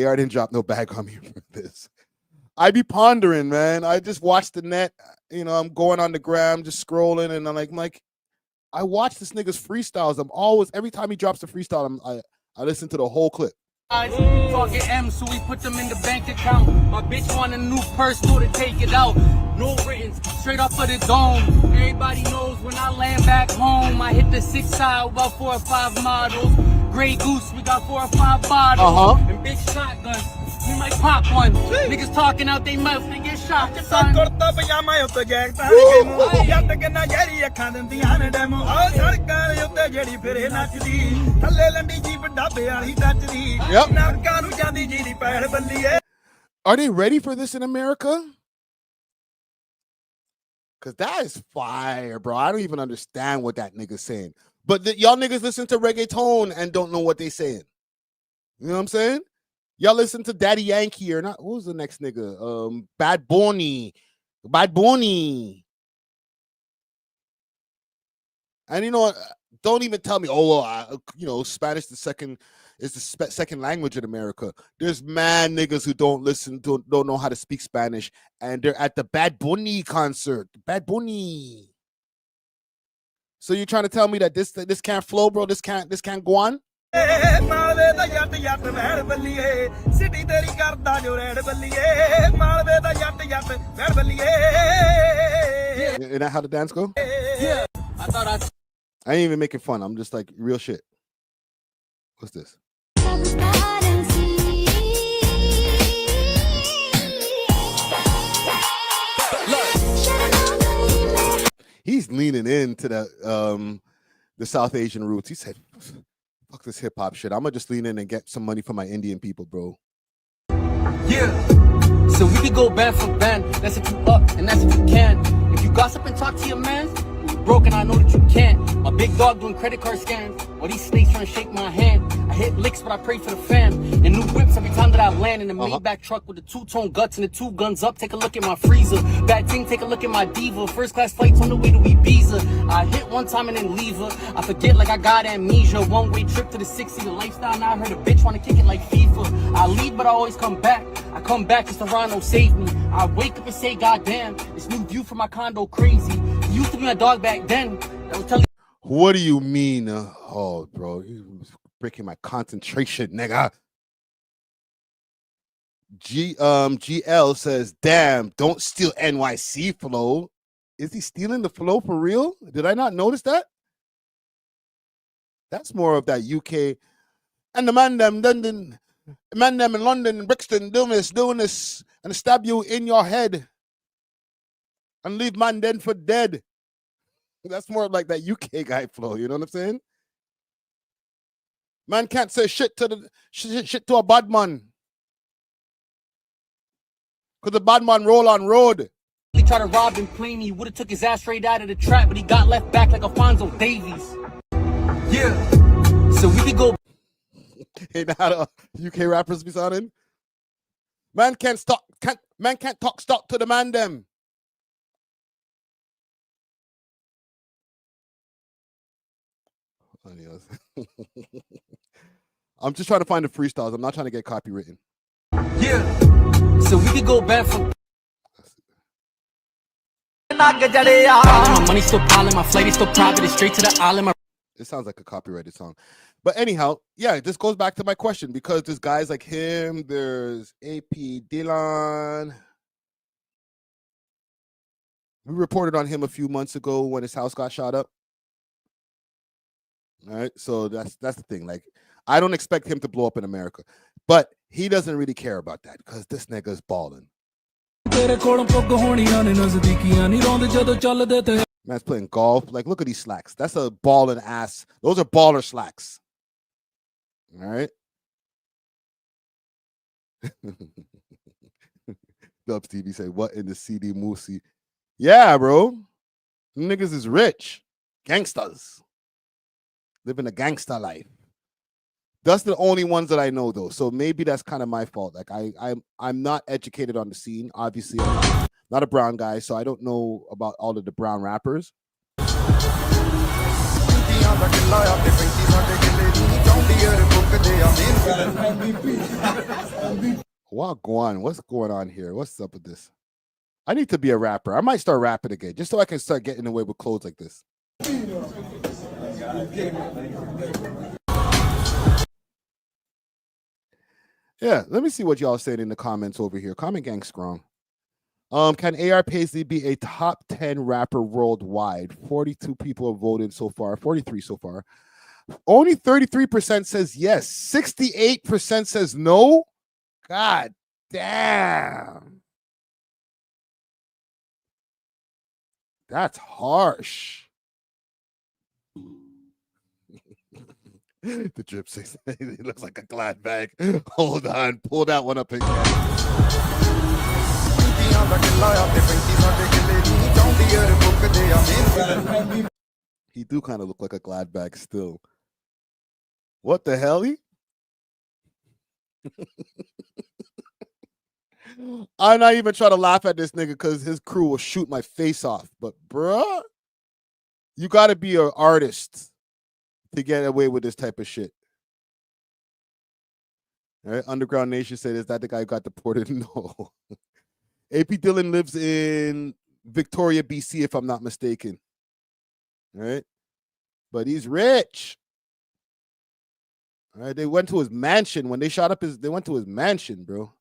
AR didn't drop no bag on me for this. I be pondering, man. I just watch the net. You know, I'm going on the gram, just scrolling, and I'm like, I watch this nigga's freestyles. I'm always, every time he drops a freestyle, I listen to the whole clip. Talking M, so we put them in the bank account. My bitch want a new purse, so to take it out. No written, straight up of the dome. Everybody knows when I land back home, I hit the 6 side, about 4 or 5 models. Grey Goose, we got 4 or 5 bottles. And big shotguns, we might pop one. Niggas talking out they mouth, they get shot. Son. Yep. Are they ready for this in America? Because that is fire, bro. I don't even understand what that nigga's saying. But y'all niggas listen to reggaeton and don't know what they saying. You know what I'm saying? Y'all listen to Daddy Yankee or not? What was the next nigga? Bad Bunny. And you know what? Don't even tell me, Spanish is the second language in America. There's mad niggas who don't know how to speak Spanish, and they're at the Bad Bunny concert. Bad Bunny. So you're trying to tell me that this can't flow, bro? This can't go on? Isn't that how the dance go? Yeah, I ain't even making fun. I'm just like real shit. What's this? He's leaning into the South Asian roots. He said, fuck this hip hop shit. I'm gonna just lean in and get some money for my Indian people, bro. Yeah. So we could go band for band. That's if you up and that's if you can. If you gossip and talk to your man, you're broken, I know that you can't. My big dog doing credit card scans. While these snakes trying to shake my hand. I hit licks, but I pray for the fam. And new whips every time that I land in the Maybach truck with the 2-tone guts and the 2 guns up. Take a look at my freezer. Bad thing, take a look at my diva. First class flights on the way to Ibiza. I hit one time and then leave her. I forget like I got amnesia. One-way trip to the 60, the lifestyle. Now I heard a bitch wanna kick it like FIFA. I leave, but I always come back. I come back just Toronto save me. I wake up and say, goddamn, this new view from my condo crazy. He used to be my dog back then. That was telling. What do you mean? Oh, bro, you breaking my concentration, nigga. GL says, damn, don't steal NYC flow. Is he stealing the flow for real? Did I not notice that? That's more of that UK. And the man them in London and Brixton doing this, and stab you in your head and leave man dead for dead. That's more like that UK guy flow. You know what I'm saying? Man can't say shit to a bad man, because the bad man roll on road. He tried to rob him plain. He would have took his ass straight out of the trap, but he got left back like Alfonso Davies. Yeah. So we could go. Hey, now UK rappers be sounding. Man can't talk stock to the man them. I'm just trying to find the freestyles. I'm not trying to get copywritten. Yeah. So we could go back for. My money still piling, my flight is still private, it's straight to the island. It sounds like a copyrighted song. But anyhow, yeah, this goes back to my question because there's guys like him, there's A.P. Dylan. We reported on him a few months ago when his house got shot up. All right, so that's the thing. Like, I don't expect him to blow up in America, but he doesn't really care about that because this nigga's balling. Man's playing golf. Like, look at these slacks. That's a balling ass. Those are baller slacks. All right. Dubs TV say, what in the CD Moosey? Yeah, bro. Niggas is rich. Gangsters. Living a gangster life. That's the only ones that I know, though. So maybe that's kind of my fault. Like, I'm not educated on the scene. Obviously, I'm not a brown guy, so I don't know about all of the brown rappers. What's going on here? What's up with this? I need to be a rapper. I might start rapping again, just so I can start getting away with clothes like this. Yeah, let me see what y'all saying in the comments over here. Comment gang strong. Can A.R. Paisley be a top 10 rapper worldwide? 42 people have voted so far, 43 so far. Only 33% says yes. 68% says no. God damn. That's harsh. The drip says it looks like a glad bag. Hold on, pull that one up again. He do kind of look like a glad bag still. What the hell? I'm not even trying to laugh at this nigga because his crew will shoot my face off. But bruh, you got to be an artist to get away with this type of shit. All right, Underground Nation said, is that the guy who got deported? No. AP Dillon lives in Victoria, BC, if I'm not mistaken. All right. But he's rich. All right. They went to his mansion. When they shot up they went to his mansion, bro.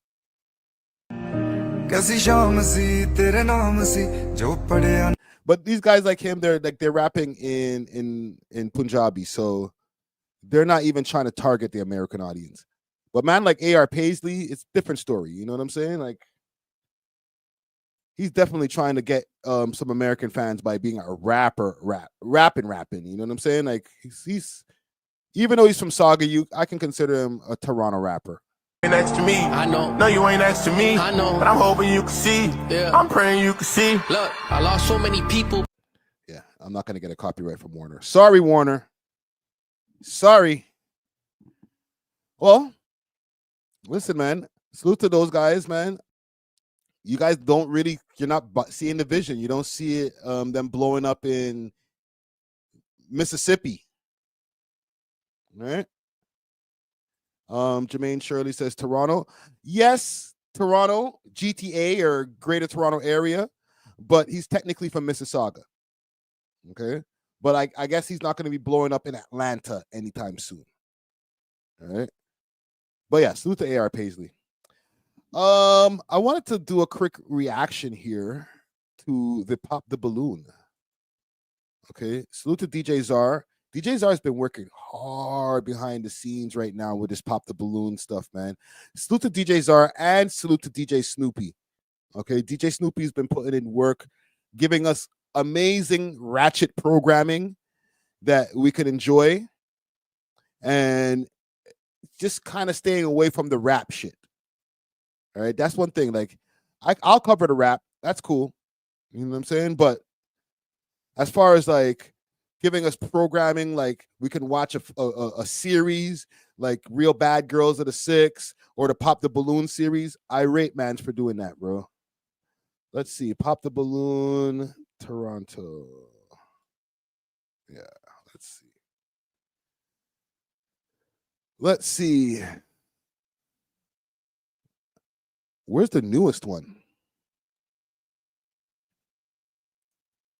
But these guys like him, they're rapping in Punjabi, so they're not even trying to target the American audience. But man, like A.R. Paisley, it's a different story. You know what I'm saying? Like, he's definitely trying to get some American fans by being a rapping. You know what I'm saying? Like, he's even though he's from Saga, I can consider him a Toronto rapper. Next to me, I know. No, you ain't next to me, I know. But I'm hoping you can see. Yeah. I'm praying you can see. Look, I lost so many people. Yeah, I'm not gonna get a copyright from Warner. Sorry, Warner. Sorry. Well, listen, man. Salute to those guys, man. You guys you're not seeing the vision. You don't see it, them blowing up in Mississippi. All right. Jermaine Shirley says Toronto. Yes, Toronto, GTA or Greater Toronto area, but he's technically from Mississauga. Okay. But I guess he's not going to be blowing up in Atlanta anytime soon. All right. But yeah, salute to A.R. Paisley. I wanted to do a quick reaction here to the Pop the Balloon. Okay. Salute to DJ Czar. DJ Czar has been working hard behind the scenes right now with this Pop the Balloon stuff, man. Salute to DJ Czar and salute to DJ Snoopy. Okay, DJ Snoopy's been putting in work, giving us amazing ratchet programming that we can enjoy and just kind of staying away from the rap shit. All right, that's one thing. Like, I'll cover the rap. That's cool. You know what I'm saying? But as far as like giving us programming, like we can watch a series like Real Bad Girls of the 6 or the Pop the Balloon series, I rate mans for doing that, bro. Let's see. Pop the Balloon, Toronto. Yeah, let's see. Let's see. Where's the newest one?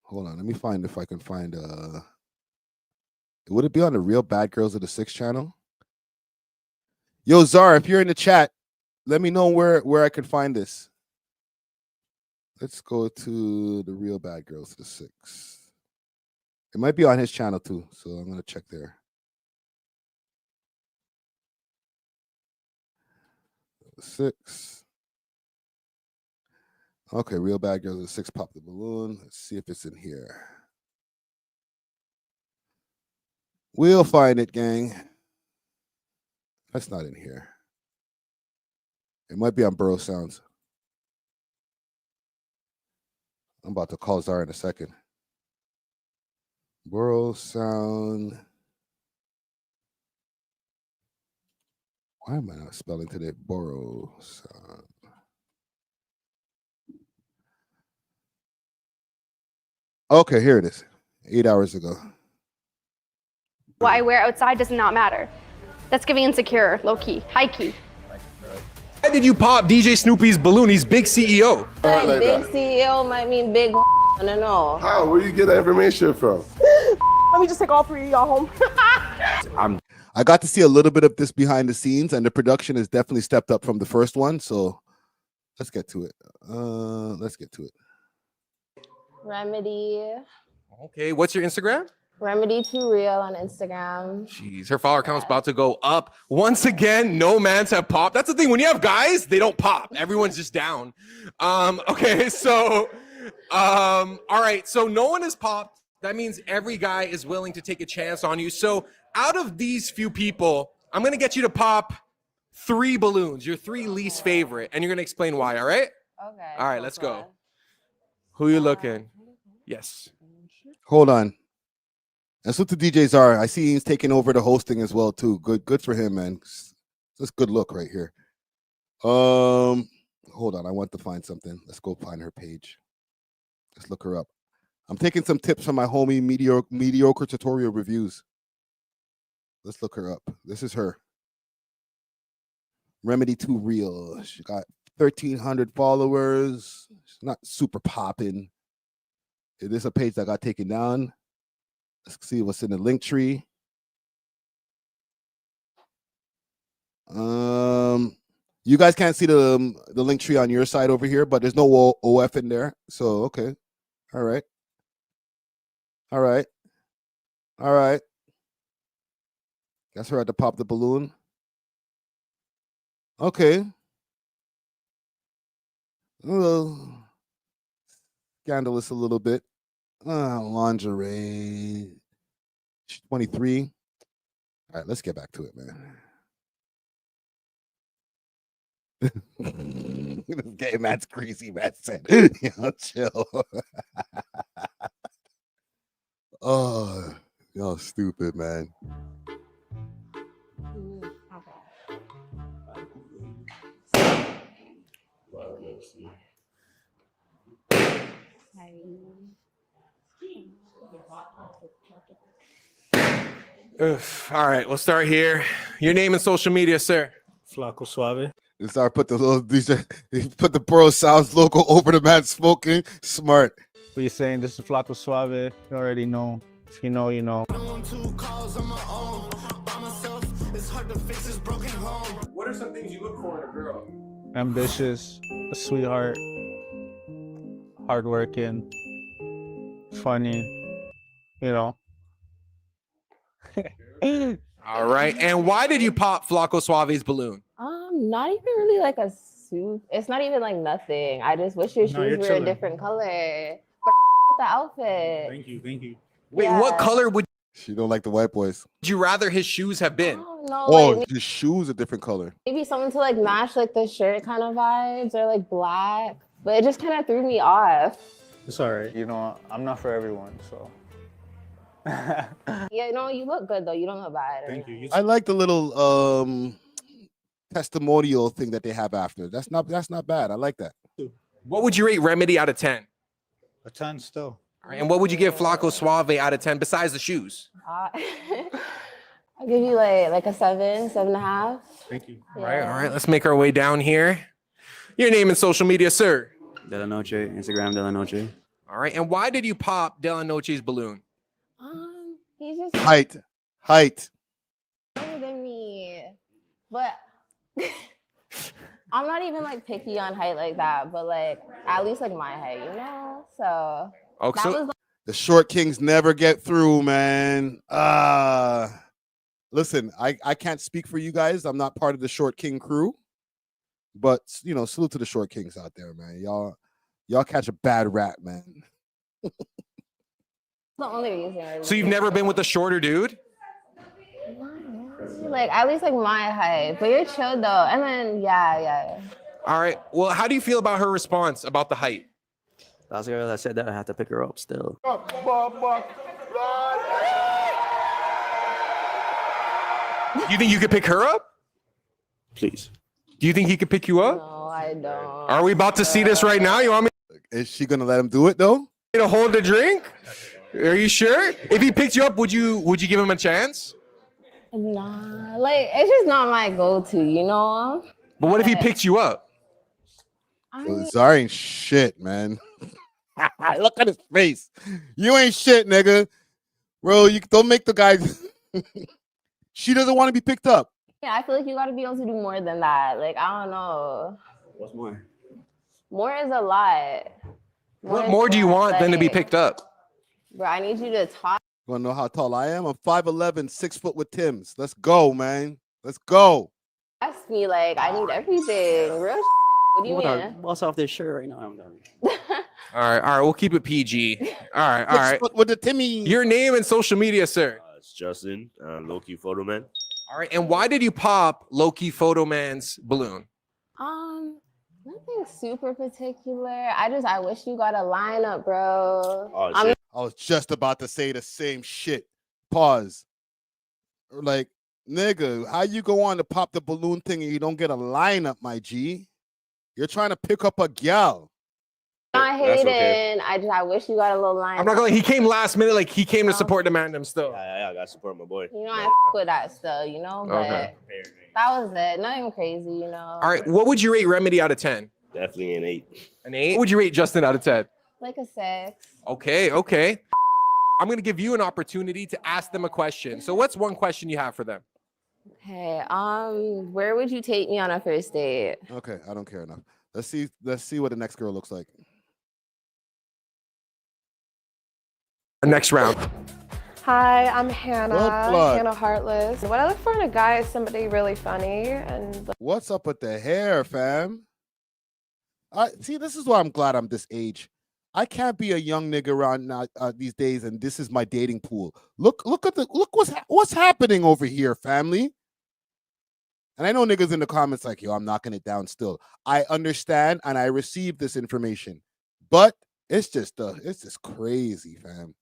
Hold on, let me find if I can find would it be on the Real Bad Girls of the 6 channel? Yo, Zar, if you're in the chat, let me know where I can find this. Let's go to the Real Bad Girls of the 6. It might be on his channel too, so I'm gonna check there. The 6. Okay, Real Bad Girls of the 6, Pop the Balloon. Let's see if it's in here. We'll find it, gang. That's not in here. It might be on Burrow Sounds. I'm about to call Zara in a second. Burrow Sound. Why am I not spelling today? Burrow Sound. Okay, here it is. 8 hours ago. What I wear outside does not matter. That's giving insecure, low key, high key. Why did you pop DJ Snoopy's balloon? He's big CEO. Like big CEO might mean big. I don't know. How? Where you get that information from? Let me just take all three of y'all home. I got to see a little bit of this behind the scenes, and the production has definitely stepped up from the first one. So let's get to it. Let's get to it. Remedy. Okay, what's your Instagram? Remedy Too Real on Instagram. Jeez, her follower count's about to go up. Once again, no mans have popped. That's the thing. When you have guys, they don't pop. Everyone's just down. Okay, so, all right. So no one has popped. That means every guy is willing to take a chance on you. So out of these few people, I'm going to get you to pop 3 balloons, your 3 least favorite. And you're going to explain why, all right? Okay. All right, let's go. Who you looking? Yes. Hold on. And so to DJs are, I see he's taking over the hosting as well too. Good for him, man. That's a good look right here. Hold on, I want to find something. Let's go find her page. Let's look her up. I'm taking some tips from my homie mediocre tutorial reviews. Let's look her up. This is her. Remedy Too Real. She got 1,300 followers. She's not super popping. It is a page that got taken down. Let's see what's in the link tree. You guys can't see the link tree on your side over here, but there's no OF in there. So okay. All right. All right. All right. That's her at the Pop the Balloon. Okay. A little scandalous a little bit. Lingerie. She's 23. All right, let's get back to it, man. This gay man's crazy, man said. Yo, chill. Oh, y'all stupid, man. All right, we'll start here. Your name and social media, sir. Flaco Suave. I put the little DJ, he put the Bro Sounds logo over the man smoking. Smart. What you saying? This is Flaco Suave. You already know. If you know, you know. What are some things you look for in a girl? Ambitious, a sweetheart, hardworking, funny, you know. All right, and why did you pop Flaco Suave's balloon? Not even really like a suit. It's not even like nothing. I just wish your shoes were a different color. But the outfit. Thank you, thank you. Wait, what color would She don't like the white boys. you rather his shoes have been? No, Oh, like, his shoes a different color. maybe something to like match like the shirt kind of vibes or like black. But it just kind of threw me off. It's all right. You know, I'm not for everyone, so. Yeah, no, you look good though. You don't look bad. Thank you. I like the little testimonial thing that they have after. That's not bad. I like that. What would you rate Remedy out of 10? A 10 still. All right, and what would you give Flaco Suave out of 10 besides the shoes? I'll give you like a 7, 7.5. Thank you. All right, let's make our way down here. Your name and social media, sir. De La Noche, Instagram De La Noche. All right, and why did you pop De La Noche's balloon? He's just Height. younger than me, but I'm not even like picky on height like that. But like at least like my height, you know. So that was the short kings never get through, man. Listen, I can't speak for you guys. I'm not part of the short king crew, but you know, salute to the short kings out there, man. Y'all catch a bad rap, man. the only reason. So you've never been with a shorter dude? Like at least like my height, but you're chill though. And then yeah. All right. Well, how do you feel about her response about the height? Last girl that said that I had to pick her up still. You think you could pick her up? Please. Do you think he could pick you up? No, I don't. Are we about to see this right now? You want me Is she gonna let him do it though? to hold the drink? Are you sure? If he picked you up, would you give him a chance? Nah, like it's just not my go-to, you know. But what if he picked you up? Zara ain't shit, man. Look at his face. You ain't shit, nigga. Bro, you don't make the guy. She doesn't want to be picked up. Yeah, I feel like you got to be able to do more than that. Like I don't know. What's more? More is a lot. What more do you want than to be picked up? Bro, I need you to talk. You wanna know how tall I am? I'm 5'11", 6 foot with Timbs. Let's go, man. Let's go. Ask me like I need everything. Real. What do you mean? Bust off this shirt right now. I'm done. All right. We'll keep it PG. All right. 6 foot with the Timmy. Your name and social media, sir. It's Justin, low-key photo man. All right. And why did you pop low-key photo man's balloon? Nothing super particular. I wish you got a lineup, bro. Oh, shit. I was just about to say the same shit. Pause. Like, nigga, how you go on to pop the balloon thing and you don't get a lineup, my G? You're trying to pick up a gal. Not hating. Okay. I wish you got a little lineup. I'm not going. He came last minute. Like he came to support the man still. Yeah, I gotta support my boy. You know, I with that still. You know, but that was it. Nothing crazy. You know. All right. What would you rate Remedy out of 10? Definitely an 8. An 8. What would you rate Justin out of 10? Like a 6. Okay. I'm gonna give you an opportunity to ask them a question. So, what's one question you have for them? Okay. Where would you take me on a first date? Okay, I don't care enough. Let's see what the next girl looks like. Next round. Hi, I'm Hannah. Blood. Hannah Heartless. What I look for in a guy is somebody really funny and. What's up with the hair, fam? See, this is why I'm glad I'm this age. I can't be a young nigga around now these days, and this is my dating pool. Look what's happening over here, family. And I know niggas in the comments like, yo, I'm knocking it down still. I understand and I receive this information, but it's just crazy, fam.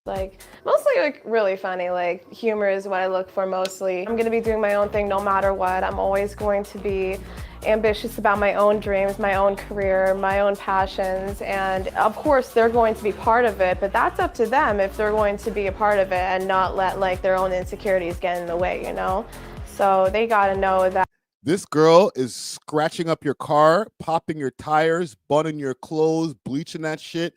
Like mostly like really funny, like humor is what I look for mostly. I'm gonna be doing my own thing no matter what. I'm always going to be ambitious about my own dreams, my own career, my own passions, and of course they're going to be part of it, but that's up to them if they're going to be a part of it and not let like their own insecurities get in the way, you know? So they gotta know that. This girl is scratching up your car, popping your tires, bunning your clothes, bleaching that shit.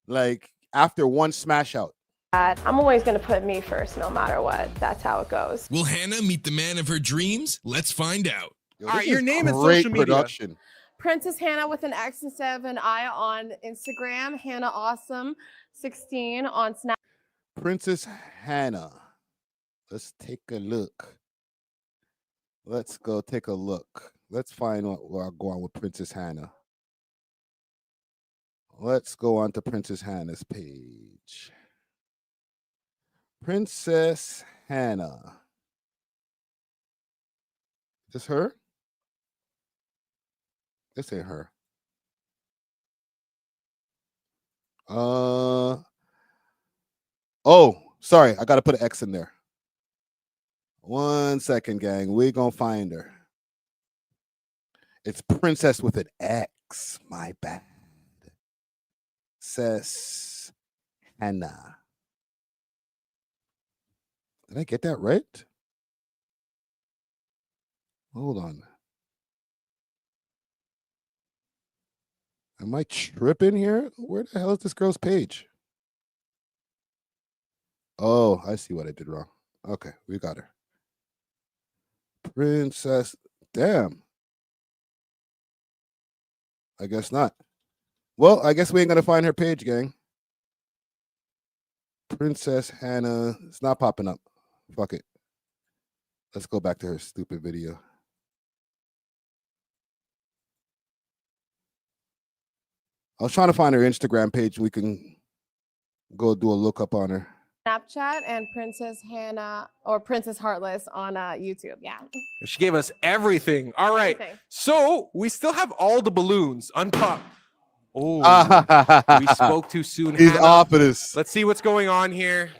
Like after one smash out. I'm always going to put me first no matter what. That's how it goes. Will Hannah meet the man of her dreams? Let's find out. Yo, all right, your name and great social media. Production. Princess Hannah with an X instead of an I on Instagram. Hannah Awesome 16 on Snap. Princess Hannah. Let's take a look. Let's go take a look. Let's find out where I'll go on with Princess Hannah. Let's go on to Princess Hannah's page. Princess Hannah. Is this her? This ain't her. Oh, sorry. I got to put an X in there. 1 second, gang. We're going to find her. It's Princess with an X. My bad. Says Hannah. Did I get that right? Hold on. Am I tripping here? Where the hell is this girl's page? Oh, I see what I did wrong. Okay, we got her. Princess. Damn. I guess not. Well, I guess we ain't gonna find her page, gang. Princess Hannah. It's not popping up. Fuck it. Let's go back to her stupid video. I was trying to find her Instagram page. We can go do a lookup on her. Snapchat and Princess Hannah or Princess Heartless on YouTube. Yeah. She gave us everything. All right. Everything. So we still have all the balloons unpopped. Oh, we spoke too soon. He's Hannah. off of this. Let's see what's going on here.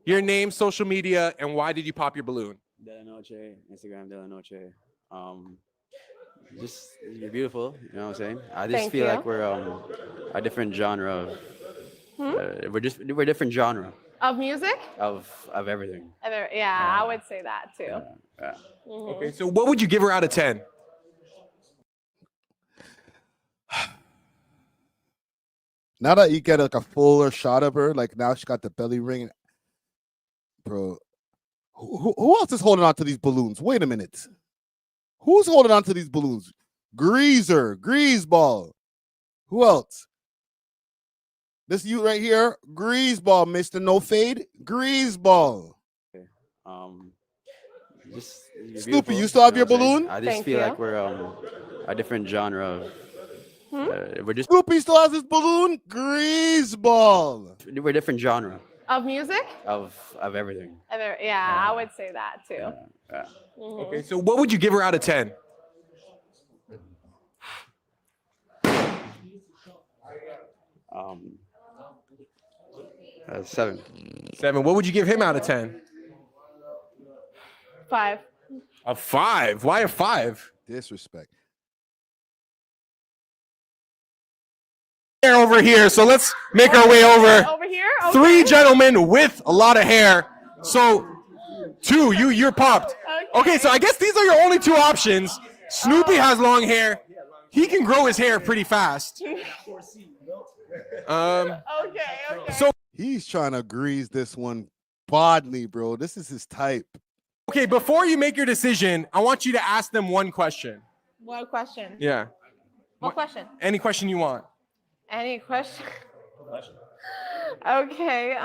Your name, social media, and why did you pop your balloon? De La Noche, Instagram De La Noche. Just you're beautiful. You know what I'm saying? I just Thank feel you. like we're a different genre of. We're different genre Of music? of everything. Yeah, I would say that too. Yeah. Okay, so what would you give her out of 10? Now that you get like a fuller shot of her, like now she got the belly ring. Bro, who else is holding on to these balloons? Wait a minute. Who's holding on to these balloons? Greaseball. Who else? This you right here, Greaseball, Mr. No Fade, Greaseball. Just you're Snoopy, beautiful, you still have know your what I'm saying? balloon? I just Thank feel you. like we're a different genre of. We're just Snoopy still has his balloon, Greaseball. we're different genre Of music? of everything. Yeah, I would say that too. Yeah. Okay, so what would you give her out of 10? Um, 7. 7. What would you give him out of 10? 5. A 5. Why a 5? Disrespect. Over here, so let's make our way over. Over here? 3 gentlemen with a lot of hair. So 2, you're popped. Okay, so I guess these are your only 2 options. Snoopy has long hair. He can grow his hair pretty fast. Okay. So He's trying to grease this one bodily, bro. This is his type. okay, before you make your decision, I want you to ask them one question. What question? Yeah. What question? Any question you want. Any question? Okay.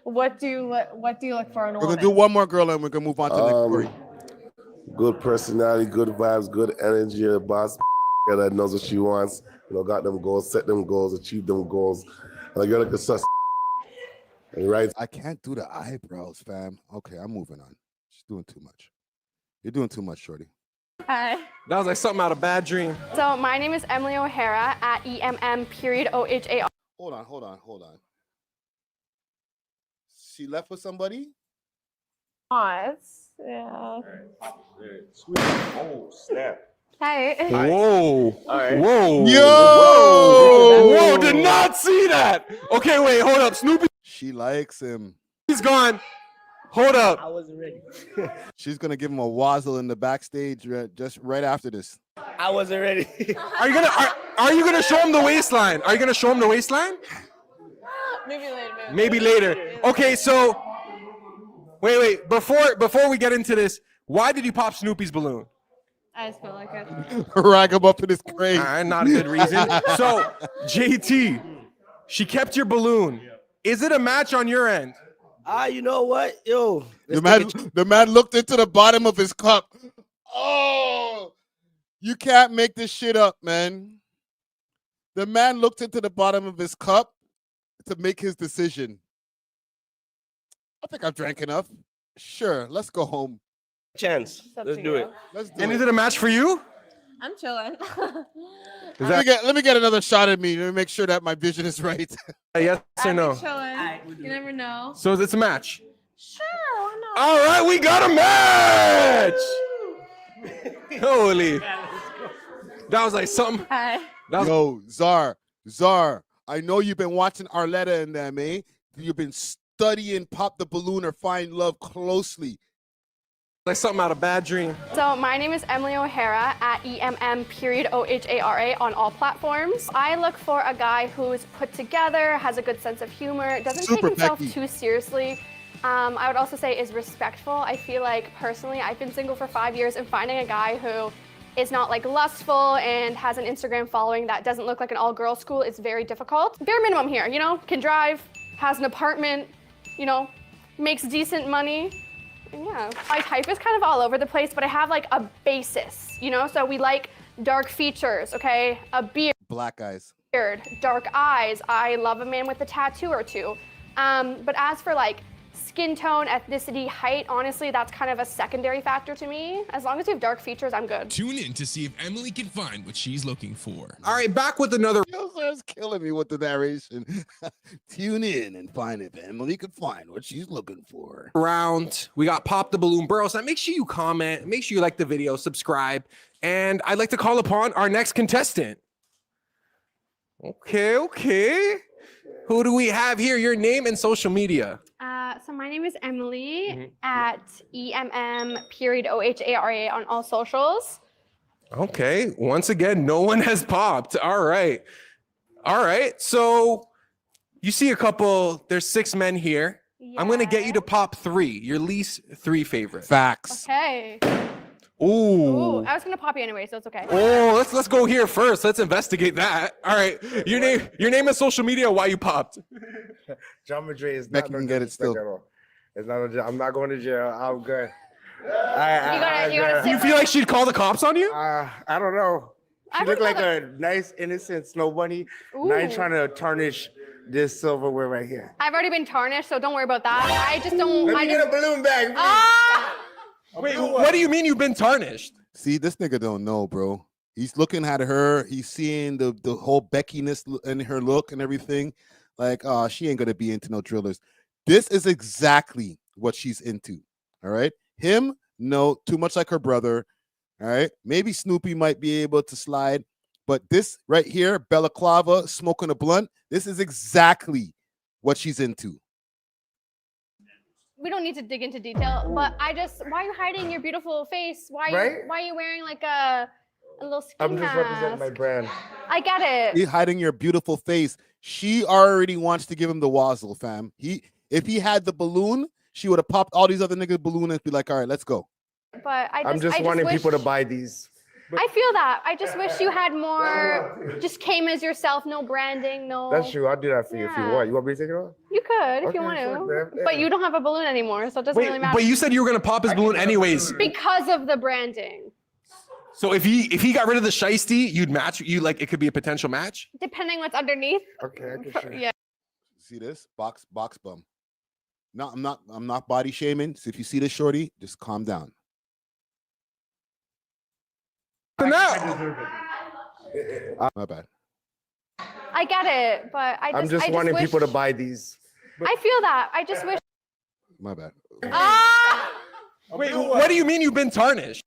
What do you look for in a We're woman? gonna do one more girl and we're gonna move on to the next story. Good personality, good vibes, good energy. A boss that knows what she wants. You know, got them goals, set them goals, achieve them goals. Like you're like a sus. Right? I can't do the eyebrows, fam. Okay, I'm moving on. She's doing too much. You're doing too much, shorty. Hi. That was like something out of Bad Dream. So my name is Emily O'Hara at EMM.OHAR. Hold on. She left with somebody? Pause. Yeah. Oh, snap. Hi. Whoa. All right. Whoa. Yo! Whoa, did not see that. Okay, wait, hold up. Snoopy. She likes him. He's gone. Hold up. I wasn't ready. She's gonna give him a wazzle in the backstage just right after this. I wasn't ready. Are you gonna show him the waistline? Are you gonna show him the waistline? Maybe later. Maybe later. Okay, so wait. Before we get into this, why did you pop Snoopy's balloon? I just feel like it. Rack him up in his crate. Not a good reason. So, JT, she kept your balloon. Is it a match on your end? You know what? Yo. The man looked into the bottom of his cup. Oh, you can't make this shit up, man. The man looked into the bottom of his cup to make his decision. I think I've drank enough. Sure, let's go home. Chance. Let's do it. Let's do And it. is it a match for you? I'm chilling. Let me get another shot at me. Let me make sure that my vision is right. Yes or no? Chilling. You never know. So it's a match. Sure, why not? All right, we got a match. Holy. That was like something. Hi. Yo, Czar, I know you've been watching Arletta and them, eh? You've been studying Pop the Balloon or Find Love closely. Like something out of Bad Dream. So my name is Emily O'Hara at EMM.OHARA on all platforms. I look for a guy who's put together, has a good sense of humor, doesn't take himself too seriously. I would also say is respectful. I feel like personally, I've been single for 5 years, and finding a guy who is not like lustful and has an Instagram following that doesn't look like an all-girls school is very difficult. Bare minimum here, you know, can drive, has an apartment, you know, makes decent money. And yeah, my type is kind of all over the place, but I have like a basis, you know? So we like dark features, okay? A beard. Black eyes. Dark eyes. I love a man with a tattoo or two. But as for like skin tone, ethnicity, height, honestly, that's kind of a secondary factor to me. As long as you have dark features, I'm good. Tune in to see if Emily can find what she's looking for. All right, back with another. It's killing me with the narration. Tune in and find if Emily can find what she's looking for. Round. We got Pop the Balloon Bro. So make sure you comment, make sure you like the video, subscribe, and I'd like to call upon our next contestant. Okay. Who do we have here? Your name and social media. So my name is Emily at EMM.OHARA on all socials. Okay. Once again, no one has popped. All right. So you see a couple, there's 6 men here. Yeah. I'm going to get you to pop 3, your least 3 favorite. Facts. Okay. Ooh. I was going to pop you anyway, so it's okay. Oh, let's go here first. Let's investigate that. All right. Your name and social media, why you popped. John Madre is Becky not can get it still. It's not. I'm not going to jail. I'm good. You feel like she'd call the cops on you? I don't know. She looked like a nice, innocent snow bunny. And I ain't trying to tarnish this silverware right here. I've already been tarnished, so don't worry about that. I just don't. Let me get a balloon bag. Wait, what do you mean you've been tarnished? See, this nigga don't know, bro. He's looking at her. He's seeing the whole Beckiness in her look and everything. Like, she ain't gonna be into no drillers. This is exactly what she's into. All right. Him, no, too much like her brother. All right. Maybe Snoopy might be able to slide, but this right here, Balaclava smoking a blunt. This is exactly what she's into. We don't need to dig into detail, but why are you hiding your beautiful face? Why are you wearing like a little ski I'm just representing my brand. I get it. He's hiding your beautiful face. She already wants to give him the wazzle, fam. If he had the balloon, she would have popped all these other niggas' balloon and be like, all right, let's go. But I'm just wanting people to buy these. I feel that. I just wish you had more, just came as yourself, no branding, no. That's true. I'll do that for you if you want. You want me to take it off? You could if you want to. But you don't have a balloon anymore, so it doesn't really matter. But you said you were going to pop his balloon anyways. Because of the branding. So if he got rid of the shiesty, you'd match, it could be a potential match? Depending what's underneath. Okay, I can show you. Yeah. See this? Box bum. No, I'm not body shaming. So if you see this shorty, just calm down. My bad. I get it, but I'm just wanting people to buy these. I feel that. I just wish. My bad. Wait, what do you mean you've been tarnished?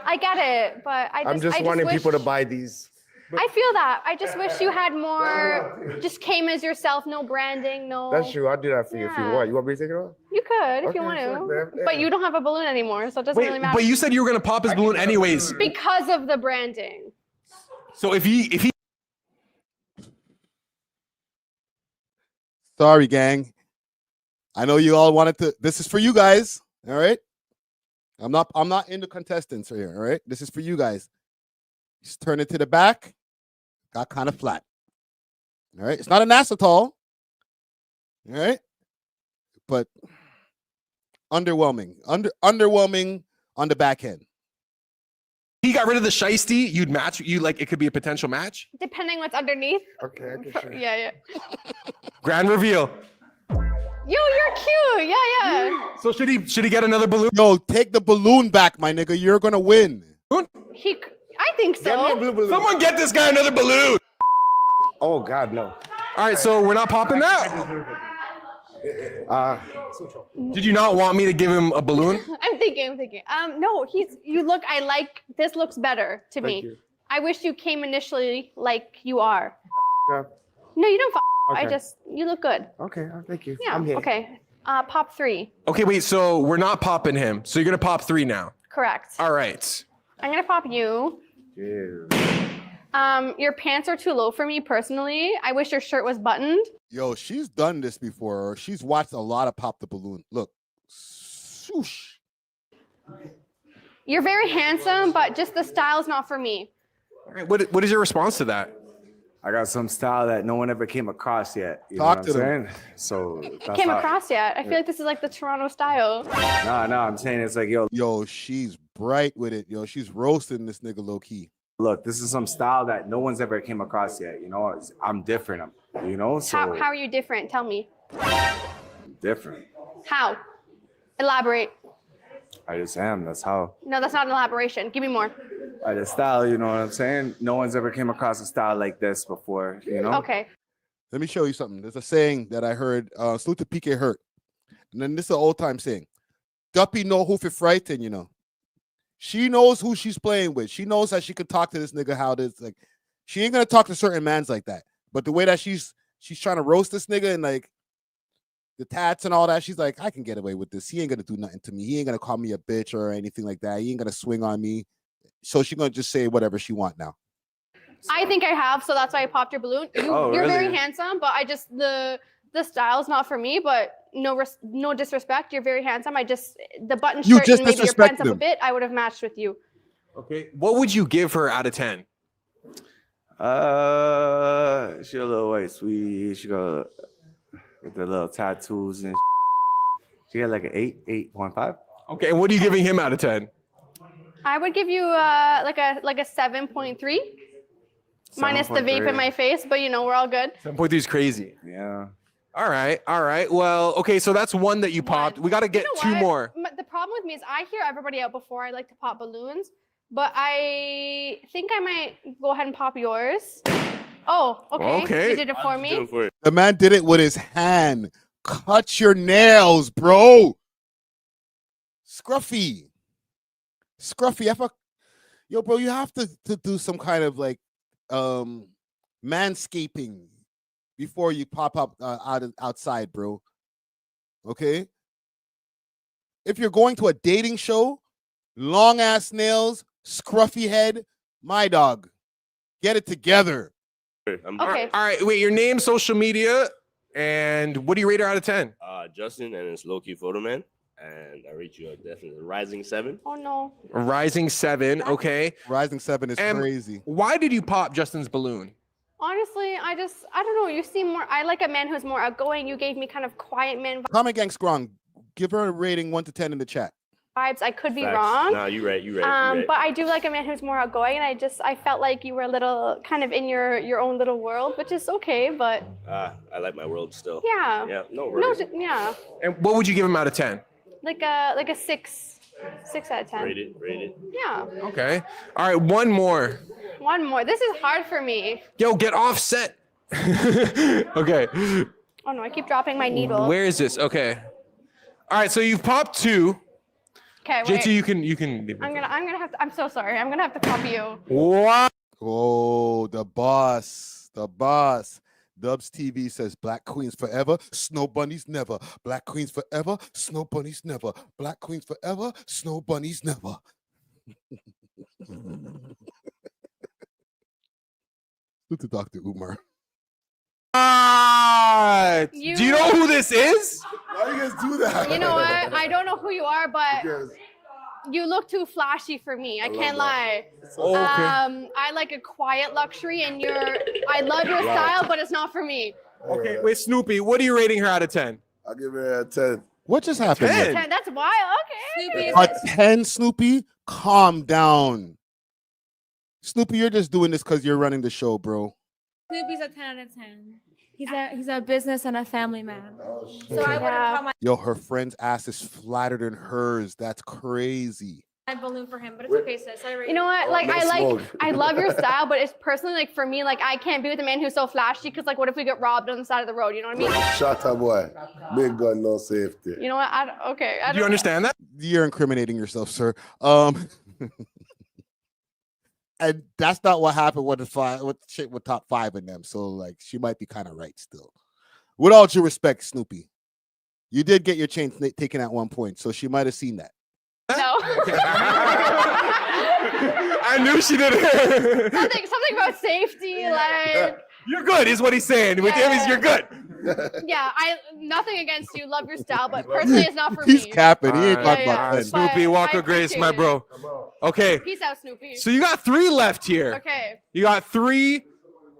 I get it, but I'm just wanting people to buy these. I feel that. I just wish you had more, just came as yourself, no branding, no. That's true. I'll do that for you if you want. You want me to take it off? You could if you want to. But you don't have a balloon anymore, so it doesn't really matter. But you said you were going to pop his balloon anyways. Because of the branding. So if he Sorry, gang. I know you all wanted to. This is for you guys. All right. I'm not into contestants here. All right. This is for you guys. Just turn it to the back. Got kind of flat. All right. It's not an acetol. All right. But underwhelming. Underwhelming on the back end. He got rid of the shiesty, you'd match, it could be a potential match? Depending what's underneath. Okay, I can show you. Yeah. Grand reveal. Yo, you're cute. Yeah. So should he get another balloon? Yo, take the balloon back, my nigga. You're gonna win. I I think so. Get me a blue balloon. Someone get this guy another balloon. Oh God, no. All right, so we're not popping that. Did you not want me to give him a balloon? I'm thinking. No, this looks better to me. you. I wish you came initially like you are. Yeah. No, you don't. Okay. You look good. Okay, thank you. Yeah. I'm here. Okay. Pop 3. Okay, wait. So we're not popping him. So you're gonna pop 3 now. Correct. All right. I'm gonna pop you. Yeah. Your pants are too low for me personally. I wish your shirt was buttoned. Yo, she's done this before. She's watched a lot of Pop the Balloon. Look. Swoosh. You're very handsome, but just the style's not for me. All right. What is your response to that? I got some style that no one ever came across yet. You Talk know to what I'm them. saying? So that's Came how- across yet? I feel like this is like the Toronto style. No, I'm saying it's like, Yo, she's bright with it. Yo, she's roasting this nigga low key. look, this is some style that no one's ever came across yet. You know, I'm different. You know, so How are you different? Tell me. different. How? Elaborate. I just am. That's how. No, that's not an elaboration. Give me more. The style, you know what I'm saying? No one's ever came across a style like this before, you know? Okay. Let me show you something. There's a saying that I heard, salute to PK Hurt. And then this is an old time saying, Duppy know who for frighten, you know. She knows who she's playing with. She knows that she could talk to this nigga how this, like, she ain't gonna talk to certain mans like that. But the way that she's trying to roast this nigga and like the tats and all that, she's like, I can get away with this. He ain't gonna do nothing to me. He ain't gonna call me a bitch or anything like that. He ain't gonna swing on me. So she's gonna just say whatever she want now. I think I have, so that's why I popped your balloon. You're very handsome, but I just the style's not for me. But no disrespect, you're very handsome. The button shirt and maybe your pants up a bit, I would have matched with you. Okay, what would you give her out of 10? She a little white sweet. She got with the little tattoos and she got like an 8.5. Okay, and what are you giving him out of 10? I would give you like a 7.3. Minus the vape in my face, but you know, we're all good. 7.3 is crazy. Yeah. All right. Well, okay, so that's one that you popped. We got to get two more. The problem with me is I hear everybody out before I like to pop balloons, but I think I might go ahead and pop yours. Oh, okay. You did it for me. The man did it with his hand. Cut your nails, bro. Scruffy. Yo, bro, you have to do some kind of like manscaping before you pop up outside, bro. Okay? If you're going to a dating show, long ass nails, scruffy head, my dog, get it together. Okay. All right, wait, your name, social media, and what do you rate her out of 10? Justin, and it's Loki Photo Man. And I rate you a definitely rising 7. Oh no. Rising 7, okay. Rising 7 is crazy. Why did you pop Justin's balloon? Honestly, I don't know. You seem more. I like a man who's more outgoing. You gave me kind of quiet man Comment gang strong. Give her a rating 1 to 10 in the chat. vibes. I could be wrong. No, you're right. But I do like a man who's more outgoing, and I felt like you were a little kind of in your own little world, which is okay. But I like my world still. yeah. Yeah. No worries. Yeah. And what would you give him out of 10? Like a 6 out of 10. Rated. Yeah. Okay. All right, one more. One more. This is hard for me. Yo, get offset. Okay. Oh no, I keep dropping my needle. Where is this? Okay. All right, so you've popped 2. Okay, wait. JT, you can. I'm gonna have to. I'm so sorry. I'm gonna have to pop you. What? Oh, the boss. Dubs TV says Black Queens forever, Snow Bunnies never. Black Queens forever, Snow Bunnies never. Black Queens forever, Snow Bunnies never. Look to Dr. Umar. Do you know who this is? Why do you guys do that? You know what? I don't know who you are, but you look too flashy for me. I can't lie. Oh, okay. I like a quiet luxury, and I love your style, but it's not for me. Okay, wait, Snoopy, what are you rating her out of 10? I'll give her a 10. What just happened? 10? here? That's wild. Okay. A 10, Snoopy? Calm down. Snoopy, you're just doing this because you're running the show, bro. Snoopy's a 10 out of 10. He's a business and a family man. So I wouldn't call my Yo, her friend's ass is flatter than hers. That's crazy. I balloon for him, but it's okay, sis. You know what? Like, I love your style, but it's personally like for me, like I can't be with a man who's so flashy because like, what if we get robbed on the side of the road? You know what I mean? Shut up, boy. Big gun, no safety. You know what? Okay. Do you understand that? You're incriminating yourself, sir. And that's not what happened with with Top 5 in them. So like, she might be kind of right still. With all due respect, Snoopy, you did get your chain taken at one point, so she might have seen that. No. I knew she did it. something about safety, like. You're good, is what he's saying. With him, you're good. Yeah, nothing against you. Love your style, but personally, it's not for He's me. capping. He ain't talking about that. Snoopy, walk of grace, my bro. Okay. Peace out, Snoopy. So you got 3 left here. Okay. You got 3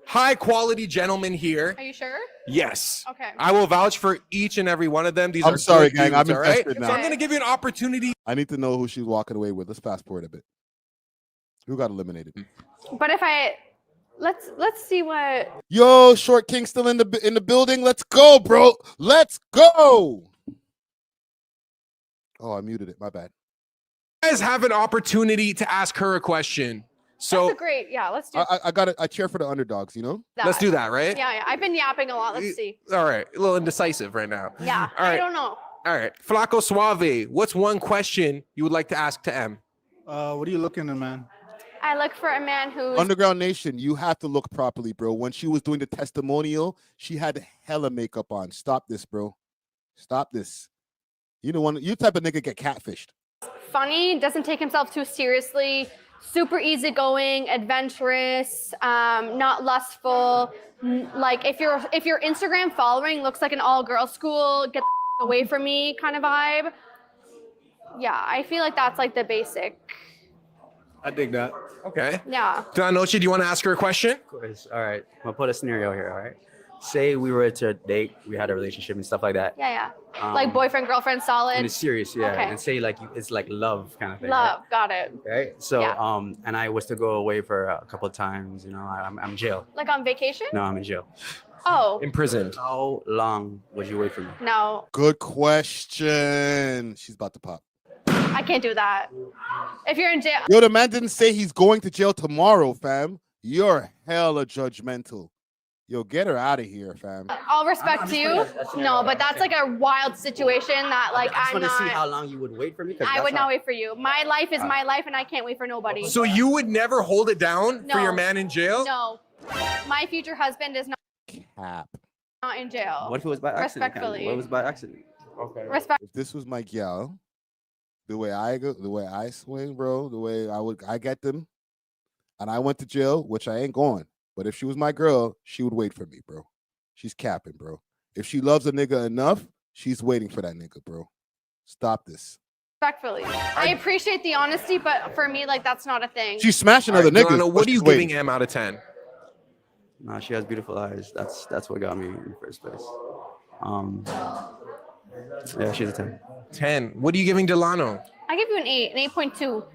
high-quality gentlemen here. Are you sure? Yes. Okay. I will vouch for each and every one of them. These I'm are sorry, good gang. I'm dudes, all right? invested now. So I'm going to give you an opportunity. I need to know who she's walking away with. Let's fast forward a bit. Who got eliminated? But if let's see what. Yo, Short King still in the building. Let's go, bro. Let's go. Oh, I muted it. My bad. You guys have an opportunity to ask her a question. So That's a great. Yeah, let's do. I got it. I cheer for the underdogs. You know. That. Let's do that, right? Yeah. I've been yapping a lot. Let's see. All right. A little indecisive right now. Yeah. All right. I don't know. All right. Flaco Suave, what's one question you would like to ask to M? What are you looking at, man? I look for a man who's. Underground Nation, you have to look properly, bro. When she was doing the testimonial, she had hella makeup on. Stop this, bro. Stop this. You know, you type of nigga get catfished. Funny, doesn't take himself too seriously, super easygoing, adventurous, not lustful. Like if your Instagram following looks like an all-girls school, get the away from me kind of vibe. Yeah, I feel like that's like the basic. I dig that. Okay. Yeah. Noche, do you want to ask her a question? Of course. All right. I'm gonna put a scenario here. All right. Say we were to date, we had a relationship and stuff like that. Yeah. Like boyfriend, girlfriend, solid. And it's serious, yeah. Okay. And say like it's like love kind of thing. Love, got it. Right. So Yeah. and I was to go away for a couple of times. You know, I'm in jail. Like on vacation? No, I'm in jail. Oh. Imprisoned. How long would you wait for me? No, Good question. She's about to pop. I can't do that. If you're in jail. Yo, the man didn't say he's going to jail tomorrow, fam. You're hella judgmental. Yo, get her out of here, fam. All respect to you. No, but that's like a wild situation that like I just I'm want to see how not. long you would wait for me. 'Cause I that's would how- not wait for you. My life is my life, and I can't wait for nobody. So you would never hold it down for No. your man in jail? No, my future husband is Cap. not in jail. What if it was by accident? Respectfully. What was by accident? Okay. Respect. If this was my gal, the way I go, the way I swing, bro, the way I get them, and I went to jail, which I ain't going. But if she was my girl, she would wait for me, bro. She's capping, bro. If she loves a nigga enough, she's waiting for that nigga, bro. Stop this. Respectfully, I appreciate the honesty, but for me, like that's not a thing. She's smashing All other right, niggas. Delano, but what are you she's waiting. giving M out of 10? No, she has beautiful eyes. That's what got me in the first place. Yeah, she's a 10. 10. What are you giving Delano? I give you an 8, an 8.2.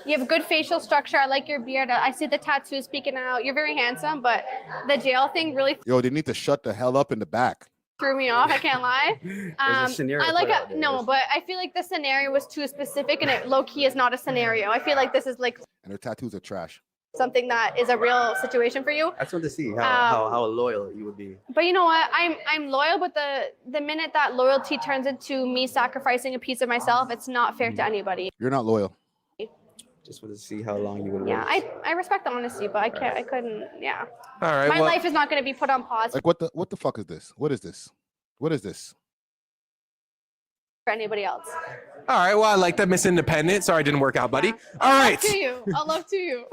You have good facial structure. I like your beard. I see the tattoos peeking out. You're very handsome, but the jail thing really Yo, they need to shut the hell up in the back. threw me off. I can't lie. a scenario I like put out there. no, but I feel like the scenario was too specific, and it low key is not a scenario. I feel like this is like And her tattoos are trash. something that is a real situation for you. I just want to see how loyal you would be. But you know what? I'm loyal, but the minute that loyalty turns into me sacrificing a piece of myself, it's not fair to anybody. You're not loyal. Just want to see how long you would Yeah, wait. I respect the honesty, but I couldn't. Yeah. All right. My well, life is not going to be put on pause Like what the fuck is this? What is this? What is this? for anybody else. all right. Well, I like that Miss Independent. Sorry, it didn't work out, buddy. All right. To you. I'll love to you.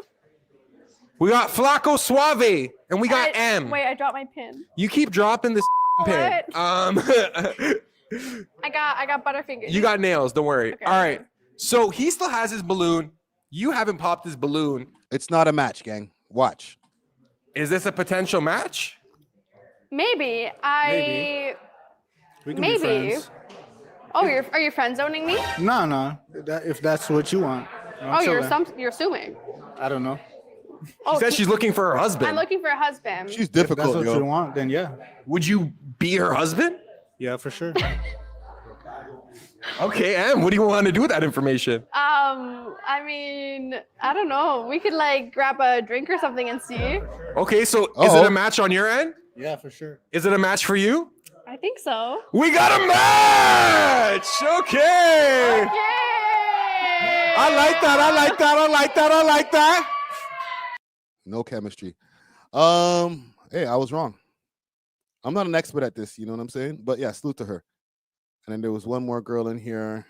We got Flaco Suave and we got M. Wait, I dropped my pin. You keep dropping this pin. I got Butterfingers. You got nails. Don't worry. Okay. All right. So he still has his balloon. You haven't popped his balloon. It's not a match, gang. Watch. Is this a potential match? Maybe. We can Maybe. be friends. Oh, are you friend zoning me? No. If that's what you want. I'm You're chilling. you're assuming. I don't know. Oh, She said she's looking for her husband. I'm looking for a husband. She's If that's difficult, what yo. you want, then yeah. Would you be her husband? Yeah, for sure. Okay, Em, what do you want to do with that information? I mean, I don't know. We could like grab a drink or something and see. Okay, so is it a match on your end? Yeah, for sure. Is it a match for you? I think so. We got a match! Okay! I like that, I like that, I like that, I like that. No chemistry. Hey, I was wrong. I'm not an expert at this, you know what I'm saying? But yeah, salute to her. And then there was one more girl in here.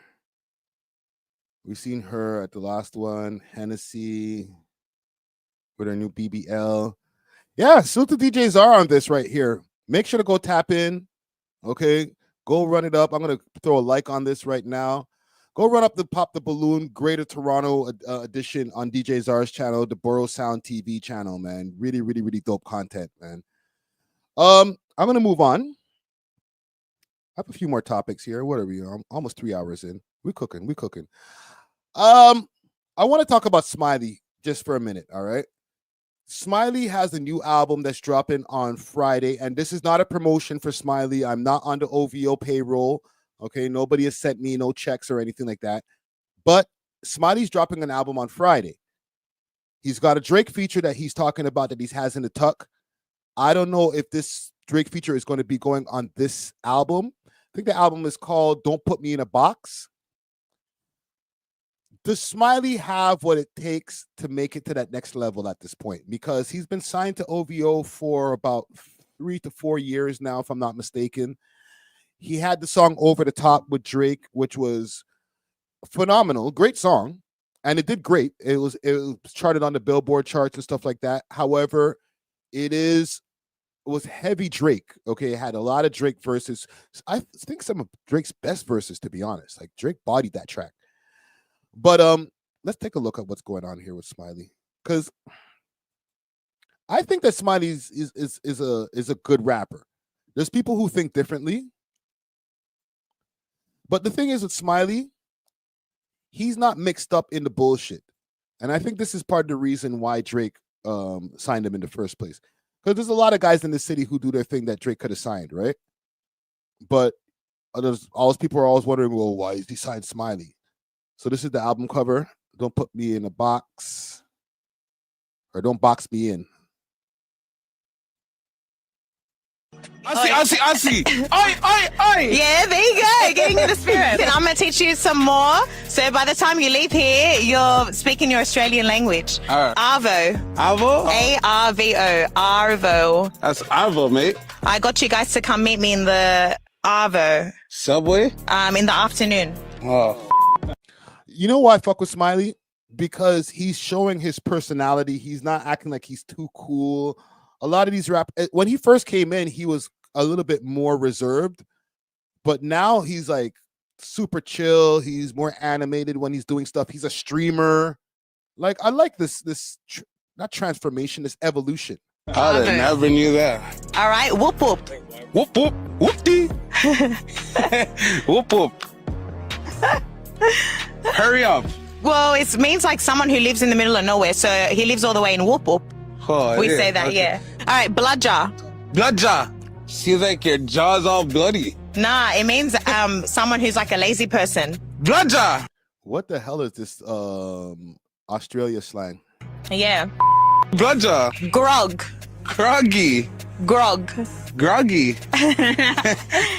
We've seen her at the last one, Hennessy, with her new BBL. Yeah, salute to DJ Zara on this right here. Make sure to go tap in. Okay, go run it up. I'm gonna throw a like on this right now. Go run up the Pop the Balloon Greater Toronto edition on DJ Zara's channel, the Borough Sound TV channel, man. Really, really, really dope content, man. I'm gonna move on. I have a few more topics here. What are we? I'm almost 3 hours in. We're cooking. We're cooking. I want to talk about Smiley just for a minute. All right. Smiley has a new album that's dropping on Friday, and this is not a promotion for Smiley. I'm not on the OVO payroll. Okay, nobody has sent me no checks or anything like that. But Smiley's dropping an album on Friday. He's got a Drake feature that he's talking about that he has in the tuck. I don't know if this Drake feature is going to be going on this album. I think the album is called Don't Put Me in a Box. Does Smiley have what it takes to make it to that next level at this point? Because he's been signed to OVO for about 3 to 4 years now, if I'm not mistaken. He had the song Over the Top with Drake, which was phenomenal. Great song. And it did great. It was charted on the Billboard charts and stuff like that. However, it was heavy Drake. Okay, it had a lot of Drake verses. I think some of Drake's best verses, to be honest. Like Drake bodied that track. But let's take a look at what's going on here with Smiley, because I think that Smiley is a good rapper. There's people who think differently, but the thing is with Smiley, he's not mixed up in the bullshit, and I think this is part of the reason why Drake signed him in the first place. Because there's a lot of guys in the city who do their thing that Drake could have signed, right? But all people are always wondering, well, why is he signed Smiley? So this is the album cover. Don't put me in a box, or don't box me in. I see. Oi. Yeah, there you go. Getting in the spirit. I'm going to teach you some more. So by the time you leave here, you're speaking your Australian language. Arvo. Arvo? A-R-V-O. Arvo. That's Arvo, mate. I got you guys to come meet me in the Arvo. Subway? In the afternoon. Oh. You know why I fuck with Smiley? Because he's showing his personality. He's not acting like he's too cool. A lot of these when he first came in, he was a little bit more reserved, but now he's like super chill. He's more animated when he's doing stuff. He's a streamer. Like, I like this not transformation, this evolution. I never knew that. All right, whoop whoop. Whoop whoop, whoop-dee. Whoop whoop. Hurry up. Well, it means like someone who lives in the middle of nowhere. So he lives all the way in whoop whoop. Oh, we say that, okay. yeah. All right, blood jar. Blood jar. Seems like your jaw's all bloody. Nah, it means someone who's like a lazy person. Blood jar. What the hell is this Australia slang? Yeah. Blood jar. Grog. Groggy. Grog. Groggy.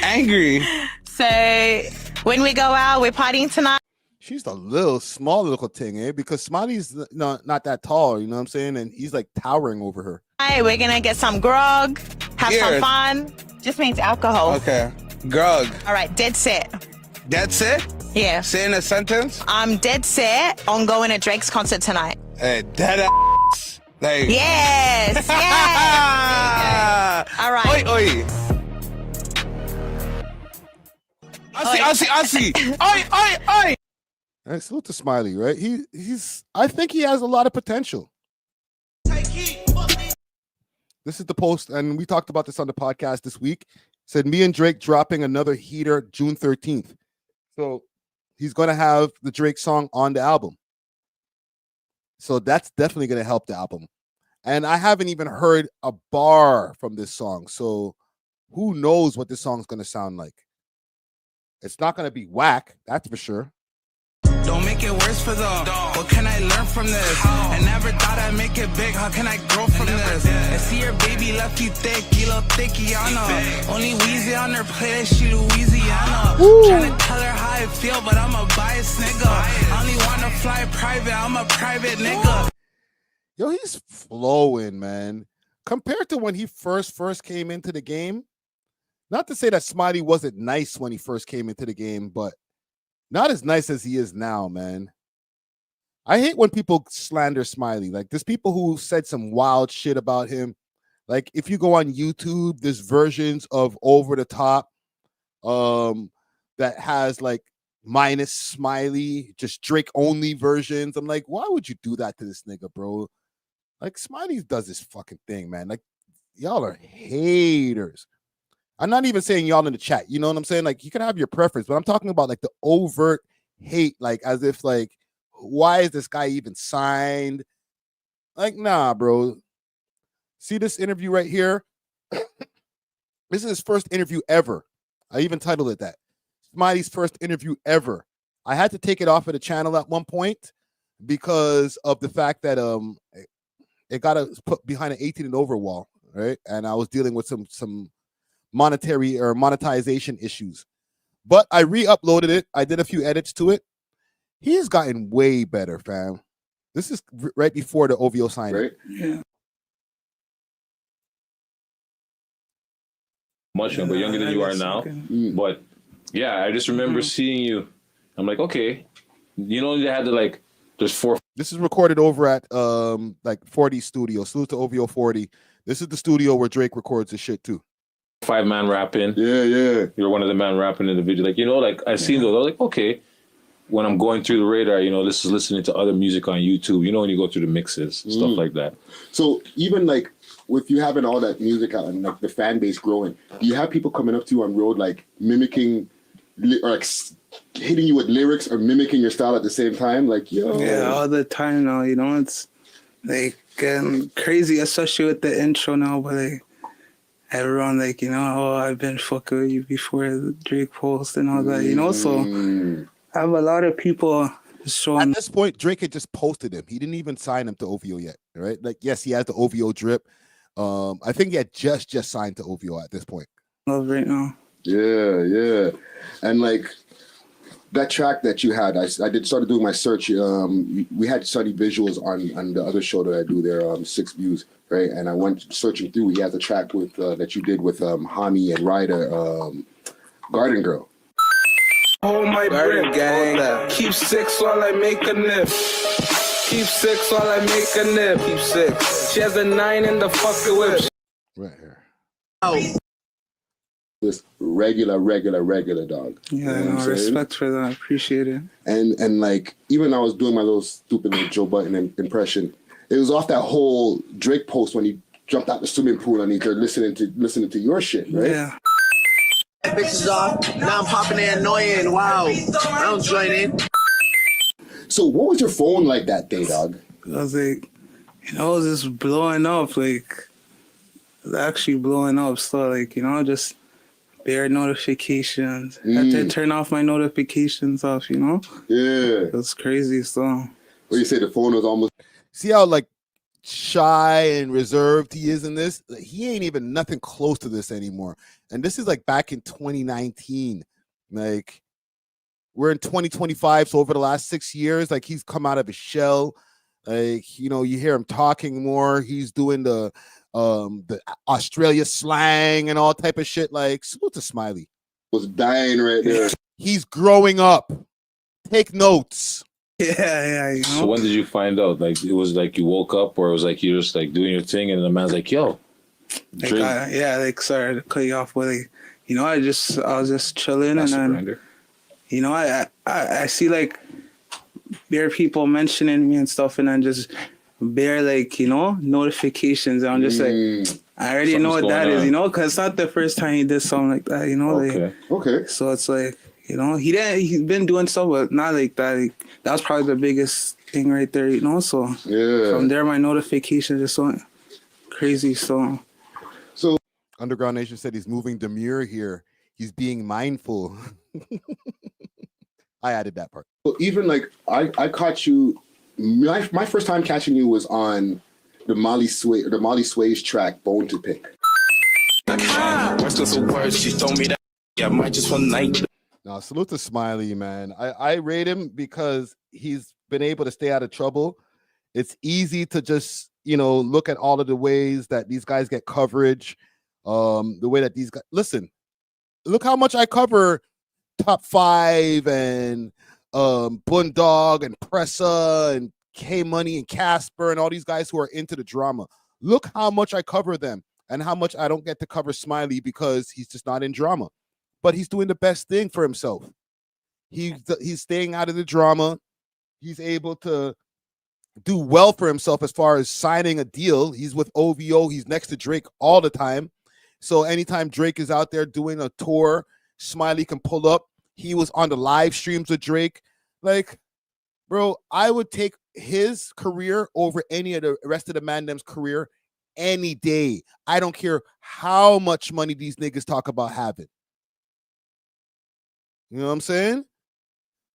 Angry. So when we go out, we're partying tonight. She's a small little thing, eh? Because Smiley's not that tall, you know what I'm saying? And he's like towering over her. Hey, we're gonna get some grog, have some fun. Just means alcohol. Okay. Grog. All right, dead set. Dead set? Yeah. Say in a sentence. I'm dead set on going to Drake's concert tonight. Hey, dead ass. Like. Yes. Yes. All right. Oi. I see. Oi. All right, salute to Smiley, right? I think he has a lot of potential. This is the post, and we talked about this on the podcast this week. Said me and Drake dropping another heater June 13th. So he's going to have the Drake song on the album. So that's definitely going to help the album. And I haven't even heard a bar from this song. So who knows what this song's going to sound like. It's not gonna be whack, that's for sure. Don't make it worse for them. What can I learn from this? I never thought I'd make it big. How can I grow from this? I see your baby left you thick, you little thickiana. Only Weezy on her plate, she Louisiana. Trying to tell her how I feel, but I'm a biased nigga. I only wanna fly private, I'm a private nigga. Yo, he's flowing, man. Compared to when he first came into the game, not to say that Smiley wasn't nice when he first came into the game, but not as nice as he is now, man. I hate when people slander Smiley. Like, there's people who said some wild shit about him. Like, if you go on YouTube, there's versions of Over the Top that has like minus Smiley, just Drake only versions. I'm like, why would you do that to this nigga, bro? Like, Smiley does this fucking thing, man. Like, y'all are haters. I'm not even saying y'all in the chat. You know what I'm saying? Like, you can have your preference, but I'm talking about like the overt hate, like as if like, why is this guy even signed? Like, nah, bro. See this interview right here? This is his first interview ever. I even titled it that. Smiley's first interview ever. I had to take it off of the channel at one point because of the fact that it got put behind an 18 and over wall, right? And I was dealing with some monetary or monetization issues. But I re-uploaded it. I did a few edits to it. He has gotten way better, fam. This is right before the OVO signing. Right? Yeah. Much younger, younger than you are now. But yeah, I just remember seeing you. I'm like, okay. You know, they had to like, there's 4. This is recorded over at like 40 Studio. Salute to OVO 40. This is the studio where Drake records his shit too. 5-man rapping. Yeah, yeah. You're one of the men rapping in the video. Like, you know, like I seen those. I was like, okay. When I'm going through the radar, you know, this is listening to other music on YouTube. You know, when you go through the mixes, stuff like that. So even like with you having all that music out and like the fan base growing, do you have people coming up to you on road like mimicking or like hitting you with lyrics or mimicking your style at the same time? Like, yo. Yeah, all the time now. You know, it's like crazy, especially with the intro now. But like, everyone like, you know, oh, I've been fucking with you before the Drake post and all that, you know, so I have a lot of people showing. At this point, Drake had just posted him. He didn't even sign him to OVO yet, right? Like, yes, he has the OVO drip. I think he had just signed to OVO at this point. Love right now. Yeah, yeah. And like that track that you had, I started doing my search. We had Sunny visuals on the other show that I do there, 6 Views. Right, and I went searching through. He has a track with that you did with Hami and Ryder, Garden Girl. Hold my breath, gang. Keep 6 while I make a nip. Keep 6 while I make a nip. Keep 6. She has a 9 in the fucking whip. Right here. Oh. This regular dog. Yeah, you know no, respect for that. I appreciate it. And like, even I was doing my little stupid Joe Budden impression. It was off that whole Drake post when he jumped out the swimming pool and he's listening to your shit, right? Yeah. Bitches off. Now I'm popping in annoying. Wow. I don't join in. So what was your phone like that day, dog? I was like, you know, it was just blowing up. Like, it was actually blowing up. So like, you know, just bare notifications. I had to turn off my notifications off, you know? Yeah. It was crazy, so. What you say, the phone was almost... See how like shy and reserved he is in this? Like, he ain't even nothing close to this anymore. And this is like back in 2019. Like, we're in 2025, so over the last 6 years, like he's come out of his shell. Like, you know, you hear him talking more. He's doing the Australia slang and all type of shit. Like, salute to Smiley. Was dying right there. He's growing up. Take notes. Yeah, you know? So when did you find out? Like, it was like you woke up, or it was like you just like doing your thing, and the man's like, "Yo, like sorry to cut you off, but like, you know, I was just chilling, and then, you know, I see like bare people mentioning me and stuff, and then just bare like, you know, notifications, and I'm just like, I already know what that is, you know, because it's not the first time he did something like that, you know. Okay. So it's like, you know, he's been doing stuff, but not like that. Like, that was probably the biggest thing right there, you know. So from there, my notifications just went crazy. So Underground Nation said he's moving demure here. He's being mindful. I added that part. Well, even like I caught you. My first time catching you was on the Molly Sway's track "Bone to Pick." She told me that I might just one night. Now, salute to Smiley, man. I rate him because he's been able to stay out of trouble. It's easy to just, look at all of the ways that these guys get coverage. The way that these guys listen. Look how much I cover Top 5 and Bundog and Pressa and K Money and Casper and all these guys who are into the drama. Look how much I cover them and how much I don't get to cover Smiley because he's just not in drama. But he's doing the best thing for himself. He's staying out of the drama. He's able to do well for himself as far as signing a deal. He's with OVO. He's next to Drake all the time. So anytime Drake is out there doing a tour, Smiley can pull up. He was on the live streams with Drake. Like, bro, I would take his career over any of the rest of the Mandem's career any day. I don't care how much money these niggas talk about having. You know what I'm saying?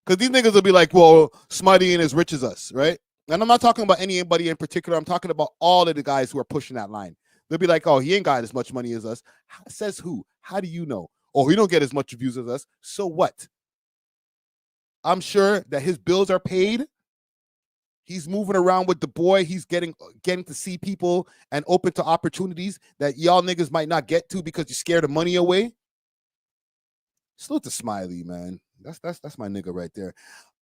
Because these niggas will be like, well, Smiley ain't as rich as us, right? And I'm not talking about anybody in particular. I'm talking about all of the guys who are pushing that line. They'll be like, oh, he ain't got as much money as us. Says who? How do you know? Oh, he don't get as much views as us. So what? I'm sure that his bills are paid. He's moving around with the boy. He's getting to see people and open to opportunities that y'all niggas might not get to because you're scared of money away. Salute to Smiley, man. That's my nigga right there.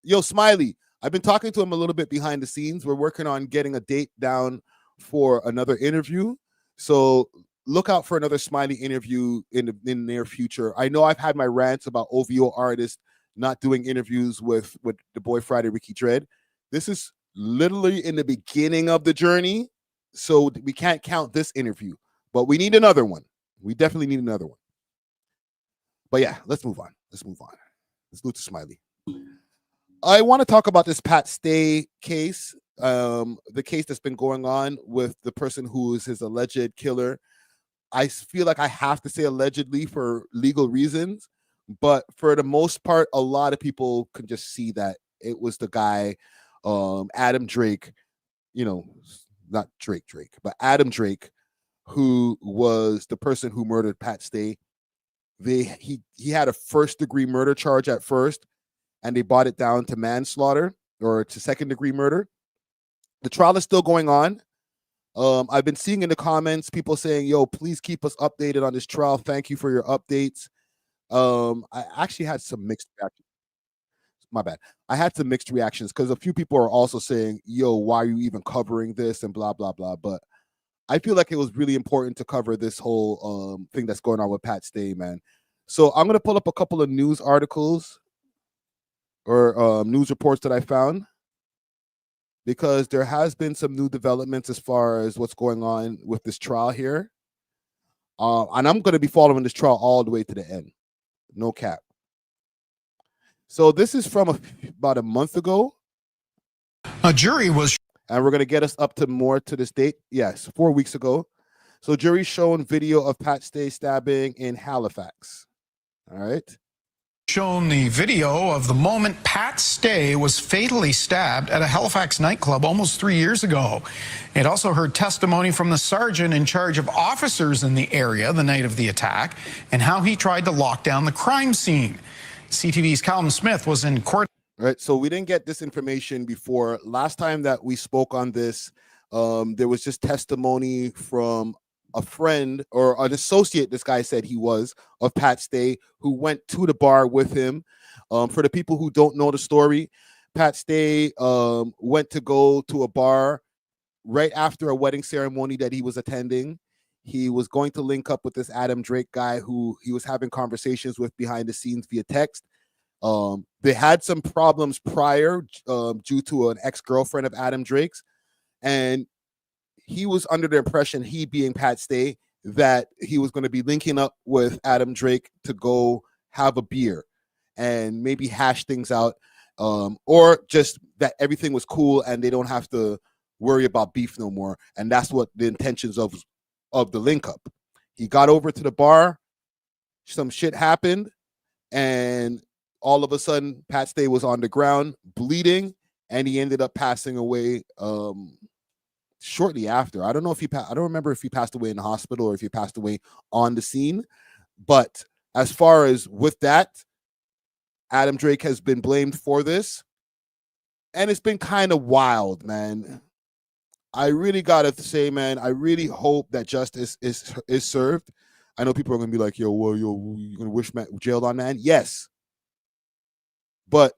Yo, Smiley, I've been talking to him a little bit behind the scenes. We're working on getting a date down for another interview. So look out for another Smiley interview in the near future. I know I've had my rants about OVO artists not doing interviews with the boy Friday Ricky Dread. This is literally in the beginning of the journey. So we can't count this interview, but we need another one. We definitely need another one. But yeah, let's move on. Let's go to Smiley. I want to talk about this Pat Stay case, the case that's been going on with the person who is his alleged killer. I feel like I have to say allegedly for legal reasons, but for the most part, a lot of people can just see that it was the guy, Adam Drake, not Drake, but Adam Drake, who was the person who murdered Pat Stay. He had a first-degree murder charge at first, and they brought it down to manslaughter or to second-degree murder. The trial is still going on. I've been seeing in the comments people saying, yo, please keep us updated on this trial. Thank you for your updates. I actually had some mixed reactions. My bad. I had some mixed reactions because a few people are also saying, yo, why are you even covering this and blah, blah, blah. But I feel like it was really important to cover this whole thing that's going on with Pat Stay, man. So I'm going to pull up a couple of news articles or news reports that I found because there has been some new developments as far as what's going on with this trial here. And I'm going to be following this trial all the way to the end. No cap. So this is from about a month ago. A jury was... And we're going to get us up to more to this date. Yes, 4 weeks ago. So jury shown video of Pat Stay stabbing in Halifax. All right. Shown the video of the moment Pat Stay was fatally stabbed at a Halifax nightclub almost 3 years ago. It also heard testimony from the sergeant in charge of officers in the area the night of the attack and how he tried to lock down the crime scene. CTV's Callum Smith was in court. Right, so we didn't get this information before. Last time that we spoke on this, there was just testimony from a friend or an associate, this guy said he was, of Pat Stay, who went to the bar with him. For the people who don't know the story, Pat Stay went to go to a bar right after a wedding ceremony that he was attending. He was going to link up with this Adam Drake guy who he was having conversations with behind the scenes via text. They had some problems prior due to an ex-girlfriend of Adam Drake's, and he was under the impression, he being Pat Stay, that he was going to be linking up with Adam Drake to go have a beer and maybe hash things out, or just that everything was cool and they don't have to worry about beef no more. And that's what the intentions of the link up. He got over to the bar. some shit happened, and all of a sudden Pat Stay was on the ground bleeding, and he ended up passing away shortly after. I don't know if I don't remember if he passed away in the hospital or if he passed away on the scene. But as far as with that, Adam Drake has been blamed for this, and it's been kind of wild, man. I really gotta say, man, I really hope that justice is served. I know people are gonna be like, yo, well, you gonna wish jailed on man? Yes. But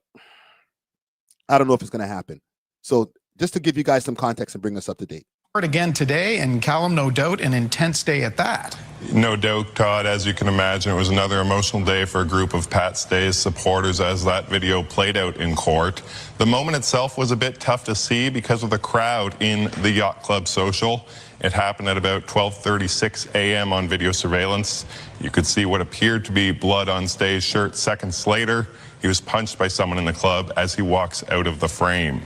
I don't know if it's gonna happen. So just to give you guys some context and bring us up to date. Again today, and Callum, no doubt, an intense day at that. No doubt, Todd. As you can imagine, it was another emotional day for a group of Pat Stay's supporters as that video played out in court. The moment itself was a bit tough to see because of the crowd in the Yacht Club social. It happened at about 12:36 a.m. on video surveillance. You could see what appeared to be blood on Stay's shirt. Seconds later, he was punched by someone in the club as he walks out of the frame.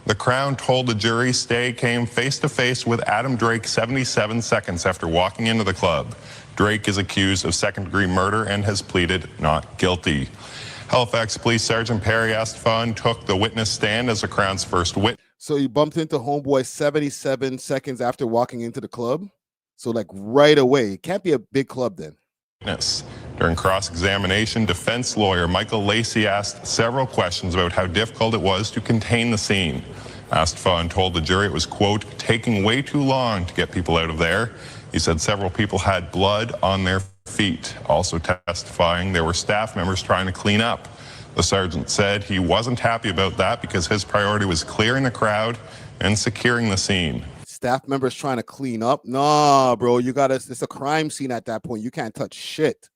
The Crown told the jury Stay came face-to-face with Adam Drake 77 seconds after walking into the club. Drake is accused of second-degree murder and has pleaded not guilty. Halifax Police Sergeant Perry Astafan took the witness stand as the Crown's first witness. So he bumped into homeboy 77 seconds after walking into the club? So like right away. It can't be a big club then. During cross-examination, defense lawyer Michael Lacey asked several questions about how difficult it was to contain the scene. Astafan told the jury it was, quote, taking way too long to get people out of there. He said several people had blood on their feet, also testifying there were staff members trying to clean up. The sergeant said he wasn't happy about that because his priority was clearing the crowd and securing the scene. Staff members trying to clean up? Nah, bro, it's a crime scene at that point. You can't touch shit.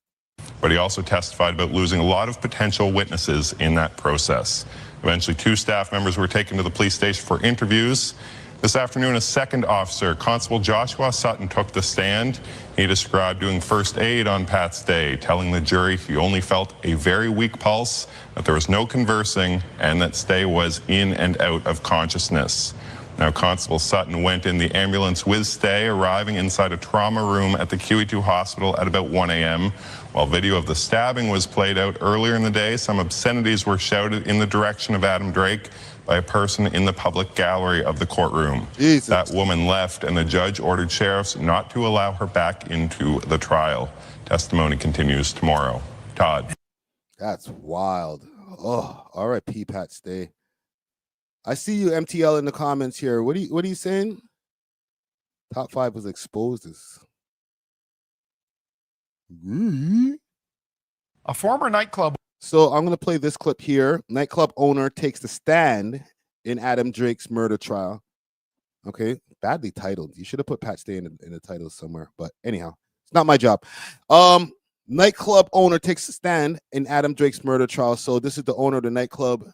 But he also testified about losing a lot of potential witnesses in that process. Eventually, 2 staff members were taken to the police station for interviews. This afternoon, a second officer, Constable Joshua Sutton, took the stand. He described doing first aid on Pat Stay, telling the jury he only felt a very weak pulse, that there was no conversing, and that Stay was in and out of consciousness. Now, Constable Sutton went in the ambulance with Stay, arriving inside a trauma room at the QE2 hospital at about 1 a.m. While video of the stabbing was played out earlier in the day, some obscenities were shouted in the direction of Adam Drake by a person in the public gallery of the courtroom. Jesus. That woman left, and the judge ordered sheriffs not to allow her back into the trial. Testimony continues tomorrow. Todd. That's wild. Oh, R.I.P. Pat Stay. I see you, MTL, in the comments here. What are you saying? Top 5 was exposed as a former nightclub. So I'm gonna play this clip here. Nightclub owner takes the stand in Adam Drake's murder trial. Okay, badly titled. You should have put Pat Stay in the title somewhere. But anyhow, it's not my job. Nightclub owner takes the stand in Adam Drake's murder trial. So this is the owner of the nightclub.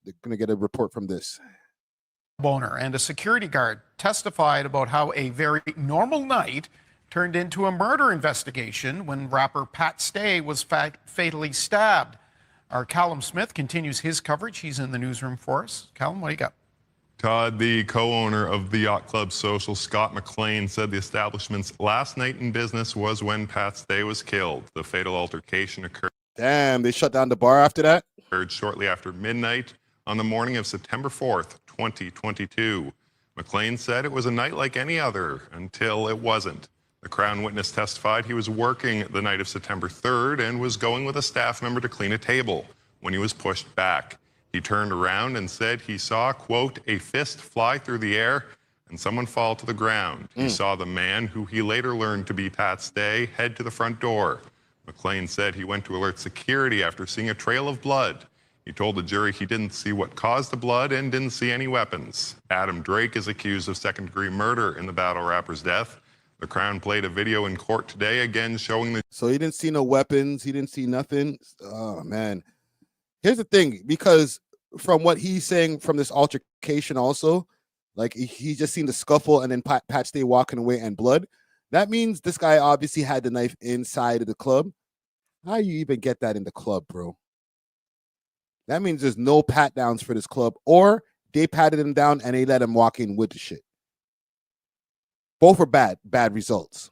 They're going to get a report from this. Owner and a security guard testified about how a very normal night turned into a murder investigation when rapper Pat Stay was fatally stabbed. Our Callum Smith continues his coverage. He's in the newsroom for us. Callum, what do you got? Todd, the co-owner of the Yacht Club Social, Scott McLean, said the establishment's last night in business was when Pat Stay was killed. The fatal altercation occurred. Damn, they shut down the bar after that? Occurred shortly after midnight on the morning of September 4th, 2022. McLean said it was a night like any other until it wasn't. The Crown witness testified he was working the night of September 3rd and was going with a staff member to clean a table when he was pushed back. He turned around and said he saw, quote, a fist fly through the air and someone fall to the ground. He saw the man, who he later learned to be Pat Stay, head to the front door. McLean said he went to alert security after seeing a trail of blood. He told the jury he didn't see what caused the blood and didn't see any weapons. Adam Drake is accused of second-degree murder in the battle rapper's death. The Crown played a video in court today, again showing the... So he didn't see no weapons. He didn't see nothing. Oh, man. Here's the thing, because from what he's saying from this altercation also, like he just seen the scuffle and then Pat Stay walking away and blood. That means this guy obviously had the knife inside of the club. How you even get that in the club, bro? That means there's no pat downs for this club, or they patted him down and they let him walk in with the shit. Both are bad results.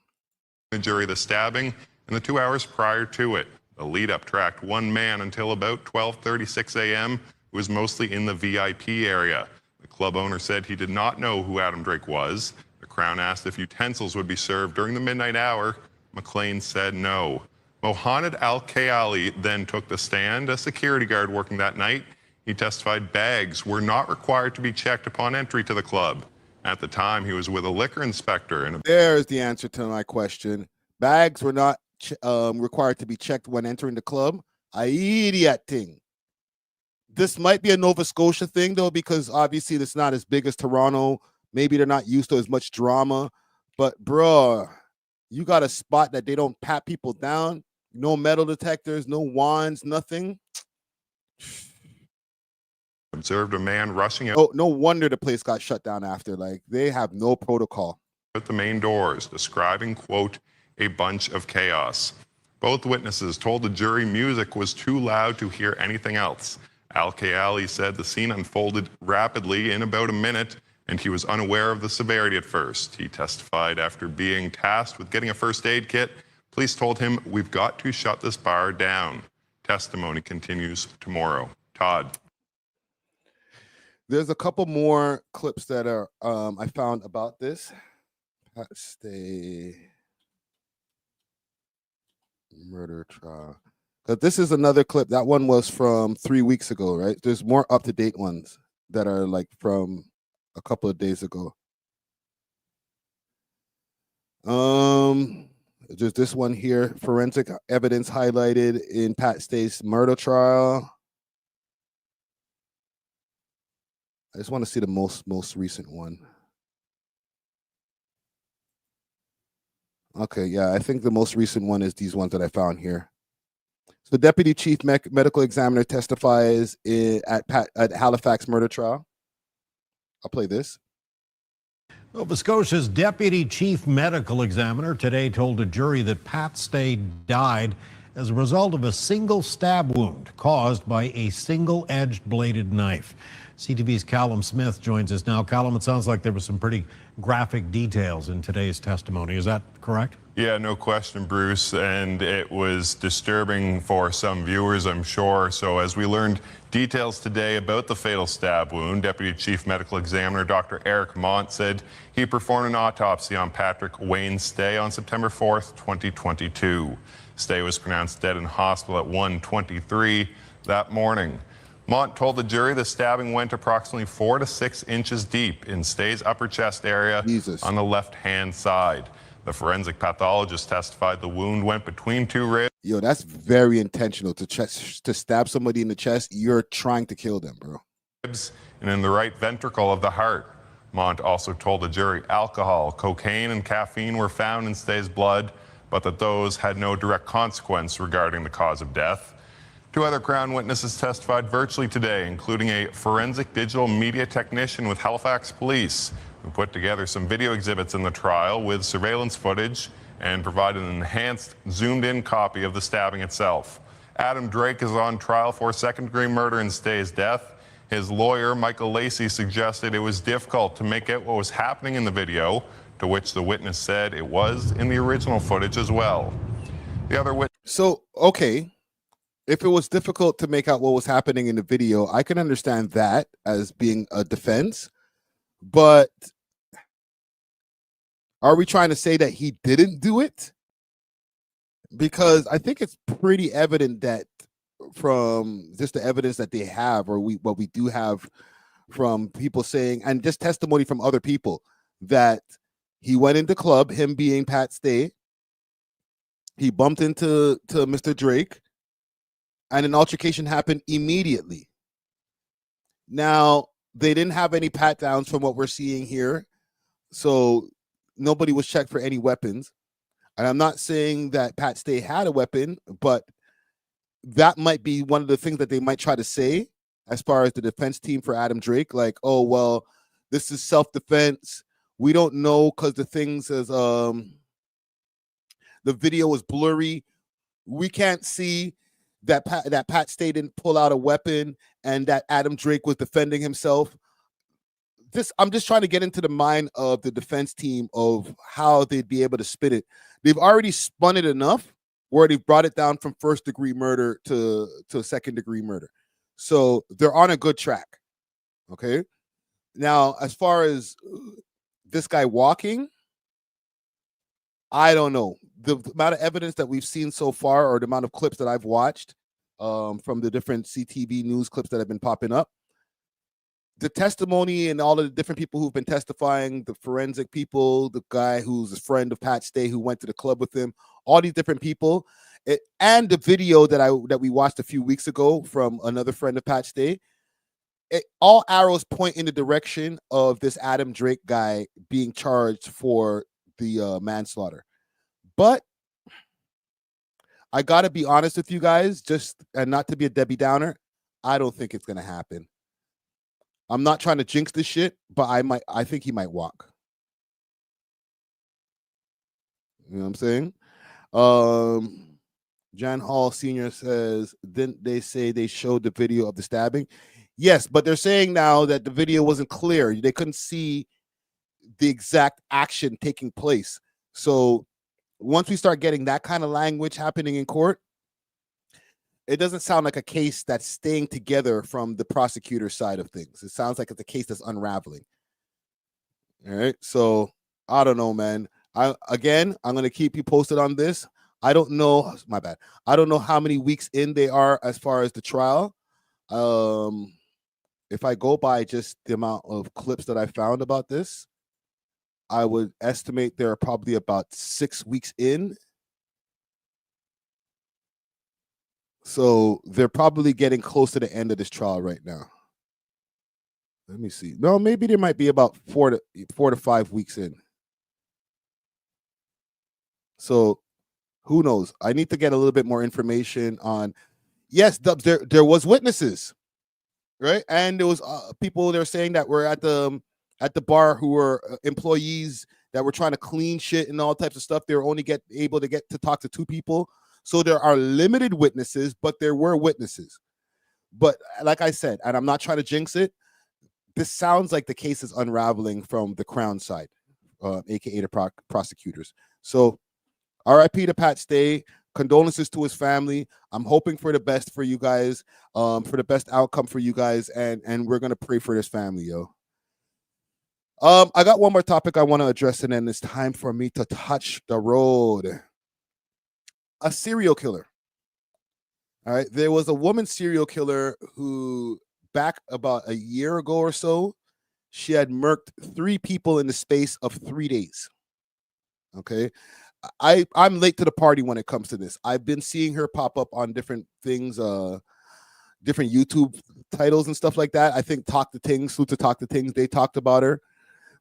The jury, the stabbing in the 2 hours prior to it. The lead-up tracked one man until about 12:36 a.m., who was mostly in the VIP area. The club owner said he did not know who Adam Drake was. The Crown asked if utensils would be served during the midnight hour. McLean said no. Mohamed Al-Kayali then took the stand, a security guard working that night. He testified bags were not required to be checked upon entry to the club. At the time, he was with a liquor inspector. And there's the answer to my question. Bags were not required to be checked when entering the club. I idiot thing. This might be a Nova Scotia thing, though, because obviously it's not as big as Toronto. Maybe they're not used to as much drama. But, bro, you got a spot that they don't pat people down. No metal detectors, no wands, nothing. observed a man rushing out. Oh, no wonder the place got shut down after. Like, they have no protocol. At the main doors, describing, quote, a bunch of chaos. Both witnesses told the jury music was too loud to hear anything else. Al-Kayali said the scene unfolded rapidly in about a minute, and he was unaware of the severity at first. He testified after being tasked with getting a first aid kit. Police told him, "We've got to shut this bar down." Testimony continues tomorrow. Todd. There's a couple more clips that are I found about this. Stay murder trial. Because this is another clip. That one was from 3 weeks ago, right? There's more up-to-date ones that are like from a couple of days ago. Just this one here, forensic evidence highlighted in Pat Stay's murder trial. I just want to see the most recent one. Okay, yeah, I think the most recent one is these ones that I found here. So Deputy Chief Medical Examiner testifies at Halifax murder trial. I'll play this. Nova Scotia's Deputy Chief Medical Examiner today told a jury that Pat Stay died as a result of a single stab wound caused by a single-edged bladed knife. CTV's Callum Smith joins us now. Callum, it sounds like there was some pretty graphic details in today's testimony. Is that correct? Yeah, no question, Bruce. And it was disturbing for some viewers, I'm sure. So as we learned details today about the fatal stab wound, Deputy Chief Medical Examiner Dr. Eric Mont said he performed an autopsy on Patrick Wayne Stay on September 4th, 2022. Stay was pronounced dead in hospital at 1:23 that morning. Mont told the jury the stabbing went approximately 4 to 6 inches deep in Stay's upper chest area on the left-hand side. The forensic pathologist testified the wound went between two ribs. Yo, that's very intentional to stab somebody in the chest. You're trying to kill them, bro. And in the right ventricle of the heart. Mont also told the jury alcohol, cocaine, and caffeine were found in Stay's blood, but that those had no direct consequence regarding the cause of death. 2 other Crown witnesses testified virtually today, including a forensic digital media technician with Halifax Police, who put together some video exhibits in the trial with surveillance footage and provided an enhanced, zoomed-in copy of the stabbing itself. Adam Drake is on trial for second-degree murder in Stay's death. His lawyer, Michael Lacey, suggested it was difficult to make out what was happening in the video, to which the witness said it was in the original footage as well. The other witness... So, okay. If it was difficult to make out what was happening in the video, I can understand that as being a defense. But are we trying to say that he didn't do it? Because I think it's pretty evident that from just the evidence that they have, or what we do have from people saying, and just testimony from other people, that he went into club, him being Pat Stay, he bumped into Mr. Drake, and an altercation happened immediately. Now, they didn't have any pat downs from what we're seeing here, so nobody was checked for any weapons. And I'm not saying that Pat Stay had a weapon, but that might be one of the things that they might try to say as far as the defense team for Adam Drake. Like, oh, well, this is self-defense. We don't know because the things as the video was blurry. We can't see that Pat Stay didn't pull out a weapon and that Adam Drake was defending himself. I'm just trying to get into the mind of the defense team of how they'd be able to spin it. They've already spun it enough where they brought it down from first-degree murder to second-degree murder. So they're on a good track. Okay. Now, as far as this guy walking, I don't know. The amount of evidence that we've seen so far, or the amount of clips that I've watched from the different CTV news clips that have been popping up, the testimony and all of the different people who've been testifying, the forensic people, the guy who's a friend of Pat Stay who went to the club with him, all these different people, and the video that we watched a few weeks ago from another friend of Pat Stay, all arrows point in the direction of this Adam Drake guy being charged for the manslaughter. But I gotta be honest with you guys, and not to be a Debbie Downer, I don't think it's gonna happen. I'm not trying to jinx this shit, but I think he might walk. You know what I'm saying? Jan Hall Sr. says, didn't they say they showed the video of the stabbing? Yes, but they're saying now that the video wasn't clear. They couldn't see the exact action taking place. So once we start getting that kind of language happening in court, it doesn't sound like a case that's staying together from the prosecutor's side of things. It sounds like it's a case that's unraveling. All right. So I don't know, man. I'm going to keep you posted on this. I don't know. My bad. I don't know how many weeks in they are as far as the trial. If I go by just the amount of clips that I found about this, I would estimate they're probably about 6 weeks in. So they're probably getting close to the end of this trial right now. Let me see. No, maybe there might be about 4 to 5 weeks in. So who knows? I need to get a little bit more information on. Yes, Dubs, there was witnesses, right? And there was people they're saying that were at the bar who were employees that were trying to clean shit and all types of stuff. They were only able to get to talk to 2 people. So there are limited witnesses, but there were witnesses. But like I said, and I'm not trying to jinx it, this sounds like the case is unraveling from the Crown side, aka the prosecutors. So RIP to Pat Stay. Condolences to his family. I'm hoping for the best for you guys, for the best outcome for you guys, and we're gonna pray for this family, yo. I got one more topic I want to address, and then it's time for me to touch the road. A serial killer. All right, there was a woman serial killer who, back about a year ago or so, she had murked 3 people in the space of 3 days. Okay, I'm late to the party when it comes to this. I've been seeing her pop up on different things, different YouTube titles and stuff like that. I think Talk to Tings, Salute to Talk to Tings, they talked about her.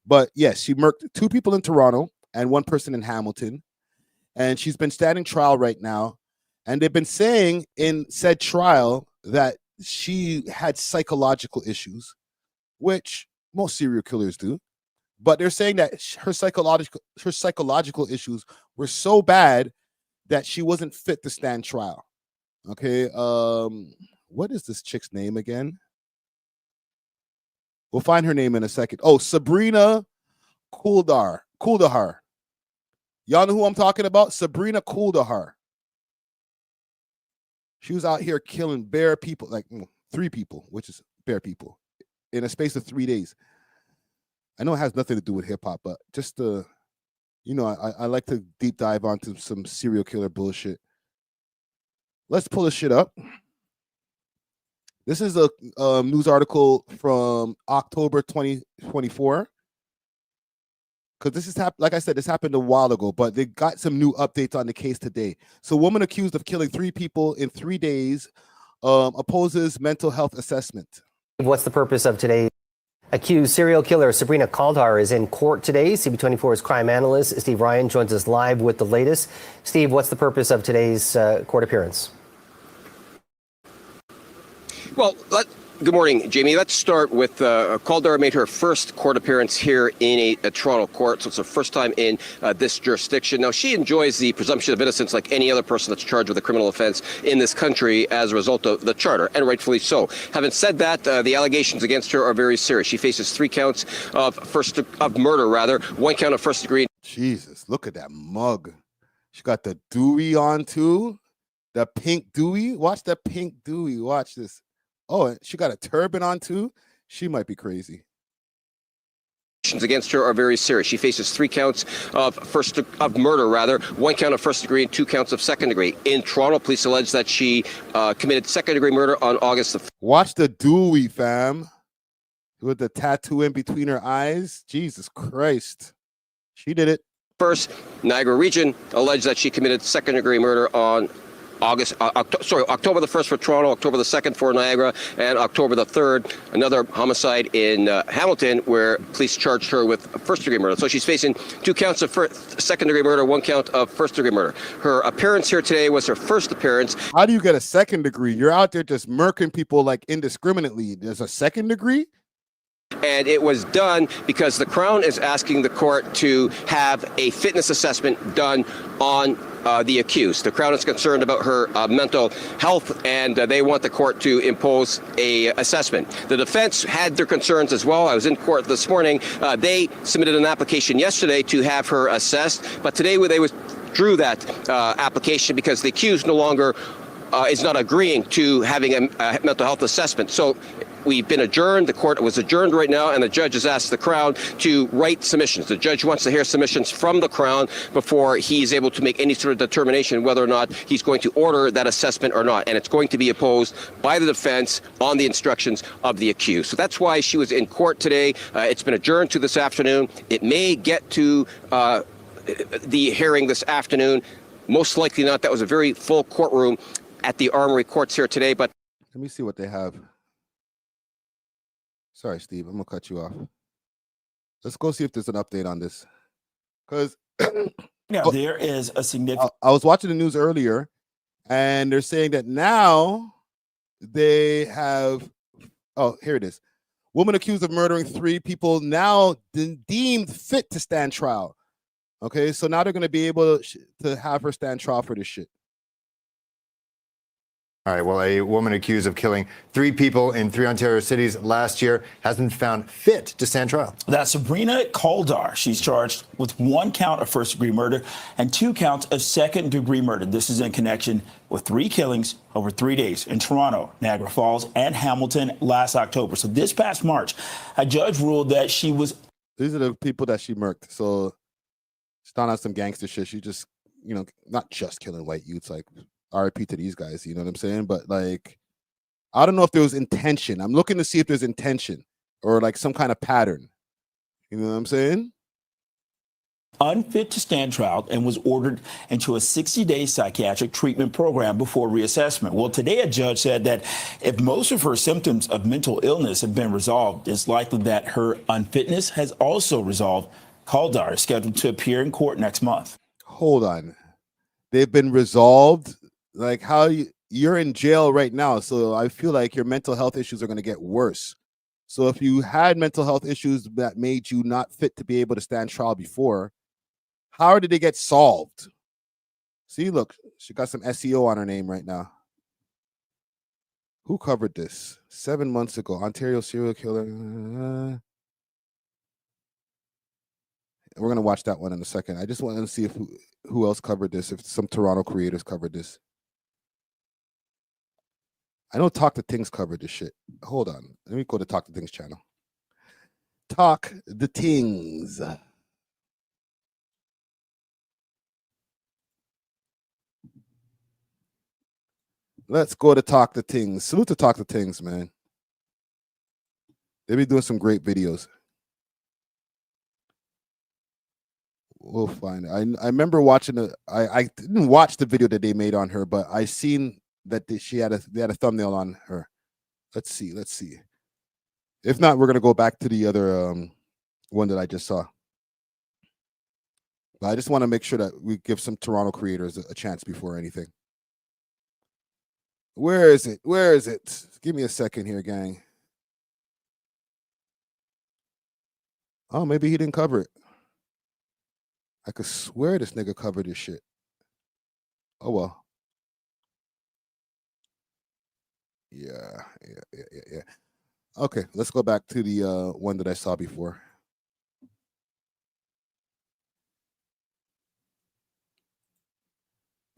But yes, she murked 2 people in Toronto and 1 person in Hamilton. And she's been standing trial right now. And they've been saying in said trial that she had psychological issues, which most serial killers do. But they're saying that her psychological issues were so bad that she wasn't fit to stand trial. Okay. What is this chick's name again? We'll find her name in a second. Oh, Sabrina Kauldhal. Y'all know who I'm talking about? Sabrina Kauldhal. She was out here killing bare people, like 3 people, which is bare people, in a space of 3 days. I know it has nothing to do with hip hop, but just to, I like to deep dive onto some serial killer bullshit. Let's pull this shit up. This is a news article from October 2024. Because this is, like I said, this happened a while ago, but they got some new updates on the case today. So, woman accused of killing 3 people in 3 days opposes mental health assessment. What's the purpose of today? Accused serial killer Sabrina Kauldhal is in court today. CB24's crime analyst Steve Ryan joins us live with the latest. Steve, what's the purpose of today's court appearance? Well, good morning, Jamie. Let's start with Kauldhal made her first court appearance here in a Toronto court, so it's her first time in this jurisdiction. Now, she enjoys the presumption of innocence like any other person that's charged with a criminal offense in this country as a result of the charter, and rightfully so. Having said that, the allegations against her are very serious. She faces 3 counts of murder, 1 count of first degree. Jesus, look at that mug. She got the Dewey on too. The pink Dewey. Watch the pink Dewey. Watch this. Oh, and she got a turban on too. She might be crazy. Against her are very serious. She faces 3 counts of murder, 1 count of first degree and 2 counts of second degree. In Toronto, police allege that she committed second degree murder on August the 5th. Watch the Dewey, fam, with the tattoo in between her eyes. Jesus Christ, she did it. First, Niagara Region alleged that she committed second degree murder on October the 1st for Toronto, October the 2nd for Niagara, and October the 3rd, another homicide in Hamilton where police charged her with first-degree murder. So she's facing 2 counts of second-degree murder, 1 count of first-degree murder. Her appearance here today was her first appearance. How do you get a second degree? You're out there just murking people like indiscriminately. There's a second degree? And it was done because the Crown is asking the court to have a fitness assessment done on the accused. The Crown is concerned about her mental health, and they want the court to impose a assessment. The defense had their concerns as well. I was in court this morning. They submitted an application yesterday to have her assessed, but today they withdrew that application because the accused no longer is not agreeing to having a mental health assessment. So we've been adjourned. The court was adjourned right now, and the judge has asked the Crown to write submissions. The judge wants to hear submissions from the Crown before he's able to make any sort of determination whether or not he's going to order that assessment or not. And it's going to be opposed by the defense on the instructions of the accused. So that's why she was in court today. It's been adjourned to this afternoon. It may get to the hearing this afternoon. Most likely not. That was a very full courtroom at the Armory Courts here today. But let me see what they have. Sorry, Steve, I'm gonna cut you off. Let's go see if there's an update on this. Because there is a significant. I was watching the news earlier, and they're saying that now they have. Oh, here it is. Woman accused of murdering 3 people now deemed fit to stand trial. Okay, so now they're gonna be able to have her stand trial for this shit. All right, well, a woman accused of killing 3 people in 3 Ontario cities last year has been found fit to stand trial. That's Sabrina Kauldhal. She's charged with 1 count of first-degree murder and 2 counts of second-degree murder. This is in connection with 3 killings over 3 days in Toronto, Niagara Falls, and Hamilton last October. So this past March, a judge ruled that she was... These are the people that she murked. So she's not on some gangster shit. She just, not just killing white youths, like... RIP to these guys, you know what I'm saying? But like, I don't know if there was intention. I'm looking to see if there's intention or like some kind of pattern. You know what I'm saying? Unfit to stand trial and was ordered into a 60-day psychiatric treatment program before reassessment. Well, today a judge said that if most of her symptoms of mental illness have been resolved, it's likely that her unfitness has also resolved. Kauldhal is scheduled to appear in court next month. Hold on. They've been resolved? Like how you're in jail right now, so I feel like your mental health issues are going to get worse. So if you had mental health issues that made you not fit to be able to stand trial before, how did they get solved? See, look, she got some SEO on her name right now. Who covered this? 7 months ago, Ontario serial killer. We're going to watch that one in a second. I just wanted to see if who else covered this, if some Toronto creators covered this. I know Talk the Things covered this shit. Hold on. Let me go to Talk the Things channel. Talk the Things. Let's go to Talk the Things. Salute to Talk the Things, man. They be doing some great videos. We'll find it. I remember watching it. I didn't watch the video that they made on her, but I seen that they had a thumbnail on her. Let's see. If not, we're gonna go back to the other one that I just saw. But I just want to make sure that we give some Toronto creators a chance before anything. Where is it? Give me a second here, gang. Oh, maybe he didn't cover it. I could swear this nigga covered this shit. Oh, well. Yeah. Okay, let's go back to the one that I saw before.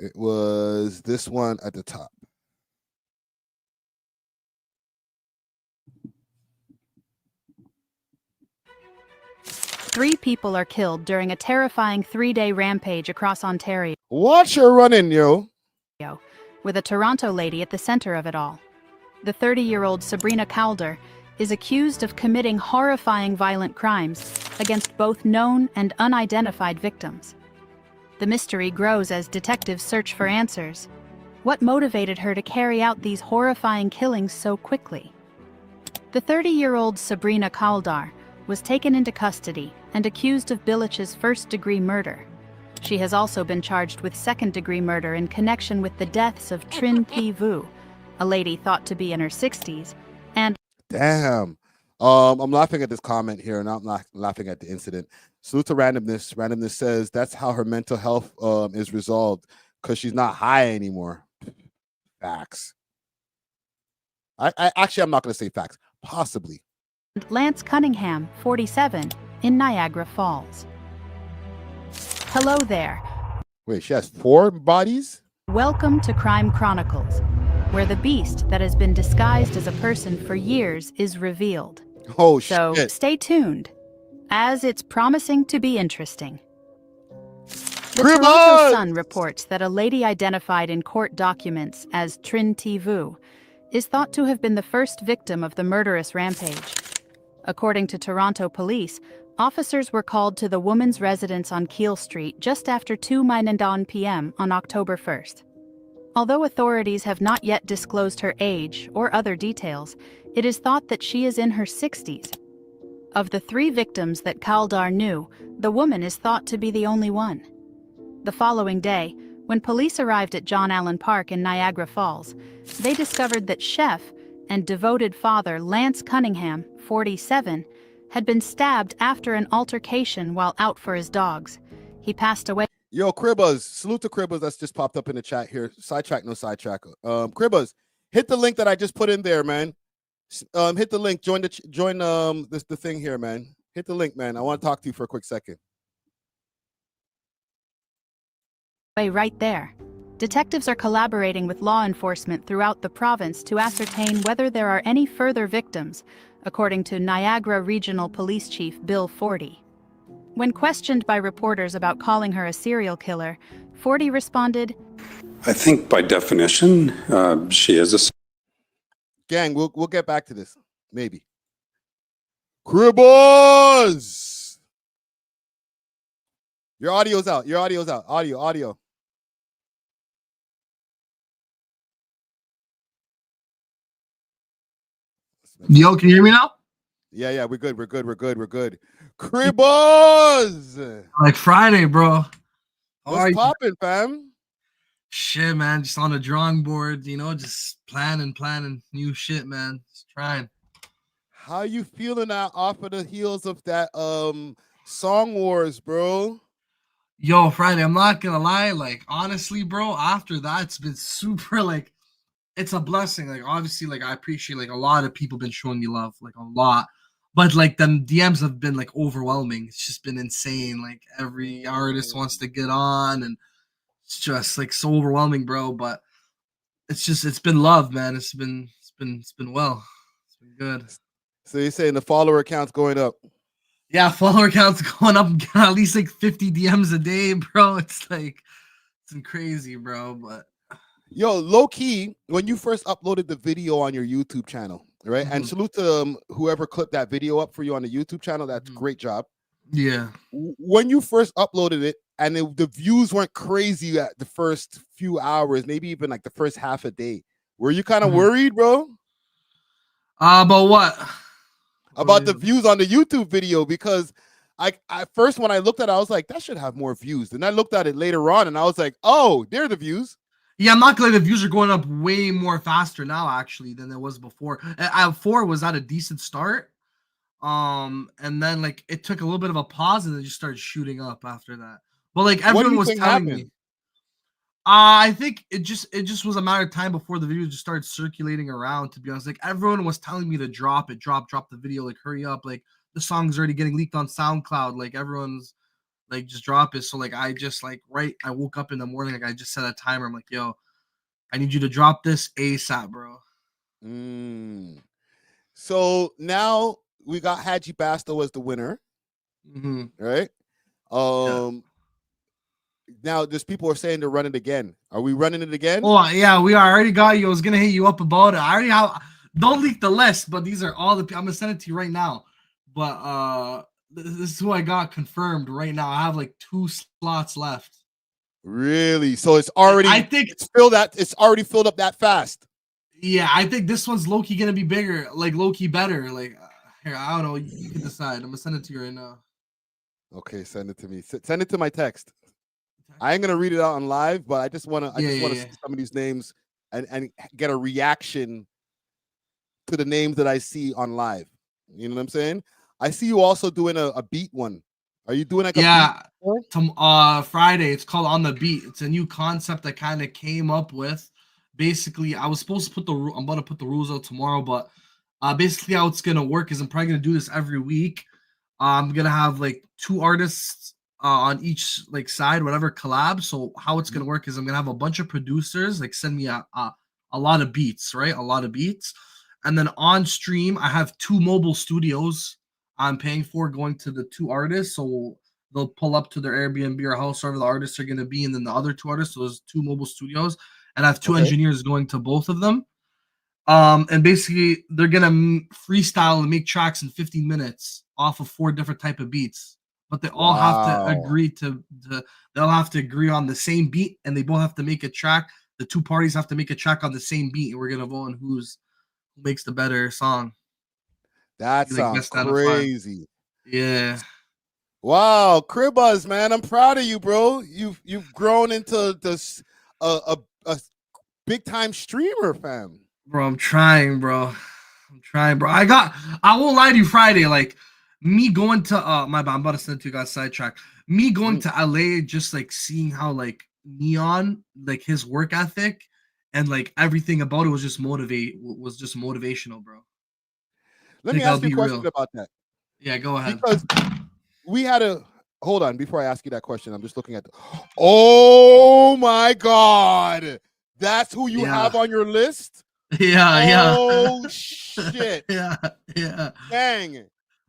It was this one at the top. Three people are killed during a terrifying 3-day rampage across Ontario. Watch her running, yo. With a Toronto lady at the center of it all. The 30-year-old Sabrina Kauldhal is accused of committing horrifying violent crimes against both known and unidentified victims. The mystery grows as detectives search for answers. What motivated her to carry out these horrifying killings so quickly? The 30-year-old Sabrina Kauldhal was taken into custody and accused of Bilich's first-degree murder. She has also been charged with second-degree murder in connection with the deaths of Trin Thi Vu, a lady thought to be in her 60s, and... Damn. I'm laughing at this comment here, and I'm not laughing at the incident. Salute to Randomness. Randomness says that's how her mental health is resolved, because she's not high anymore. Facts. I actually, I'm not going to say facts. Possibly. Lance Cunningham, 47, in Niagara Falls. Hello there. Wait, she has 4 bodies? Welcome to Crime Chronicles, where the beast that has been disguised as a person for years is revealed. Oh, so shit. Stay tuned, as it's promising to be interesting. The Toronto Sun reports that a lady identified in court documents as Trin Thi Vu is thought to have been the first victim of the murderous rampage. According to Toronto police, officers were called to the woman's residence on Keele Street just after 2:09 p.m. on October 1st. Although authorities have not yet disclosed her age or other details, it is thought that she is in her 60s. Of the 3 victims that Kauldhal knew, the woman is thought to be the only one. The following day, when police arrived at John Allen Park in Niagara Falls, they discovered that chef and devoted father Lance Cunningham, 47, had been stabbed after an altercation while out for his dogs. He passed away. Yo, Cribazz, salute to Cribazz that's just popped up in the chat here. Sidetrack, no sidetrack. Cribazz, hit the link that I just put in there, man. Hit the link. Join the thing here, man. Hit the link, man. I want to talk to you for a quick second. Right there. Detectives are collaborating with law enforcement throughout the province to ascertain whether there are any further victims, according to Niagara Regional Police Chief Bill Forty. When questioned by reporters about calling her a serial killer, Forty responded, I think by definition, she is a... Gang, we'll get back to this. Maybe. Cribazz! Your audio's out. Your audio's out. Audio. Yo, can you hear me now? Yeah, we're good. Cribazz! Like Friday, bro. What's poppin', fam? Shit, man. Just on the drawing board, just planning new shit, man. Just trying. How you feeling off of the heels of that Song Wars, bro? Yo, Friday, I'm not gonna lie, like honestly, bro, after that, it's been super it's a blessing. Like obviously, like I appreciate like a lot of people been showing me love, like a lot. But like the DMs have been like overwhelming. It's just been insane. Like every artist wants to get on, and it's just like so overwhelming, bro. But it's been love, man. It's been well. It's been good. So you're saying the follower count's going up? Yeah, follower count's going up. At least like 50 DMs a day, bro. It's crazy, bro. But yo, low key, when you first uploaded the video on your YouTube channel, right? And salute to whoever clipped that video up for you on the YouTube channel. That's a great job. Yeah. When you first uploaded it, and the views weren't crazy at the first few hours, maybe even like the first half a day, were you kind of worried, bro? About what? About the views on the YouTube video, because I first when I looked at it, I was like, that should have more views. Then I looked at it later on, and I was like, oh, there are the views. Yeah, I'm not gonna lie, the views are going up way more faster now actually than it was before. 4 was at a decent start. And then like it took a little bit of a pause and then just started shooting up after that. But like everyone was telling me. I think it just was a matter of time before the video just started circulating around, to be honest. Like everyone was telling me to drop the video, like hurry up, like the song's already getting leaked on SoundCloud. Like everyone's like just drop it. So like I just like I woke up in the morning, like I just set a timer. I'm like, yo, I need you to drop this ASAP, bro. So now we got Haji Basto as the winner, right? Now there's people are saying to run it again. Are we running it again? Oh yeah, we already got you. I was gonna hit you up about it. I already have. Don't leak the list, but these are all the. I'm gonna send it to you right now. But this is who I got confirmed right now. I have like 2 slots left. Really? So it's already. I think it's already filled up that fast. Yeah, I think this one's low-key gonna be bigger, like low-key better. Like here, I don't know. You can decide. I'm gonna send it to you right now. Okay, send it to me. Send it to my text. I ain't gonna read it out on live, but I just wanna see some of these names and get a reaction to the names that I see on live. You know what I'm saying? I see you also doing a beat one. Are you doing like a beat? Friday. It's called On the Beat. It's a new concept I kind of came up with. Basically, I was supposed to put I'm about to put the rules out tomorrow, but basically how it's gonna work is I'm probably gonna do this every week. I'm gonna have like 2 artists on each like side, whatever collab. So how it's gonna work is I'm gonna have a bunch of producers like send me a lot of beats, right? A lot of beats, and then on stream I have 2 mobile studios I'm paying for going to the 2 artists. So they'll pull up to their Airbnb or house, wherever the artists are gonna be, and then the other 2 artists. So there's 2 mobile studios, and I have 2 engineers going to both of them. And basically they're gonna freestyle and make tracks in 15 minutes off of 4 different type of beats. But they all have to agree they'll have to agree on the same beat, and they both have to make a track. The 2 parties have to make a track on the same beat, and we're gonna vote on who makes the better song. That sounds crazy. Yeah. Wow, Cribazz, man, I'm proud of you, bro. You've grown into this a big time streamer, fam. Bro, I'm trying, bro. I won't lie to you, Friday, like me going to my bad, I'm about to send it to you guys sidetrack. Me going to LA, just like seeing how like Neon, like his work ethic and like everything about it was just motivational, bro. Let me ask you a question about that. Yeah, go ahead. Because we had a hold on before I ask you that question. I'm just looking at oh my god, that's who you have on your list. Oh shit. Yeah.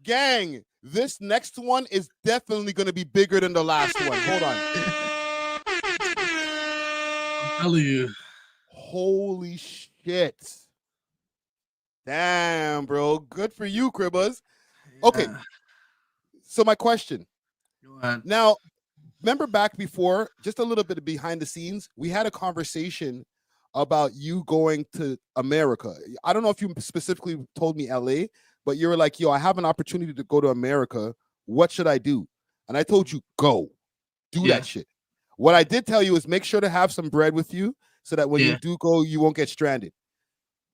Gang, this next one is definitely going to be bigger than the last one. Hold on. I'm telling you. Holy shit. Damn, bro. Good for you, Cribazz. Okay. So my question. Go ahead. Now, remember back before, just a little bit behind the scenes, we had a conversation about you going to America. I don't know if you specifically told me LA, but you were like, yo, I have an opportunity to go to America. What should I do? And I told you, go. Do that shit. What I did tell you is make sure to have some bread with you so that when you do go, you won't get stranded.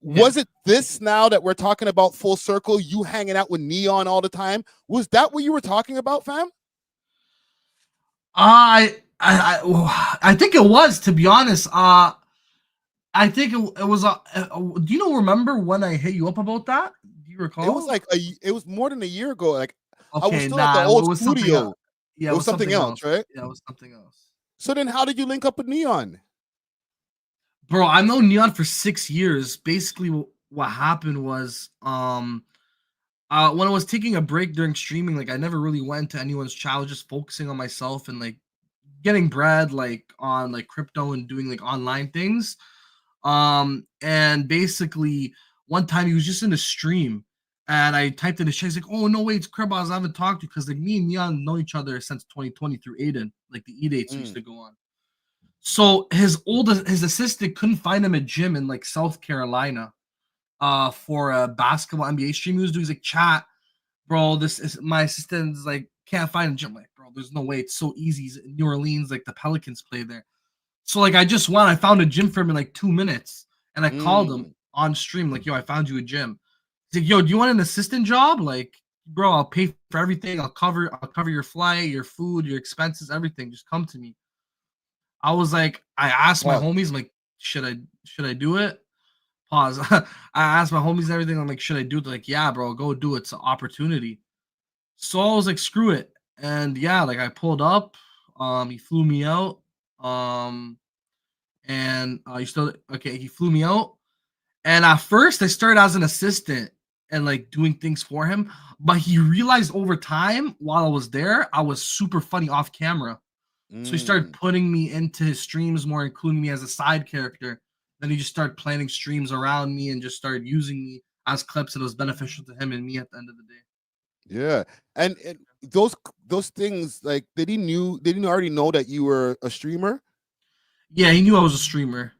Was it this now that we're talking about full circle, you hanging out with Neon all the time? Was that what you were talking about, fam? I think it was, to be honest. I think it was. Do you remember when I hit you up about that? Do you recall? It was like it was more than a year ago. Like I was Okay, still at the old studio. Yeah, it was something else, right? Yeah, it was something else. So then, how did you link up with Neon? Bro, I've known Neon for 6 years. Basically, what happened was, when I was taking a break during streaming, like I never really went to anyone's channel, just focusing on myself and like getting bread, like on like crypto and doing like online things. And basically one time he was just in a stream and I typed in his chat. He's like, oh no, wait, it's Cribazz. I haven't talked to you because like me and Neon know each other since 2020 through Aiden, like the E-dates used to go on. So his assistant couldn't find him a gym in like South Carolina for a basketball NBA stream he was doing. He's like, chat, bro, this is my assistant's like can't find a gym. Like, bro, there's no way, it's so easy. He's in New Orleans, like the Pelicans play there. So like I just went, I found a gym for him in like 2 minutes and I called him on stream, like, yo, I found you a gym. He's like, yo, do you want an assistant job? Like, bro, I'll pay for everything. I'll cover your flight, your food, your expenses, everything. Just come to me. I was like, I asked my homies, I'm like, should I do it? Pause. I asked my homies and everything. I'm like, should I do it? They're like, yeah, bro, go do it. It's an opportunity. So I was like, screw it. And yeah, like I pulled up. He flew me out. And he flew me out. And at first, I started as an assistant and like doing things for him. But he realized over time, while I was there, I was super funny off camera. So he started putting me into his streams more, including me as a side character. Then he just started planning streams around me and just started using me as clips, and it was beneficial to him and me at the end of the day. Yeah, and those things, like, did he already know that you were a streamer? Yeah, he knew I was a streamer.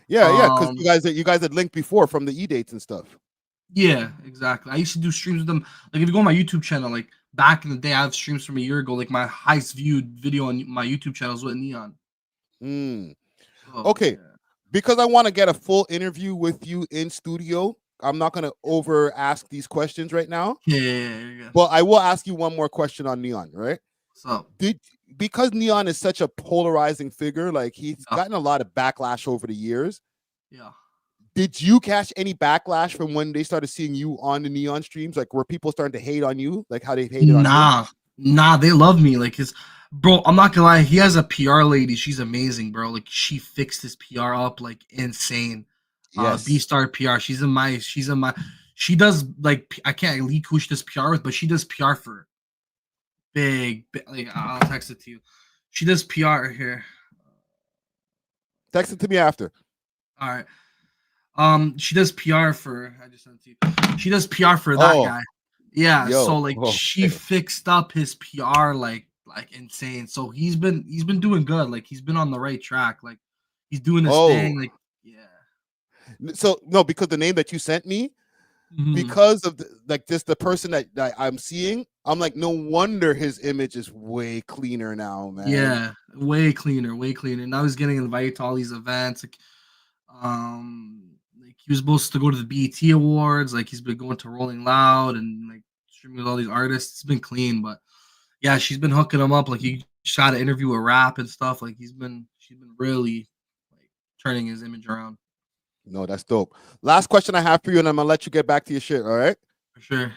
Yeah, because you guys had linked before from the e-dates and stuff. Yeah, exactly. I used to do streams with them. Like if you go on my YouTube channel, like back in the day, I have streams from a year ago. Like my highest viewed video on my YouTube channel is with Neon. Okay, because I want to get a full interview with you in studio, I'm not going to over ask these questions right now. Yeah. But I will ask you one more question on Neon, right? So because Neon is such a polarizing figure, like he's gotten a lot of backlash over the years. Yeah. Did you catch any backlash from when they started seeing you on the Neon streams? Like, were people starting to hate on you, like how they hated on you? Nah, they love me. Like bro, I'm not gonna lie, he has a PR lady. She's amazing, bro. Like she fixed his PR up like insane. Yes. B-Star PR. She does like, I can't leak who she does PR with, but she does PR for big, like I'll text it to you. She does PR here. Text it to me after. All right. She does PR for. I just sent it to you. She does PR for that guy. Yeah. So like she fixed up his PR like insane. So he's been doing good. Like he's been on the right track. Like he's doing his thing. Like so no, because the name that you sent me, because of the person that I'm seeing, I'm like, no wonder his image is way cleaner now, man. Yeah, way cleaner. Now he's getting invited to all these events. Like he was supposed to go to the BET Awards. Like he's been going to Rolling Loud and like streaming with all these artists. It's been clean, but yeah, she's been hooking him up. Like he shot an interview with Rap and stuff. Like she's been really like turning his image around. No, that's dope. Last question I have for you, and I'm gonna let you get back to your shit. All right? For sure.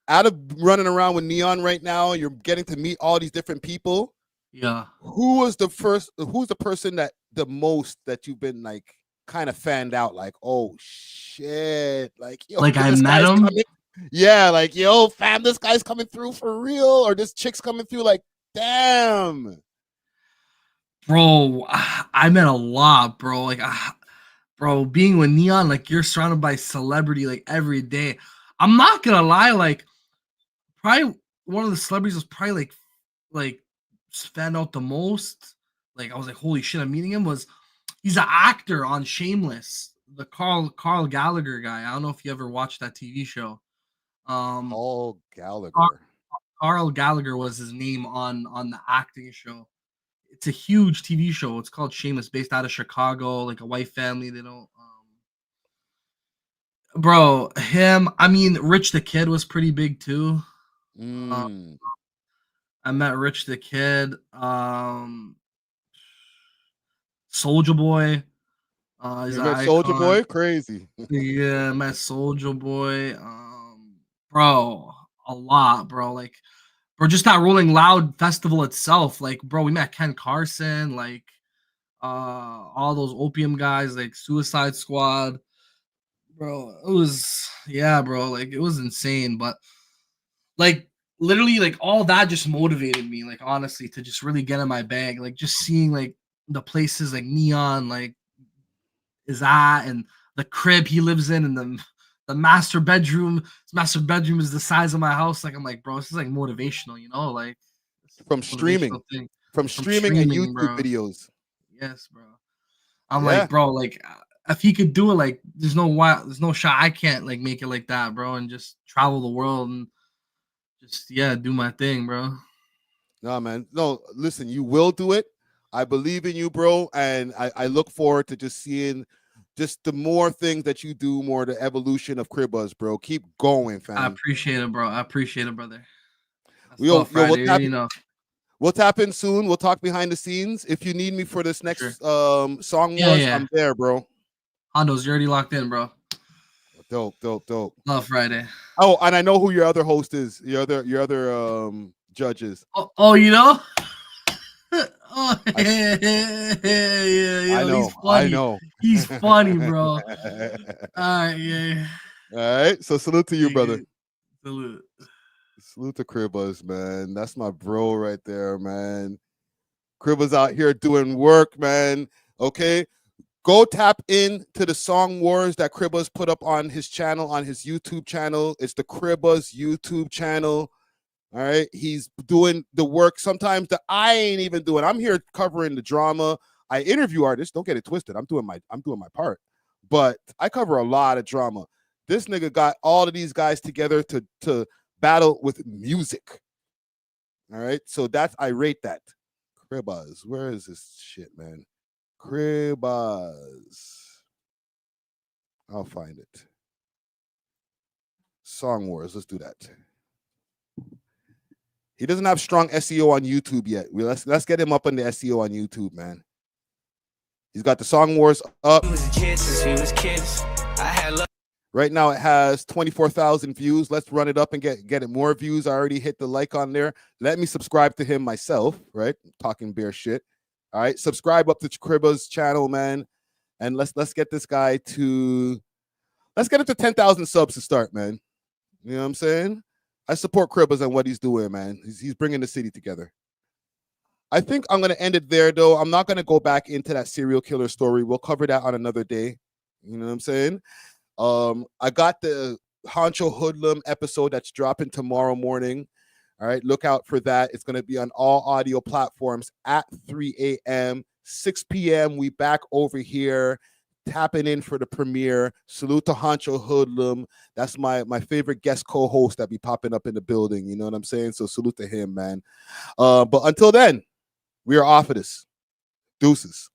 Out of running around with Neon right now, you're getting to meet all these different people. Yeah. Who's the person that the most that you've been like kind of fanned out? Like, oh shit! Like, yo, like I met him. Coming. Yeah, like, yo, fam, this guy's coming through for real, or this chick's coming through. Like, damn. Bro, I met a lot, bro. Like, bro, being with Neon, like you're surrounded by celebrity like every day. I'm not gonna lie, like probably one of the celebrities was probably like stand out the most. Like I was like, holy shit, I'm meeting him. He's an actor on Shameless, the Carl Gallagher guy. I don't know if you ever watched that TV show. Carl Gallagher. Carl Gallagher was his name on the acting show. It's a huge TV show. It's called Shameless, based out of Chicago, like a white family. They don't bro, him. I mean, Rich the Kid was pretty big too. I met Rich the Kid. Soulja Boy. You met Soulja Boy? Crazy. Yeah, I met Soulja Boy. Bro, a lot, bro. Like, bro, just that Rolling Loud festival itself. Like, bro, we met Ken Carson, like, all those opium guys, like Suicide Squad. Bro, it was, yeah, bro, like it was insane. But like literally, like all that just motivated me, like honestly, to just really get in my bag. Like just seeing like the places like Neon, like is at, and the crib he lives in, and the master bedroom. His master bedroom is the size of my house. Like I'm like, bro, this is like motivational, you know, like from streaming and YouTube bro. videos. Yes, bro. I'm like, bro, like if he could do it, like there's no shot I can't like make it like that, bro, and just travel the world and just do my thing, bro. No, man. No, listen, you will do it. I believe in you, bro, and I look forward to just seeing just the more things that you do, more the evolution of Cribazz, bro. Keep going, fam. I appreciate it, bro. I appreciate it, brother. We'll tap in soon. We'll talk behind the scenes. If you need me for this next song I'm there, bro. Hondo's, you're already locked in, bro. Dope. Love Friday. Oh, and I know who your other host is. Your other judges. Oh, you know? Oh, yeah. I know. He's funny. I know. He's funny, bro. All right, yeah. All right. So salute to you, brother. Salute. Salute to Cribazz, man. That's my bro right there, man. Cribazz out here doing work, man. Okay. Go tap into the Song Wars that Cribazz put up on his channel, on his YouTube channel. It's the Cribazz YouTube channel. All right. He's doing the work sometimes that I ain't even doing. I'm here covering the drama. I interview artists. Don't get it twisted. I'm doing my part. But I cover a lot of drama. This nigga got all of these guys together to battle with music. All right. So I rate that. Cribazz. Where is this shit, man? Cribazz. I'll find it. Song Wars. Let's do that. He doesn't have strong SEO on YouTube yet. Let's get him up on the SEO on YouTube, man. He's got the Song Wars up. Right now it has 24,000 views. Let's run it up and get it more views. I already hit the like on there. Let me subscribe to him myself, right? Talking bear shit. All right, subscribe up to Cribazz channel, man. And let's get this guy to let's get it to 10,000 subs to start, man. You know what I'm saying? I support Cribazz and what he's doing, man. He's bringing the city together. I think I'm going to end it there, though. I'm not going to go back into that serial killer story. We'll cover that on another day. You know what I'm saying? I got the Honcho Hoodlum episode that's dropping tomorrow morning. All right, look out for that. It's going to be on all audio platforms at 3 a.m., 6 p.m. We back over here. Tapping in for the premiere. Salute to Honcho Hoodlum. That's my favorite guest co-host that be popping up in the building. You know what I'm saying? So salute to him, man. But until then, we are off of this. Deuces.